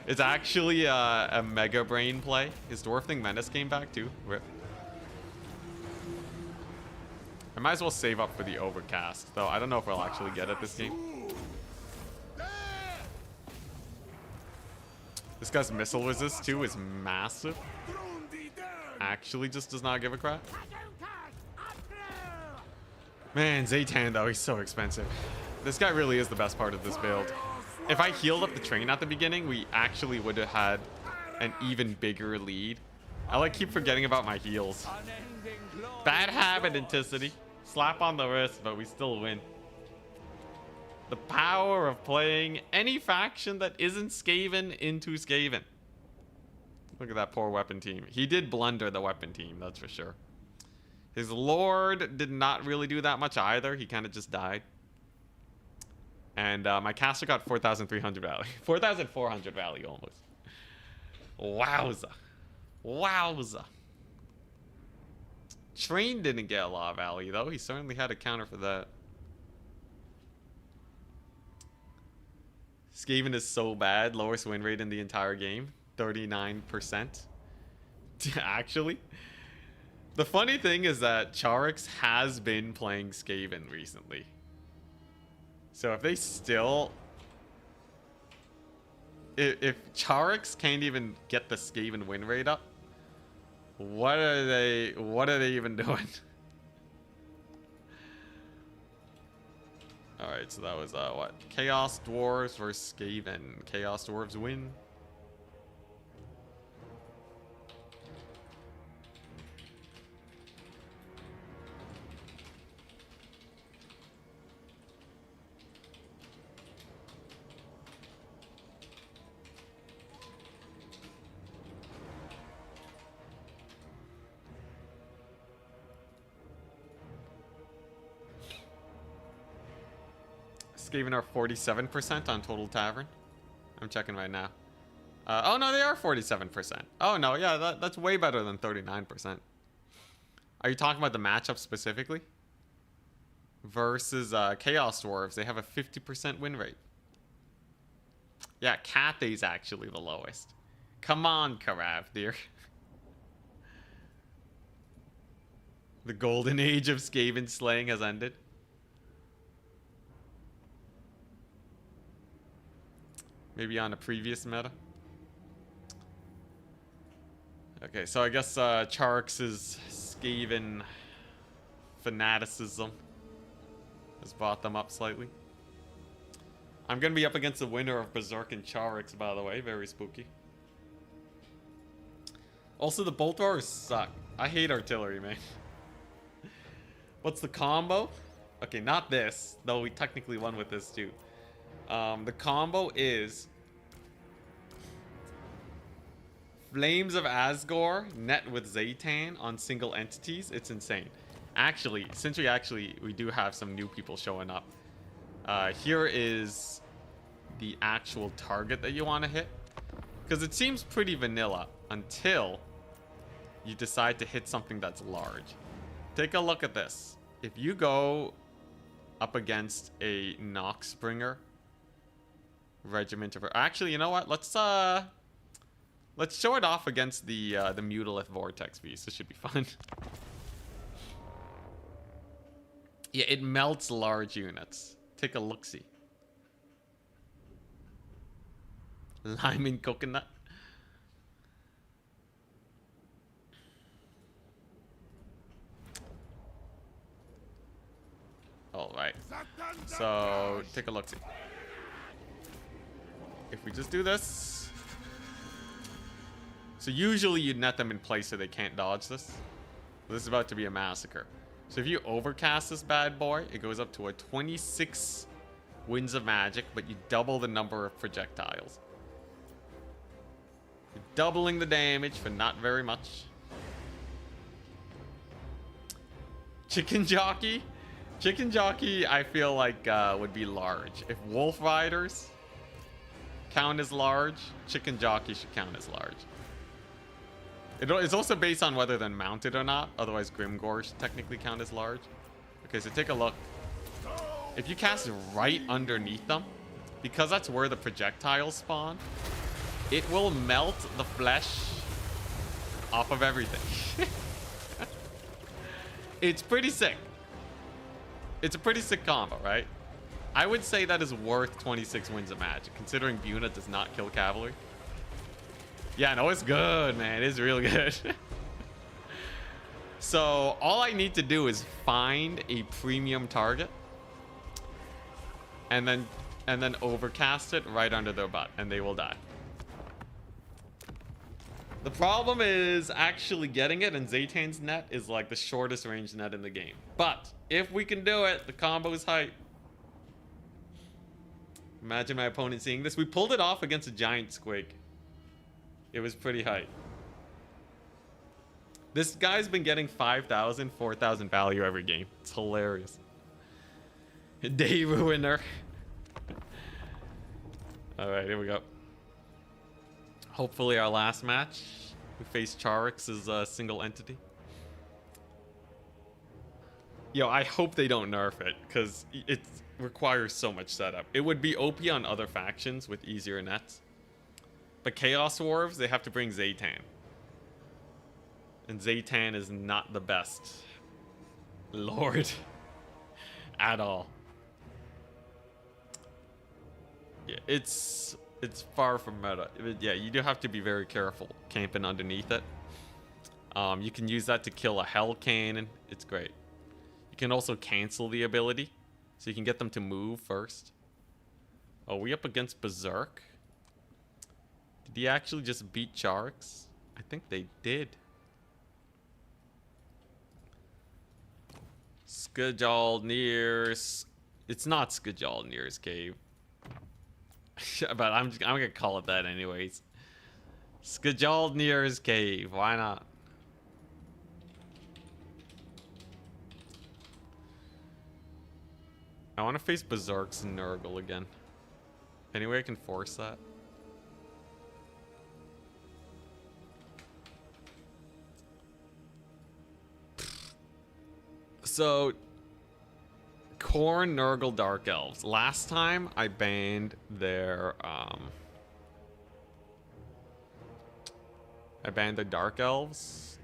It's actually a mega brain play. His Dwarf Thing Menace came back too. Rip. I might as well save up for the overcast, though. I don't know if we'll actually get it this game. This guy's missile resist too is massive. Actually just does not give a crap. Man, Zaytan though, he's so expensive. This guy really is the best part of this build. If I healed up the train at the beginning, we actually would have had an even bigger lead. I like keep forgetting about my heals. Bad habit, Anticity. Slap on the wrist, but we still win. The power of playing any faction that isn't Skaven into Skaven. Look at that poor weapon team. He did blunder the weapon team, that's for sure. His lord did not really do that much either. He kind of just died. And my caster got 4,300 value. 4,400 value almost. Wowza. Wowza. Train didn't get a lot of value, though. He certainly had a counter for that. Skaven is so bad. Lowest win rate in the entire game. 39%. Actually. The funny thing is that Charix has been playing Skaven recently. So if they still... If Charix can't even get the Skaven win rate up, what are they even doing? Alright, so that was what? Chaos Dwarves versus Skaven. Chaos Dwarves win. Skaven are 47% on total tavern. I'm checking right now. Oh no, they are 47%. Oh no, yeah, that's way better than 39%. Are you talking about the matchup specifically? Versus Chaos Dwarves, they have a 50% win rate. Yeah, Cathay's actually the lowest. Come on, Karav, dear. The golden age of Skaven slaying has ended. Maybe on a previous meta. Okay, so I guess Charx's Skaven fanaticism has brought them up slightly. I'm gonna be up against the winner of Berserk and Charx, by the way. Very spooky. Also, the bolt throwers suck. I hate artillery, man. What's the combo? Okay, not this, though we technically won with this too. The combo is Flames of Asgore net with Zaytan on single entities. It's insane. Actually, since we do have some new people showing up, here is the actual target that you want to hit, because it seems pretty vanilla until you decide to hit something that's large. Take a look at this. If you go up against a Noxbringer regiment of... Actually, you know what? Let's show it off against the Mutalith Vortex Beast. This should be fun. Yeah, it melts large units. Take a look-see. Lime and coconut. Alright. So, take a look-see. If we just do this... So usually you'd net them in place so they can't dodge this. This is about to be a massacre. So if you overcast this bad boy, it goes up to a 26 winds of magic, but you double the number of projectiles. You're doubling the damage for not very much. Chicken Jockey? Chicken Jockey, I feel like, would be large. If Wolf Riders count as large, Chicken Jockey should count as large. It's also based on whether they're mounted or not. Otherwise, Grimgore should technically count as large. Okay, so take a look. If you cast right underneath them, because that's where the projectiles spawn, it will melt the flesh off of everything. It's pretty sick. It's a pretty sick combo, right? I would say that is worth 26 winds of magic, considering Buna does not kill cavalry. Yeah, no, it's good, man. It's really good. So all I need to do is find a premium target and then overcast it right under their butt, and they will die. The problem is actually getting it, and Zaytan's net is like the shortest range net in the game. But if we can do it, the combo is hype. Imagine my opponent seeing this. We pulled it off against a giant squig. It was pretty hype. This guy's been getting 5,000, 4,000 value every game. It's hilarious. Day ruiner. Alright, here we go. Hopefully our last match, we face Charx as a single entity. Yo, I hope they don't nerf it, because it requires so much setup. It would be OP on other factions with easier nets. But Chaos Dwarves, they have to bring Zaytan. And Zaytan is not the best lord at all. Yeah, it's far from meta. Yeah, you do have to be very careful camping underneath it. You can use that to kill a Hell Cannon. It's great. You can also cancel the ability, so you can get them to move first. Oh, we up against Berserk? Did he actually just beat Charx? I think they did. Skjalnir's... It's not Skjalnir's cave. But I'm gonna call it that anyways. Skjalnir's cave. Why not? I want to face Berserk's Nurgle again. Any way I can force that? So, Khorne, Nurgle, Dark Elves. Last time I banned their Dark Elves.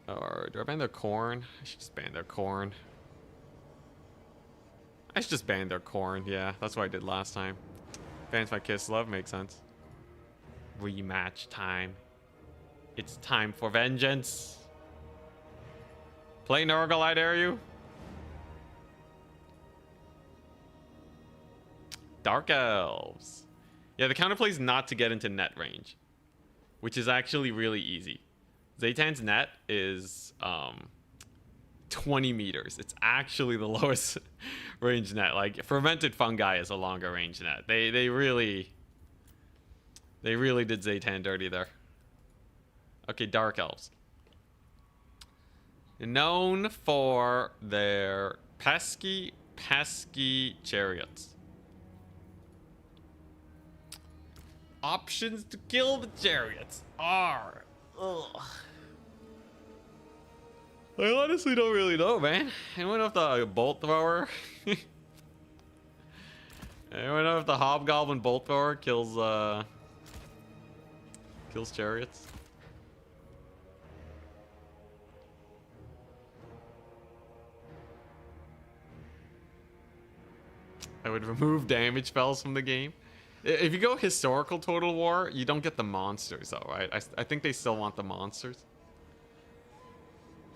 Or do I ban their Khorne? I should just ban their Khorne. I should just ban their Khorne. Yeah, that's what I did last time. Bans my Kislev, makes sense. Rematch time. It's time for vengeance. Play Nurgle, I dare you. Dark Elves. Yeah, the counterplay is not to get into net range, which is actually really easy. Zaytan's net is 20 meters. It's actually the lowest range net. Like, fermented fungi is a longer range net. They really did Zaytan dirty there. Okay, Dark Elves. Known for their pesky chariots. Options to kill the chariots are... Ugh. I honestly don't really know, man. Anyone know if the bolt thrower... Anyone know if the hobgoblin bolt thrower kills chariots? I would remove damage spells from the game. If you go historical Total War, you don't get the monsters though, right? I think they still want the monsters.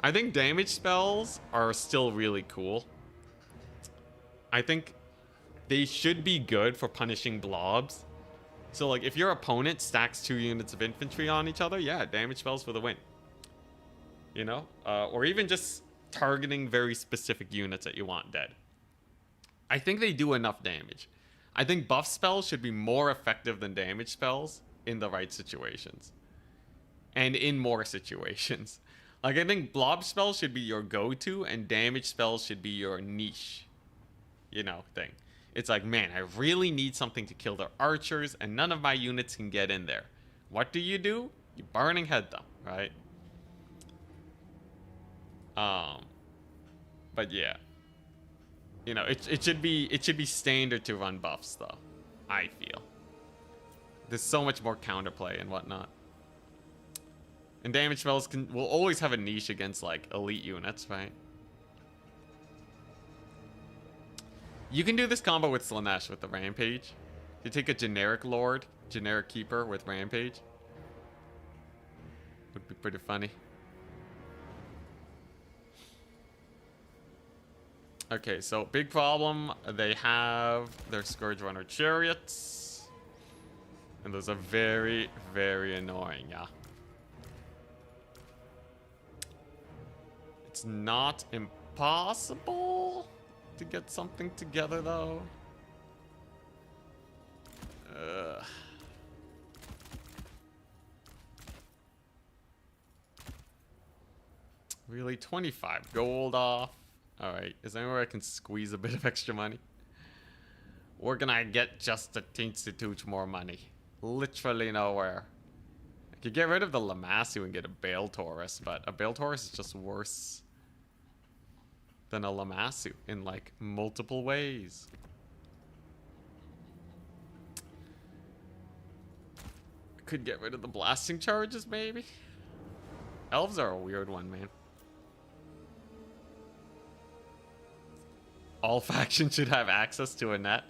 I think damage spells are still really cool. I think they should be good for punishing blobs. So like if your opponent stacks 2 units of infantry on each other, yeah, damage spells for the win. You know? Or even just targeting very specific units that you want dead. I think they do enough damage. I think buff spells should be more effective than damage spells in the right situations. And in more situations. Like, I think blob spells should be your go-to, and damage spells should be your niche, you know, thing. It's like, man, I really need something to kill their archers, and none of my units can get in there. What do? You burning head them, right? But yeah. You know, it should be standard to run buffs though, I feel. There's so much more counterplay and whatnot. And damage spells will always have a niche against like elite units, right? You can do this combo with Slanesh with the Rampage. You take a generic Lord, generic Keeper with Rampage. Would be pretty funny. Okay, so big problem. They have their Scourge Runner chariots. And those are very, very annoying, yeah. It's not impossible to get something together, though. Really, 25 gold off. Alright, is there anywhere I can squeeze a bit of extra money? Where can I get just a teensy tooch more money? Literally nowhere. I could get rid of the Lamassu and get a Bale Taurus, but a Bale Taurus is just worse than a Lamassu in like multiple ways. I could get rid of the blasting charges maybe? Elves are a weird one, man. All factions should have access to a net.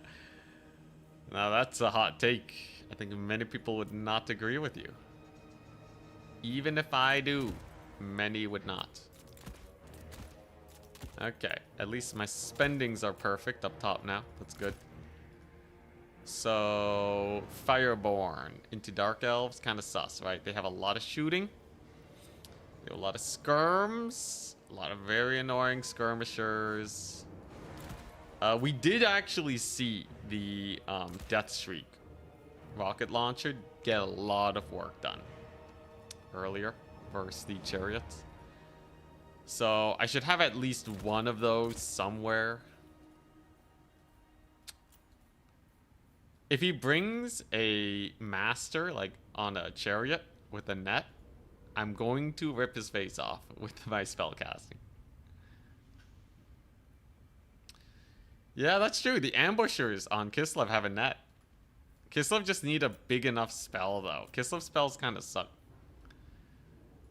Now that's a hot take. I think many people would not agree with you. Even if I do, many would not. Okay, at least my spendings are perfect up top now. That's good. So, Fireborn into Dark Elves, kind of sus, right? They have a lot of shooting. They have a lot of skirms. A lot of very annoying skirmishers. We did actually see the Death Shriek rocket launcher get a lot of work done earlier versus the chariots. So I should have at least one of those somewhere. If he brings a master, like on a chariot with a net, I'm going to rip his face off with my spell casting. Yeah, that's true. The ambushers on Kislev have a net. Kislev just need a big enough spell, though. Kislev spells kind of suck.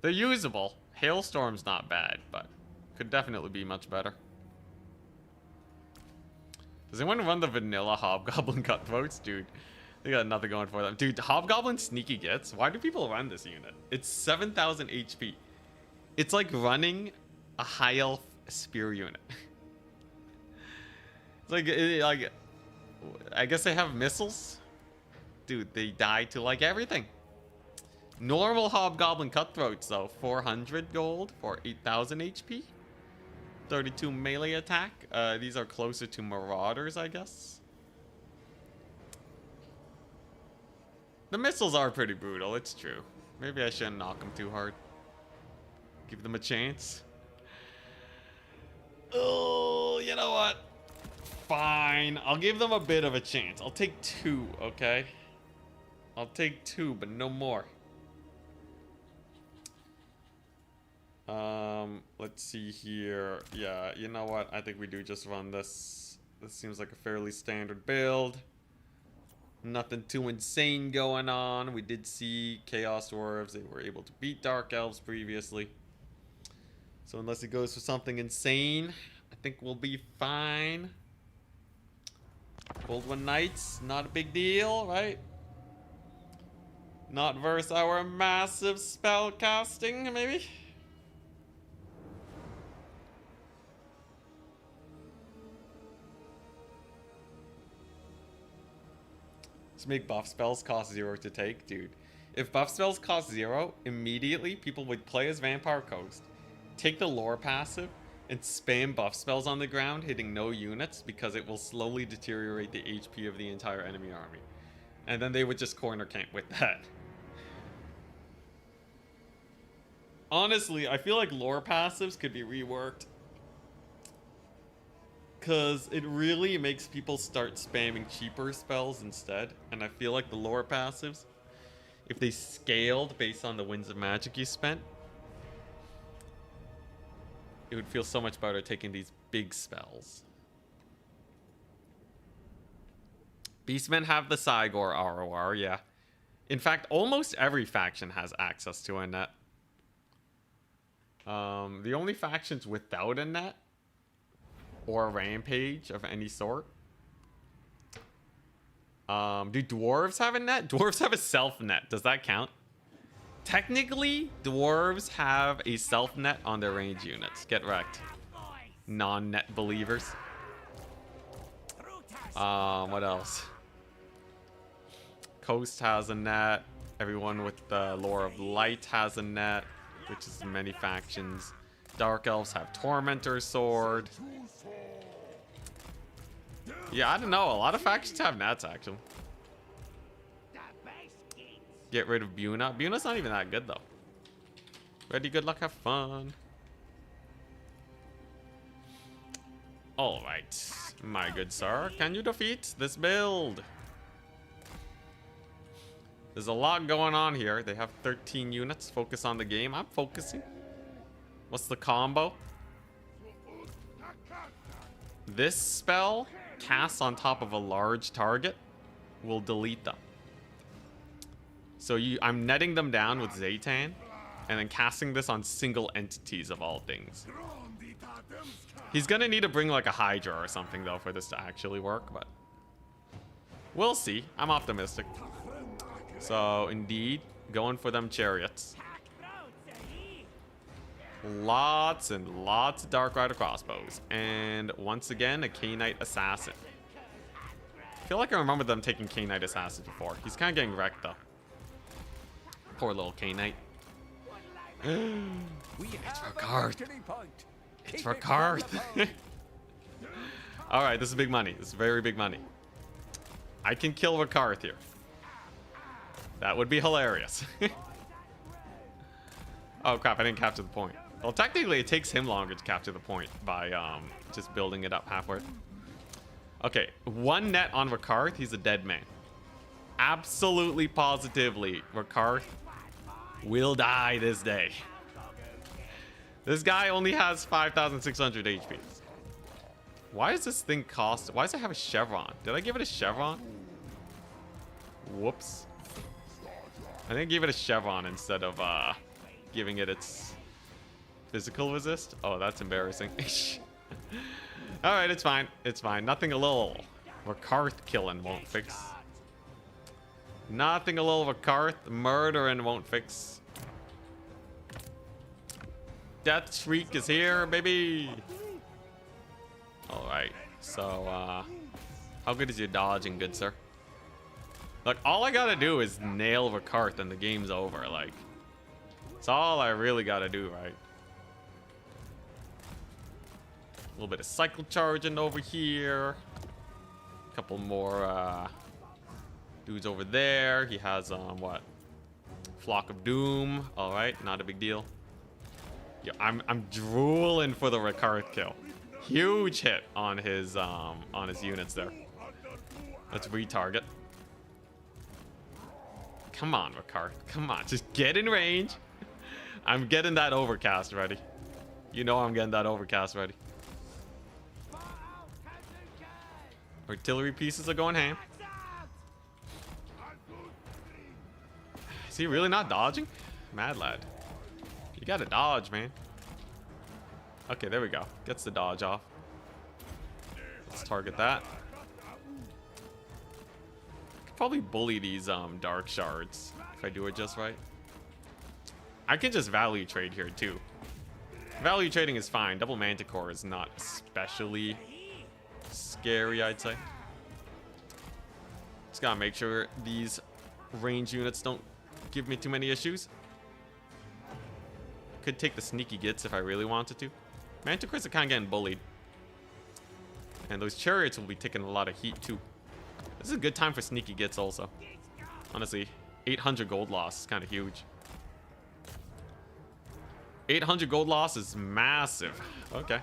They're usable. Hailstorm's not bad, but could definitely be much better. Does anyone run the vanilla Hobgoblin Cutthroats? Dude, they got nothing going for them. Dude, Hobgoblin Sneaky Gets? Why do people run this unit? It's 7,000 HP. It's like running a high elf spear unit. It's like, I guess they have missiles? Dude, they die to like everything. Normal Hobgoblin Cutthroats though, 400 gold for 8,000 HP. 32 melee attack. These are closer to Marauders, I guess. The missiles are pretty brutal, it's true. Maybe I shouldn't knock them too hard. Give them a chance. Oh, you know what? Fine, I'll give them a bit of a chance. I'll take 2, okay? I'll take 2, but no more. Let's see here. Yeah, you know what? I think we do just run this. This seems like a fairly standard build. Nothing too insane going on. We did see Chaos Dwarves. They were able to beat Dark Elves previously. So unless it goes for something insane, I think we'll be fine. Cold One Knights, not a big deal, right? Not versus our massive spell casting, maybe? Just make buff spells cost 0 to take, dude. If buff spells cost 0, immediately people would play as Vampire Coast, take the lore passive, and spam buff spells on the ground, hitting no units because it will slowly deteriorate the HP of the entire enemy army. And then they would just corner camp with that. Honestly, I feel like lore passives could be reworked. Because it really makes people start spamming cheaper spells instead. And I feel like the lore passives, if they scaled based on the Winds of Magic you spent, it would feel so much better taking these big spells. Beastmen have the Cygor ROR, yeah. In fact, almost every faction has access to a net. The only factions without a net or a rampage of any sort. Do dwarves have a net? Dwarves have a self net. Does that count? Technically, dwarves have a self net on their range units. Get wrecked. Non-net believers. What else? Coast has a net. Everyone with the Lore of Light has a net, which is many factions. Dark Elves have Tormentor's Sword. Yeah, I don't know. A lot of factions have nets, actually. Get rid of Buna. Buna's not even that good, though. Ready, good luck, have fun. Alright, my good sir. Can you defeat this build? There's a lot going on here. They have 13 units. Focus on the game. I'm focusing. What's the combo? This spell cast on top of a large target will delete them. So I'm netting them down with Zaytan and then casting this on single entities of all things. He's gonna need to bring like a Hydra or something though for this to actually work, but we'll see. I'm optimistic. So indeed, going for them chariots. Lots and lots of Dark Rider crossbows. And once again, a K-Knight Assassin. I feel like I remember them taking K-Knight Assassin before. He's kind of getting wrecked though. Poor little K-Knight. It's for Karth. It's for Karth. Alright, this is big money. This is very big money. I can kill Karth here. That would be hilarious. Oh crap, I didn't capture the point. Well, technically, it takes him longer to capture the point by just building it up halfway. Okay, one net on Rakarth. He's a dead man. Absolutely, positively, Rakarth will die this day. This guy only has 5,600 HP. Why does this thing cost? Why does it have a chevron? Did I give it a chevron? Whoops. I think I gave it a chevron instead of giving it its physical resist. Oh, that's embarrassing. All right, it's fine. It's fine. Nothing a little Rakarth killing won't fix. Nothing a little Rakarth murdering won't fix. Death Shriek is here, baby. All right. So, how good is your dodging, good sir? Look, all I gotta do is nail Rakarth and the game's over. Like, it's all I really gotta do, right? A little bit of cycle charging over here. A couple more dudes over there. He has what? Flock of Doom. All right, not a big deal. Yo, I'm drooling for the Rakarth kill. Huge hit on his units there. Let's retarget. Come on, Rakarth. Come on, just get in range. I'm getting that overcast ready. You know I'm getting that overcast ready. Artillery pieces are going ham. Is he really not dodging? Mad lad. You gotta dodge, man. Okay, there we go. Gets the dodge off. Let's target that. Could probably bully these dark shards if I do it just right. I can just value trade here too. Value trading is fine. Double Manticore is not especially scary, I'd say. Just gotta make sure these range units don't give me too many issues. Could take the sneaky gits if I really wanted to. Manticores are kind of getting bullied. And those chariots will be taking a lot of heat too. This is a good time for sneaky gits also. Honestly, 800 gold loss is kind of huge. 800 gold loss is massive. Okay,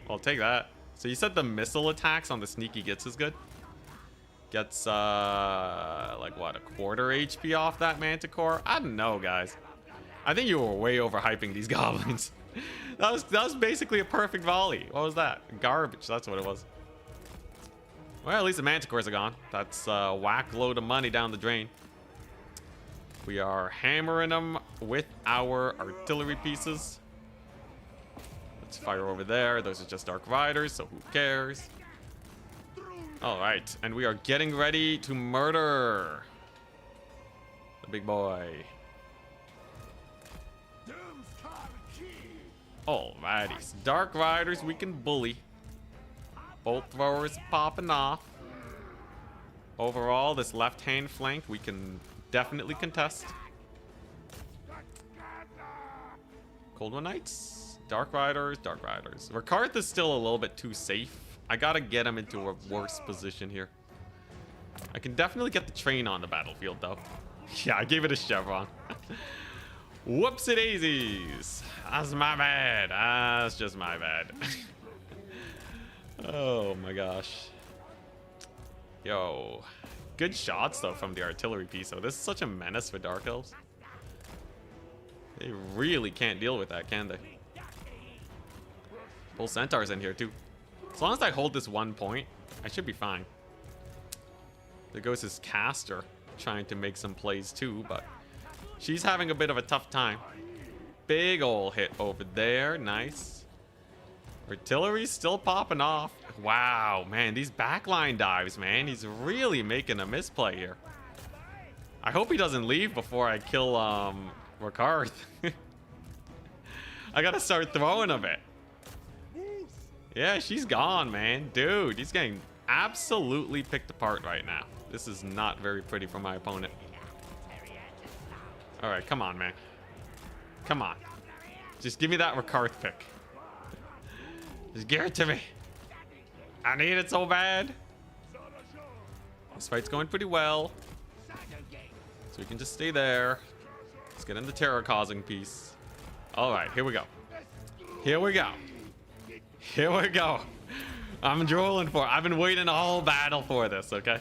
I'll take that. So you said the missile attacks on the sneaky gits is good? Gets like what, a quarter HP off that Manticore? I don't know, guys. I think you were way overhyping these goblins. that was basically a perfect volley. What was that? Garbage. That's what it was. Well, at least the Manticores are gone. That's a whack load of money down the drain. We are hammering them with our artillery pieces. Let's fire over there. Those are just Dark Riders, so who cares? All right, and we are getting ready to murder the big boy. Alrighty, Dark Riders we can bully. Bolt throwers popping off. Overall, this left-hand flank we can definitely contest. Cold One Knights, Dark Riders, Dark Riders. Rakarth is still a little bit too safe. I gotta get him into a worse position here. I can definitely get the train on the battlefield though. Yeah, I gave it a chevron. Whoopsie daisies. That's my bad. That's just my bad. Oh my gosh. Yo. Good shots though from the artillery piece. So this is such a menace for Dark Elves. They really can't deal with that, can they? Bull Centaur's in here too. As long as I hold this 1 point, I should be fine. There goes his caster trying to make some plays too, but she's having a bit of a tough time. Big ol' hit over there. Nice. Artillery's still popping off. Wow, man, these backline dives, man. He's really making a misplay here. I hope he doesn't leave before I kill Rakarth. I gotta start throwing a bit. Yeah, she's gone, man. Dude, he's getting absolutely picked apart right now. This is not very pretty for my opponent. All right, come on, man. Come on. Just give me that Rakarth pick. Just give it to me. I need it so bad. This fight's going pretty well. So we can just stay there. Let's get in the terror causing piece. All right, here we go. Here we go. Here we go. I'm drooling for it. I've been waiting a whole battle for this, okay?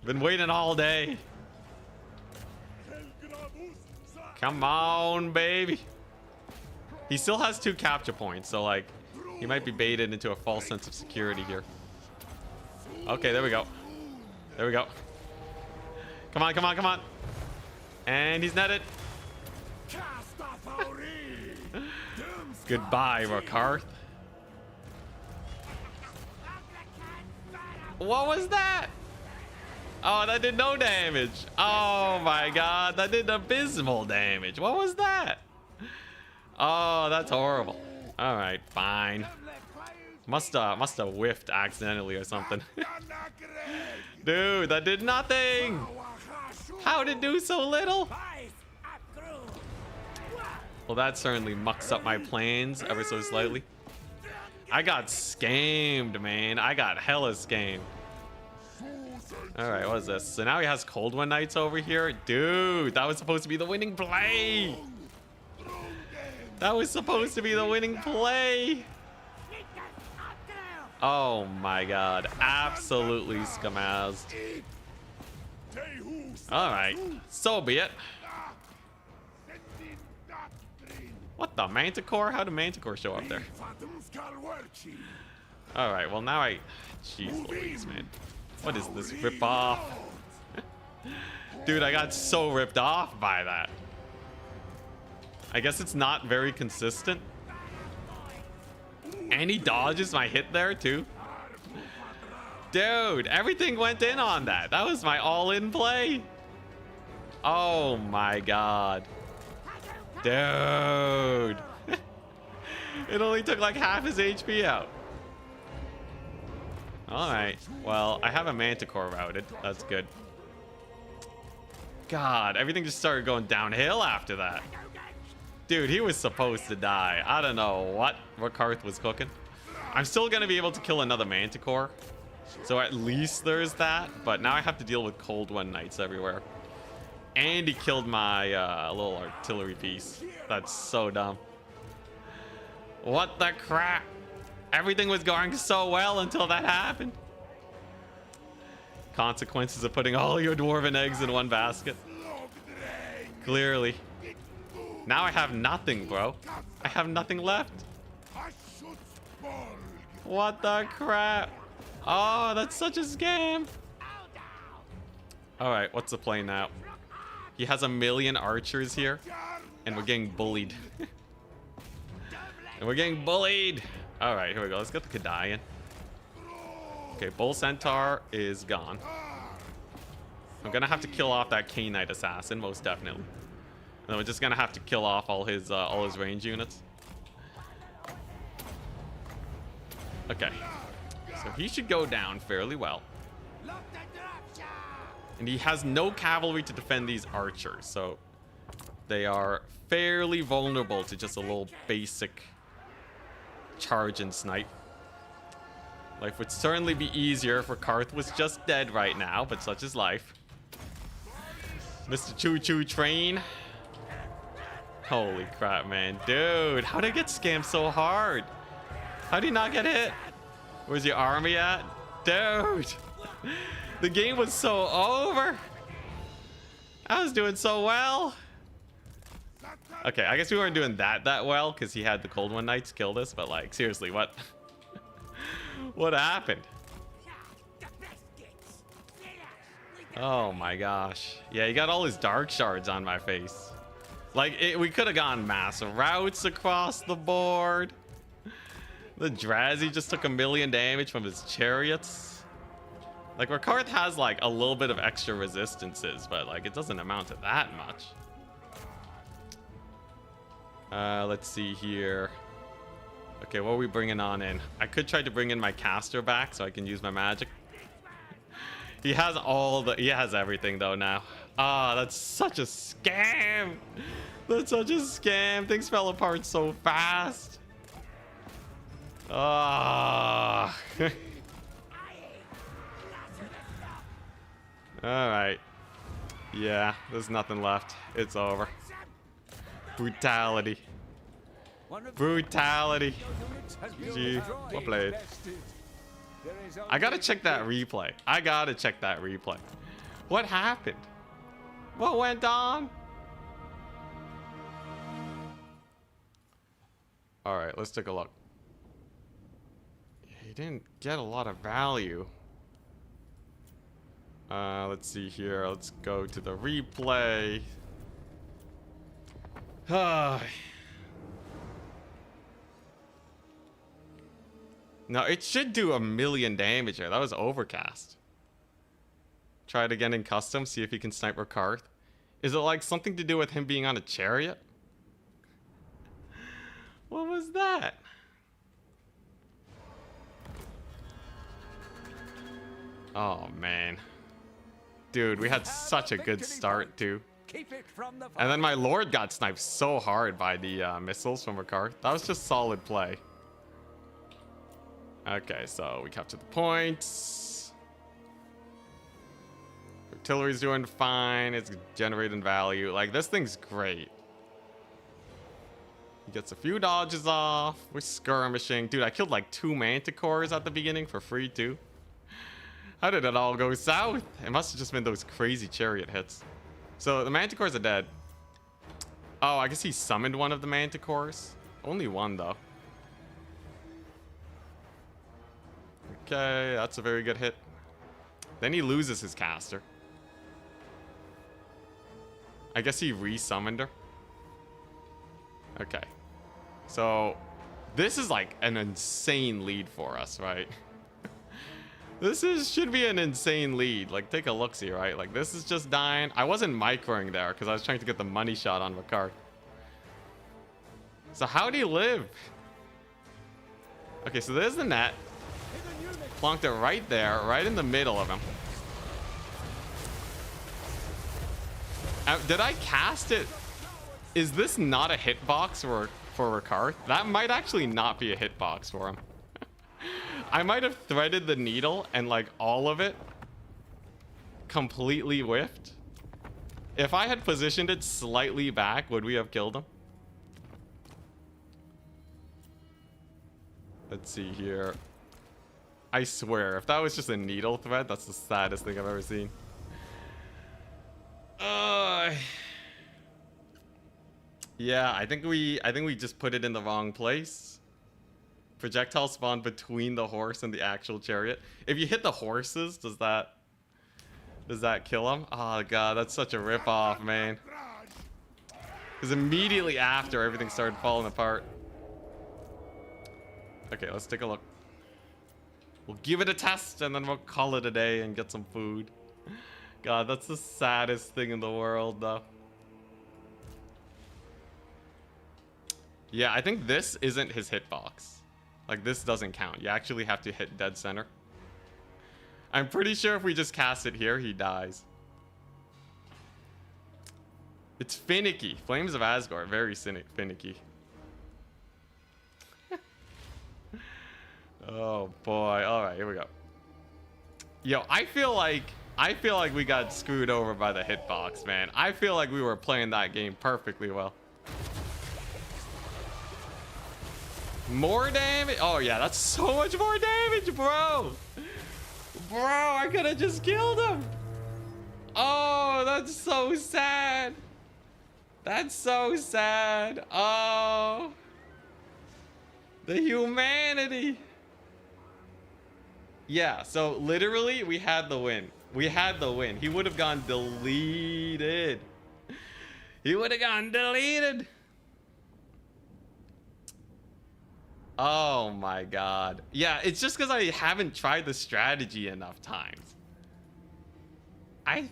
Been waiting all day. Come on, baby. He still has 2 capture points, so like he might be baited into a false sense of security here. Okay, there we go. There we go. Come on, come on, come on. And he's netted. Goodbye, Rakarth. What was that? Oh, that did no damage. Oh my god, that did abysmal damage. What was that? Oh, that's horrible. All right, fine. Must have whiffed accidentally or something. Dude, that did nothing. How did it do so little? Well, that certainly mucks up my plans ever so slightly. I got scammed, man. I got hella scammed. All right, what is this? So now he has Cold One Knights over here. Dude, that was supposed to be the winning play. That was supposed to be the winning play. Oh my god. Absolutely scamazed. All right, so be it. What the Manticore? How did Manticore show up there? All right, well now jeez Louise, man. What is this rip off? Dude, I got so ripped off by that. I guess it's not very consistent. And he dodges my hit there too. Dude, everything went in on that. That was my all-in play. Oh my god. Dude. It only took like half his HP out. Alright. Well, I have a Manticore routed. That's good. God, everything just started going downhill after that. Dude, he was supposed to die. I don't know what Rakarth was cooking. I'm still going to be able to kill another Manticore. So at least there's that. But now I have to deal with Cold One Knights everywhere. And he killed my little artillery piece. That's so dumb. What the crap? Everything was going so well until that happened. Consequences of putting all your dwarven eggs in one basket. Clearly. Now I have nothing, bro. I have nothing left. What the crap? Oh, that's such a scam. All right, what's the play now? He has 1,000,000 archers here, and we're getting bullied. And we're getting bullied. All right, here we go. Let's get the Kadayan. Okay, Bull Centaur is gone. I'm gonna have to kill off that K-Knight assassin, most definitely. And then we're just gonna have to kill off all his range units. Okay, so he should go down fairly well. And he has no cavalry to defend these archers, so they are fairly vulnerable to just a little basic charge and snipe. Life would certainly be easier if Rakarth was just dead right now, but such is life. Mr. Choo Choo Train. Holy crap, man. Dude, how did I get scammed so hard? How did he not get hit? Where's your army at? Dude. The game was so over. I was doing so well. Okay, I guess we weren't doing that well because he had the Cold One Knights kill this, but like, seriously, what? What happened? Oh my gosh. Yeah, he got all his dark shards on my face. Like, we could have gone mass routes across the board. The Drazi just took 1,000,000 damage from his chariots. Like, Rakarth has like a little bit of extra resistances, but like it doesn't amount to that much. Let's see here. Okay, what are we bringing on in? I could try to bring in my caster back so I can use my magic. He has everything though now. Ah, that's such a scam. That's such a scam. Things fell apart so fast. Ah. All right. Yeah, there's nothing left. It's over. Brutality. One of Brutality. your units has been GG. destroyed. Well played. Bested. There is I gotta only check that replay. I gotta check that replay. What happened? What went on? Alright, let's take a look. He didn't get a lot of value. Let's see here. Let's go to the replay. No, it should do 1,000,000 damage there. That was overcast. Try it again in custom. See if he can snipe Rakarth. Is it like something to do with him being on a chariot? What was that? Oh, man. Dude, we had such a good start, too. keep it from the And then my lord got sniped so hard by the missiles from Rakarth. That was just solid play. Okay, so we captured the points. Artillery's doing fine. It's generating value. Like, this thing's great. He gets a few dodges off. We're skirmishing. Dude, I killed like 2 manticores at the beginning for free, too. How did it all go south? It must have just been those crazy chariot hits. So the manticores are dead. Oh, I guess he summoned one of the manticores. Only one, though. Okay, that's a very good hit. Then he loses his caster. I guess he re-summoned her. Okay. So, this is like an insane lead for us, right? Should be an insane lead. Like, take a look-see, right? Like, this is just dying. I wasn't microing there because I was trying to get the money shot on Rakarth. So how do you live? Okay, so there's the net. Plonked it right there, right in the middle of him. Did I cast it? Is this not a hitbox for Rakarth? That might actually not be a hitbox for him. I might have threaded the needle and like all of it completely whiffed. If I had positioned it slightly back, would we have killed him? Let's see here. I swear, if that was just a needle thread, that's the saddest thing I've ever seen. Yeah, I think we just put it in the wrong place. Projectile spawn between the horse and the actual chariot. If you hit the horses, does that kill them? Oh god, that's such a ripoff, man. Because immediately after, everything started falling apart. Okay, let's take a look. We'll give it a test and then we'll call it a day and get some food. God, that's the saddest thing in the world, though. Yeah, I think this isn't his hitbox. Like, this doesn't count. You actually have to hit dead center. I'm pretty sure if we just cast it here, he dies. It's finicky. Flames of Asgore, very finicky. Oh boy. All right, here we go. Yo, I feel like we got screwed over by the hitbox, man. I feel like we were playing that game perfectly well. More damage? Oh yeah, that's so much more damage, bro. Bro, I could have just killed him. Oh, that's so sad. That's so sad. Oh. The humanity. Yeah, so literally we had the win. We had the win. He would have gone deleted. He would have gone deleted. Oh my god. Yeah, it's just because I haven't tried the strategy enough times. I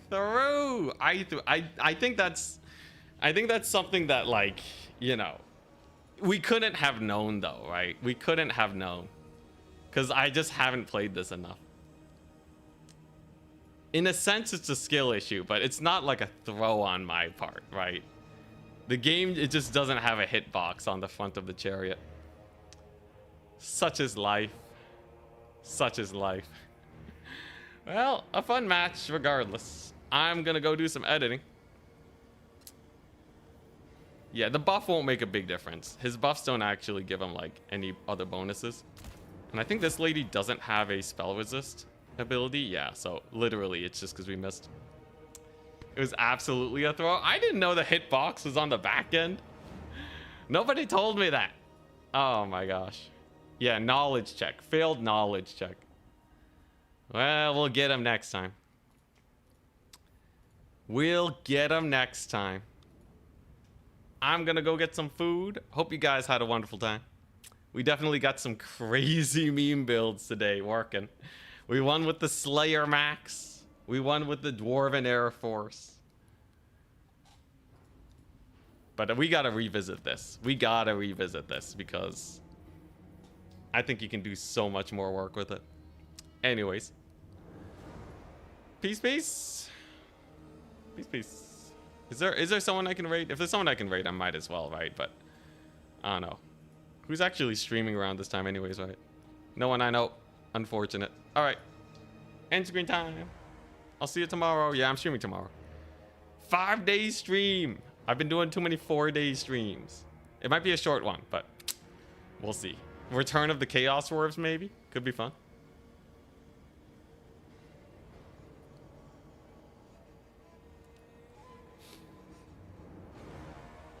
think that's something that, like, you know, we couldn't have known though, right? We couldn't have known. Because I just haven't played this enough. In a sense, it's a skill issue, but it's not like a throw on my part, right? The game, it just doesn't have a hitbox on the front of the chariot. Such is life. Such is life. Well, a fun match regardless. I'm gonna go do some editing. Yeah, the buff won't make a big difference. His buffs don't actually give him, like, any other bonuses. And I think this lady doesn't have a spell resist ability. Yeah, so literally it's just because we missed. It was absolutely a throw. I didn't know the hitbox was on the back end. Nobody told me that. Oh my gosh. Yeah, knowledge check. Failed knowledge check. Well, we'll get him next time. We'll get him next time. I'm gonna go get some food. Hope you guys had a wonderful time. We definitely got some crazy meme builds today working. We won with the Slayer Max. We won with the Dwarven Air Force. But we gotta revisit this. We gotta revisit this because I think you can do so much more work with it. Anyways. Peace, peace. Peace, peace. Is there someone I can raid? If there's someone I can raid, I might as well, right? But I don't know. Who's actually streaming around this time anyways, right? No one I know. Unfortunate. All right. End screen time. I'll see you tomorrow. Yeah, I'm streaming tomorrow. 5-day stream. I've been doing too many 4-day streams. It might be a short one, but we'll see. Return of the Chaos Dwarves, maybe? Could be fun.